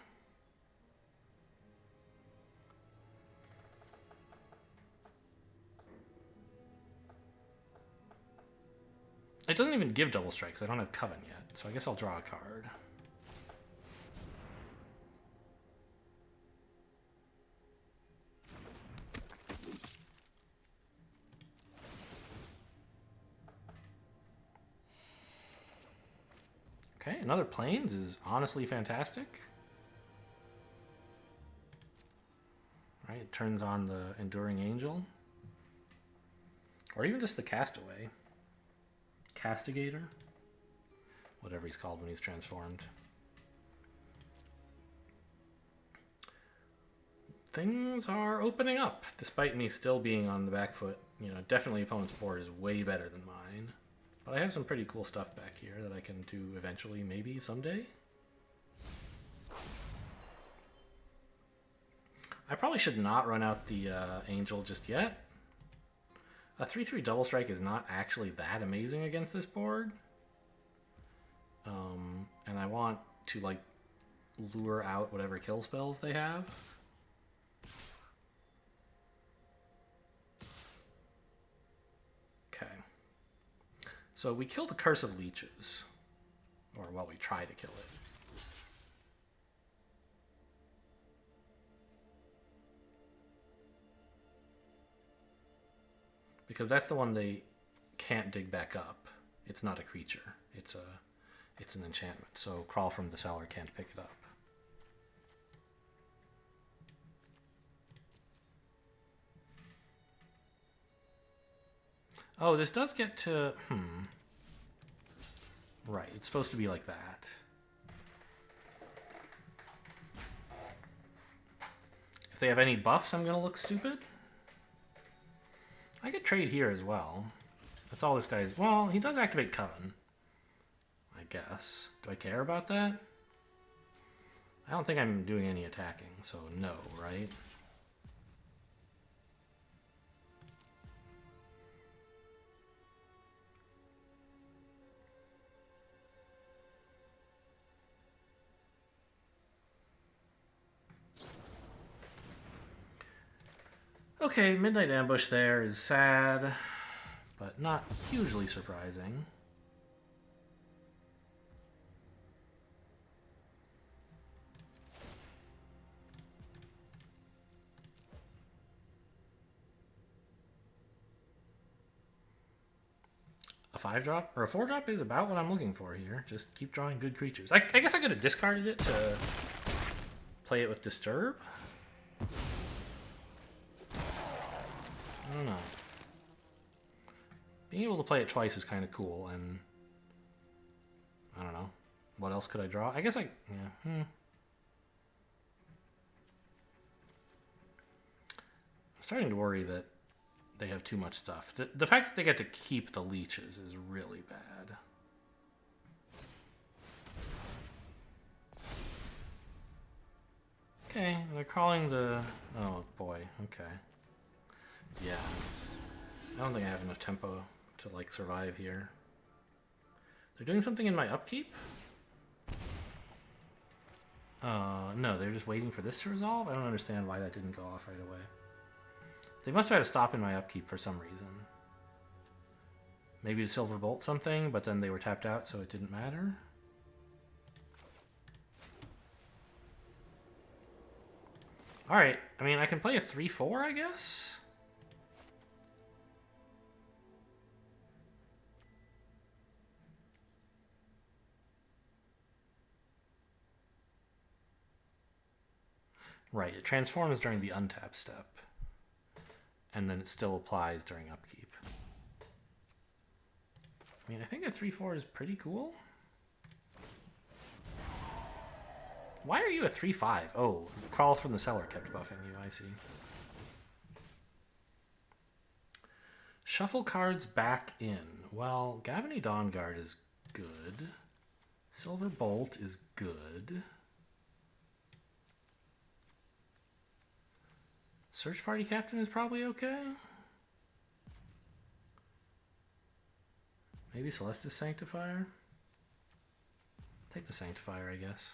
It doesn't even give double strike, because I don't have Coven yet, so I guess I'll draw a card. Okay, another Plains is honestly fantastic. All right, it turns on the Enduring Angel. Or even just the Castaway. Castigator? Whatever he's called when he's transformed. Things are opening up, despite me still being on the back foot. You know, definitely opponent's board is way better than mine. But I have some pretty cool stuff back here that I can do eventually, maybe someday. I probably should not run out the Angel just yet. A 3/3 double strike is not actually that amazing against this board. And I want to, like, lure out whatever kill spells they have. Okay. So we kill the Curse of Leeches. Or, well, we try to kill it. Because that's the one they can't dig back up. It's not a creature. It's an enchantment. So Crawl from the Cellar can't pick it up. Oh, this does get to... Right, it's supposed to be like that. If they have any buffs, I'm going to look stupid. I could trade here as well. That's all this guy is. Well, he does activate Coven, I guess. Do I care about that? I don't think I'm doing any attacking, so no, right? Okay, Midnight Ambush there is sad, but not hugely surprising. A 5-drop? Or a 4-drop is about what I'm looking for here. Just keep drawing good creatures. I guess I could have discarded it to play it with Disturb. I don't know. Being able to play it twice is kind of cool, and I don't know. What else could I draw? I guess yeah. I'm starting to worry that they have too much stuff. The fact that they get to keep the leeches is really bad. Okay, they're calling the... Oh boy, okay. Yeah. I don't think I have enough tempo to, like, survive here. They're doing something in my upkeep? No, they're just waiting for this to resolve? I don't understand why that didn't go off right away. They must have had a stop in my upkeep for some reason. Maybe to Silver Bolt something, but then they were tapped out, so it didn't matter. Alright, I mean, I can play a 3/4, I guess? Right, it transforms during the untap step. And then it still applies during upkeep. I mean, I think a 3/4 is pretty cool. Why are you a 3/5? Oh, Crawl from the Cellar kept buffing you, I see. Shuffle cards back in. Well, Gavony Dawnguard is good. Silver Bolt is good. Search Party Captain is probably okay. Maybe Celestis Sanctifier? Take the Sanctifier, I guess.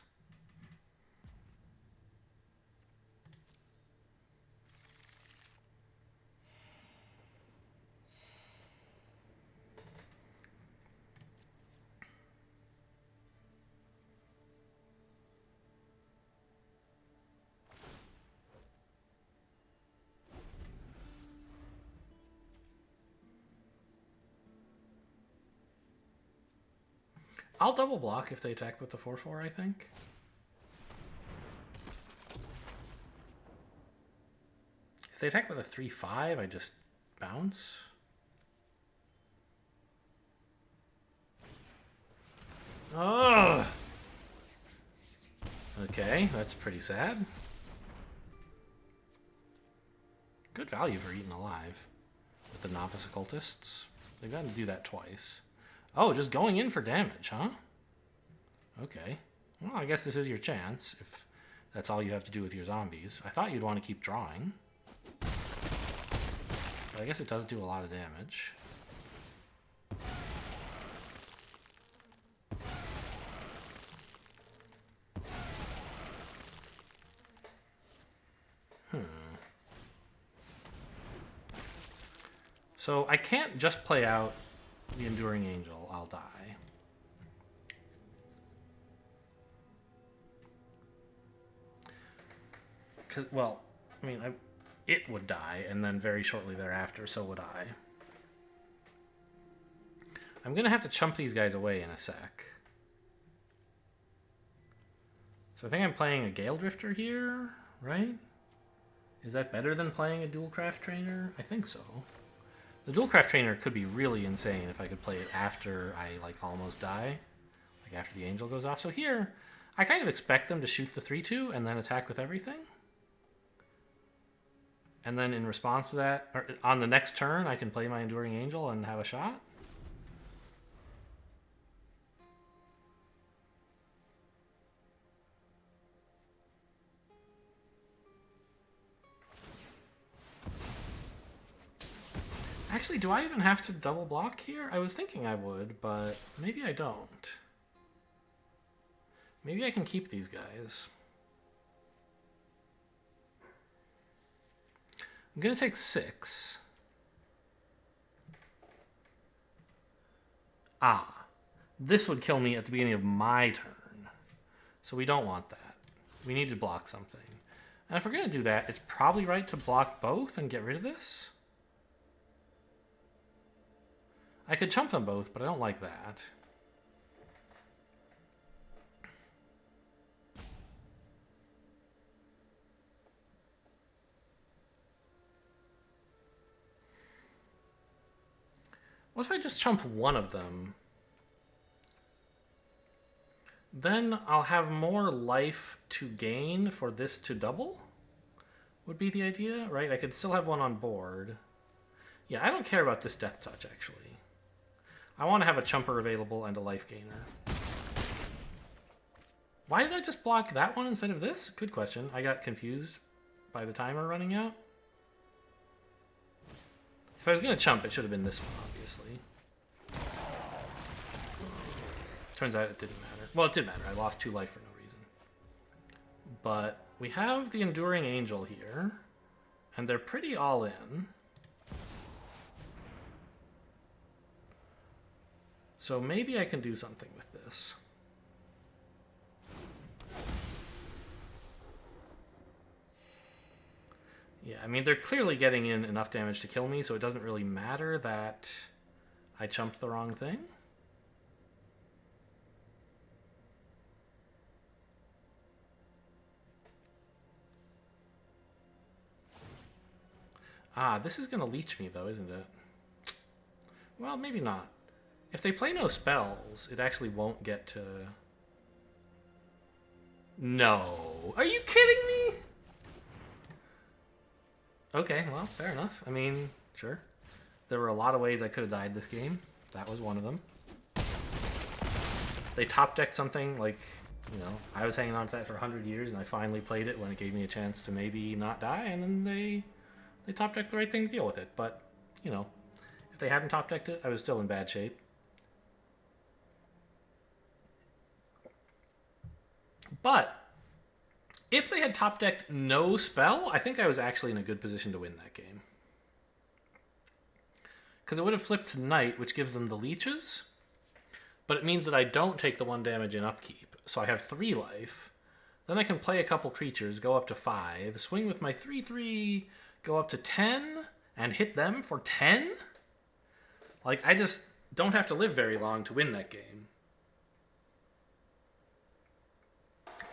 I'll double block if they attack with the 4/4, I think. If they attack with a 3/5, I just bounce. Oh! Okay, that's pretty sad. Good value for Eaten Alive with the Novice Occultists. They've got to do that twice. Oh, just going in for damage, huh? Okay. Well, I guess this is your chance, if that's all you have to do with your zombies. I thought you'd want to keep drawing. But I guess it does do a lot of damage. So I can't just play out the Enduring Angel. I'll die. Well, I mean, it would die, and then very shortly thereafter, so would I. I'm going to have to chump these guys away in a sec. So I think I'm playing a Gale Drifter here, right? Is that better than playing a Dualcraft Trainer? I think so. The Dualcraft Trainer could be really insane if I could play it after I, like, almost die. Like, after the Angel goes off. So here, I kind of expect them to shoot the 3-2 and then attack with everything. And then in response to that, or on the next turn, I can play my Enduring Angel and have a shot. Actually, do I even have to double block here? I was thinking I would, but maybe I don't. Maybe I can keep these guys. I'm going to take 6. Ah, this would kill me at the beginning of my turn. So we don't want that. We need to block something. And if we're going to do that, it's probably right to block both and get rid of this. I could chump them both, but I don't like that. What if I just chump one of them? Then I'll have more life to gain for this to double, would be the idea, right? I could still have one on board. Yeah, I don't care about this Death Touch, actually. I want to have a chumper available and a life gainer. Why did I just block that one instead of this? Good question. I got confused by the timer running out. If I was going to chump, it should have been this one, obviously. Turns out it didn't matter. Well, it did matter. I lost 2 life for no reason. But we have the Enduring Angel here, and they're pretty all in. So maybe I can do something with this. Yeah, I mean, they're clearly getting in enough damage to kill me, so it doesn't really matter that I chumped the wrong thing. Ah, this is going to leech me, though, isn't it? Well, maybe not. If they play no spells, it actually won't get to... No. Are you kidding me? Okay, well, fair enough. I mean, sure. There were a lot of ways I could have died this game. That was one of them. They top-decked something, like, you know, I was hanging on to that for 100 years, and I finally played it when it gave me a chance to maybe not die, and then they top-decked the right thing to deal with it. But, you know, if they hadn't top-decked it, I was still in bad shape. But if they had top-decked no spell, I think I was actually in a good position to win that game. Because it would have flipped to Knight, which gives them the leeches. But it means that I don't take the 1 damage in upkeep. So I have 3 life. Then I can play a couple creatures, go up to 5, swing with my 3/3, go up to 10, and hit them for 10? Like, I just don't have to live very long to win that game.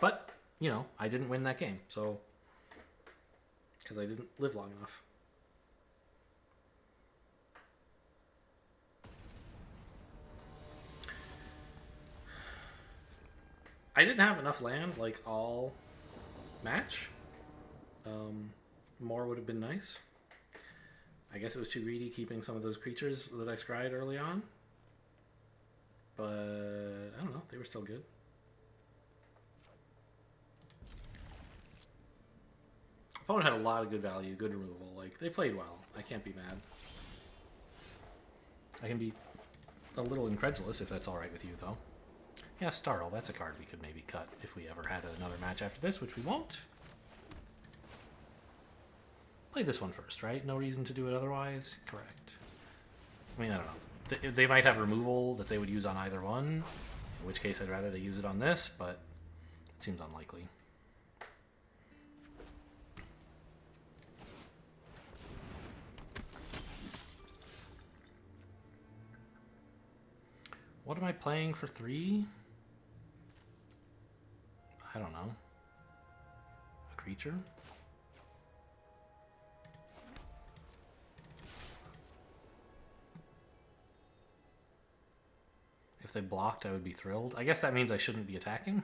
But, you know, I didn't win that game, so... because I didn't live long enough. I didn't have enough land, like, all match. More would have been nice. I guess it was too greedy keeping some of those creatures that I scryed early on. But I don't know, they were still good. Opponent had a lot of good value, good removal. Like, they played well. I can't be mad. I can be a little incredulous if that's alright with you, though. Yeah, Startle, that's a card we could maybe cut if we ever had another match after this, which we won't. Play this one first, right? No reason to do it otherwise? Correct. I mean, I don't know. They might have removal that they would use on either one, in which case I'd rather they use it on this, but it seems unlikely. What am I playing for 3? I don't know. A creature? If they blocked, I would be thrilled. I guess that means I shouldn't be attacking.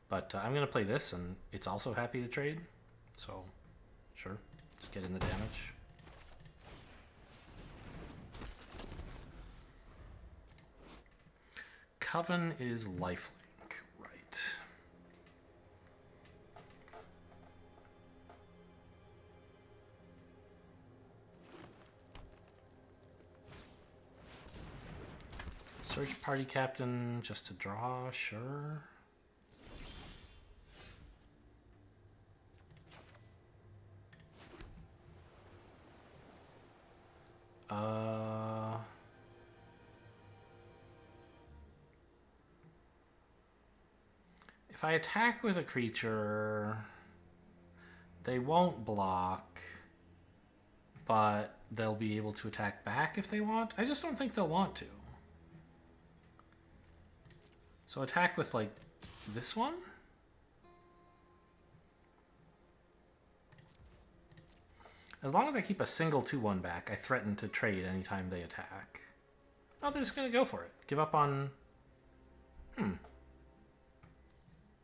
But I'm going to play this, and it's also happy to trade. So, sure. Just get in the damage. Coven is lifelink. Right. Search party captain just to draw, sure. If I attack with a creature, they won't block, but they'll be able to attack back if they want. I just don't think they'll want to. So attack with, like, this one? As long as I keep a single 2/1 back, I threaten to trade anytime they attack. Oh, they're just going to go for it. Give up on...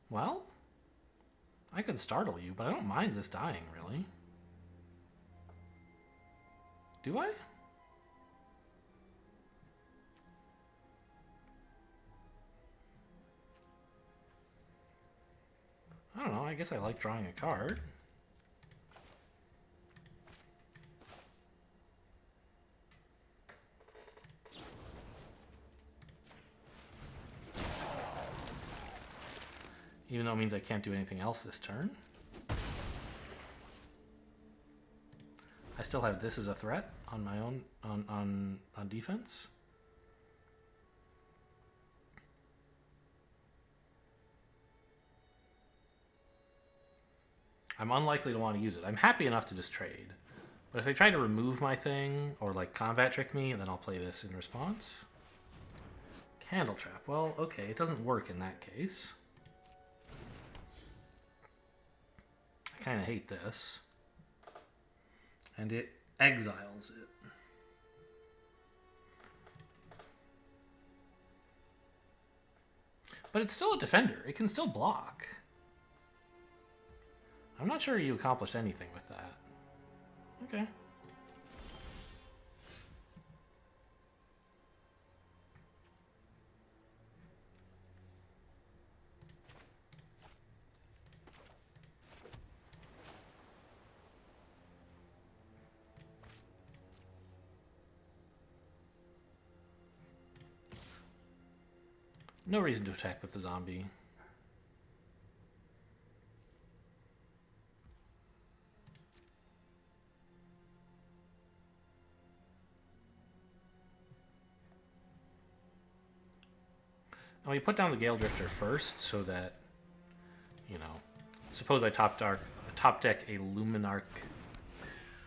Well, I could startle you, but I don't mind this dying, really. Do I? I don't know, I guess I like drawing a card. Even though it means I can't do anything else this turn. I still have this as a threat on my own, on defense. I'm unlikely to want to use it. I'm happy enough to just trade. But if they try to remove my thing or like combat trick me, then I'll play this in response. Candle Trap. Well, okay, it doesn't work in that case. I kind of hate this. And it exiles it. But it's still a defender. It can still block. I'm not sure you accomplished anything with that. Okay. No reason to attack with the zombie. And we put down the Gale Drifter first so that, you know, suppose I top deck a Luminarch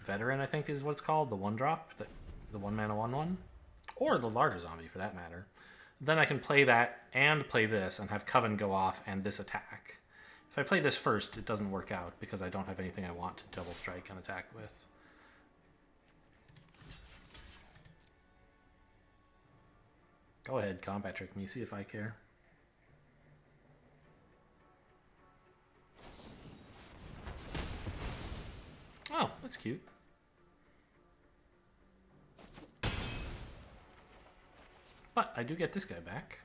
Veteran, I think is what it's called, the 1-drop, the 1-mana 1/1, or the larger zombie for that matter. Then I can play that and play this and have Coven go off and this attack. If I play this first, it doesn't work out because I don't have anything I want to double strike and attack with. Go ahead, combat trick me, see if I care. Oh, that's cute. I do get this guy back.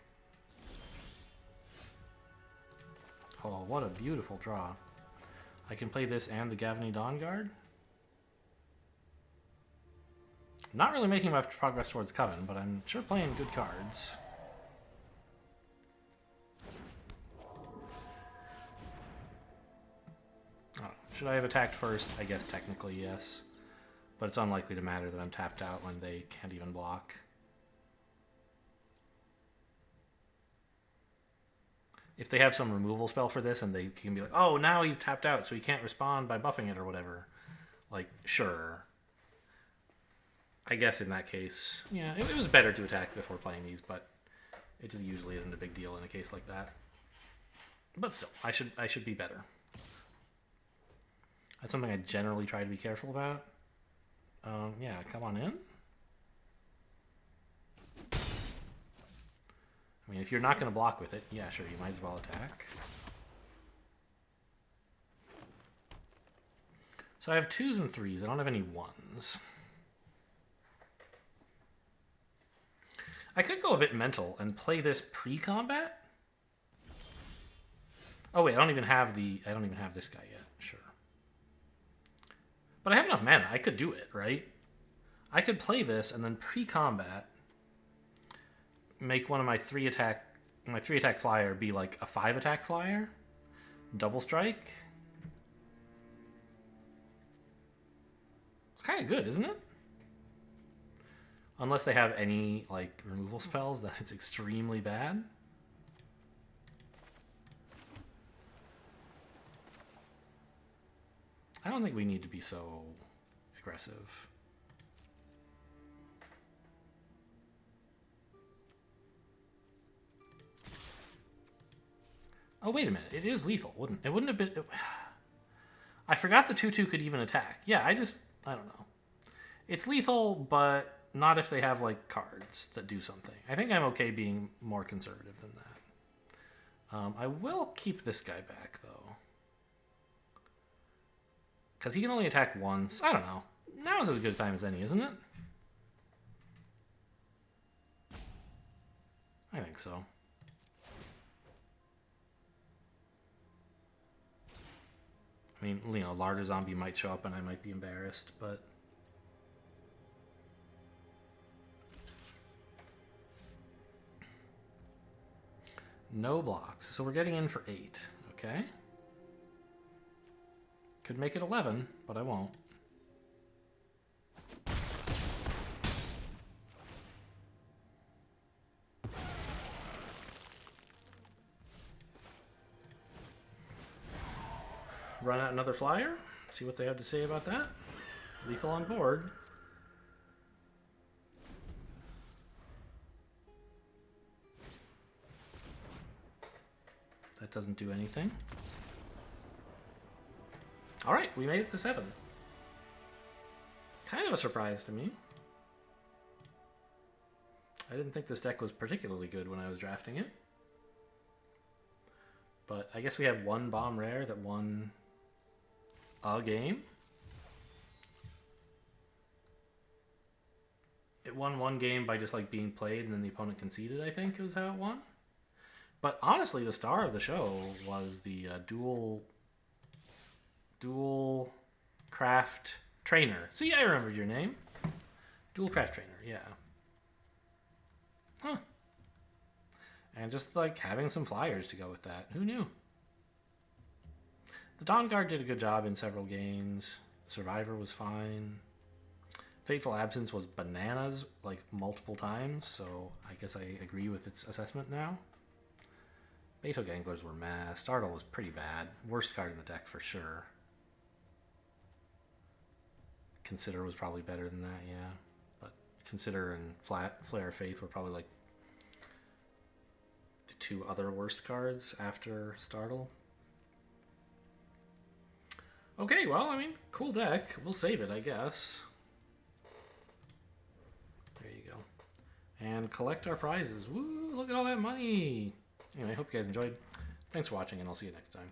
Oh, what a beautiful draw. I can play this and the Gavony Dawnguard. Not really making much progress towards Coven, but I'm sure playing good cards. Oh, should I have attacked first? I guess technically yes. But it's unlikely to matter that I'm tapped out when they can't even block. If they have some removal spell for this and they can be like, oh, now he's tapped out so he can't respond by buffing it or whatever. Like, sure. I guess in that case, yeah, it was better to attack before playing these, but it just usually isn't a big deal in a case like that. But still, I should be better. That's something I generally try to be careful about. Yeah, come on in. I mean, if you're not going to block with it, yeah, sure, you might as well attack. So I have 2s and 3s. I don't have any 1s. I could go a bit mental and play this pre-combat. Oh wait, I don't even have this guy yet. Sure. But I have enough mana. I could do it, right? I could play this and then pre-combat make one of my 3-attack flyer be like a 5-attack flyer. Double strike. It's kind of good, isn't it? Unless they have any like removal spells, then it's extremely bad. I don't think we need to be so aggressive. Oh, wait a minute. It is lethal, wouldn't it? Wouldn't have been... I forgot the 2/2 could even attack. Yeah, I don't know. It's lethal, but not if they have, like, cards that do something. I think I'm okay being more conservative than that. I will keep this guy back, though. Because he can only attack once. I don't know. Now is as good a time as any, isn't it? I think so. I mean, you know, Larder Zombie might show up and I might be embarrassed, but... No blocks. So we're getting in for 8. Okay. Could make it 11, but I won't. Run out another flyer. See what they have to say about that. Lethal on board. That doesn't do anything. All right, we made it to 7. Kind of a surprise to me. I didn't think this deck was particularly good when I was drafting it. But I guess we have one bomb rare that won a game. It won one game by just like being played and then the opponent conceded, I think, was how it won. But honestly, the star of the show was the dual craft trainer. See, I remembered your name. Dual craft trainer, yeah. Huh. And just like having some flyers to go with that. Who knew? The Dawnguard did a good job in several games. Survivor was fine. Fateful Absence was bananas like multiple times, so I guess I agree with its assessment now. Beto Ganglers were meh. Startle was pretty bad. Worst card in the deck for sure. Consider was probably better than that, yeah. But Consider and Flare of Faith were probably like the 2 other worst cards after Startle. Okay, well, I mean, cool deck. We'll save it, I guess. There you go. And collect our prizes. Woo, look at all that money. Anyway, I hope you guys enjoyed. Thanks for watching, and I'll see you next time.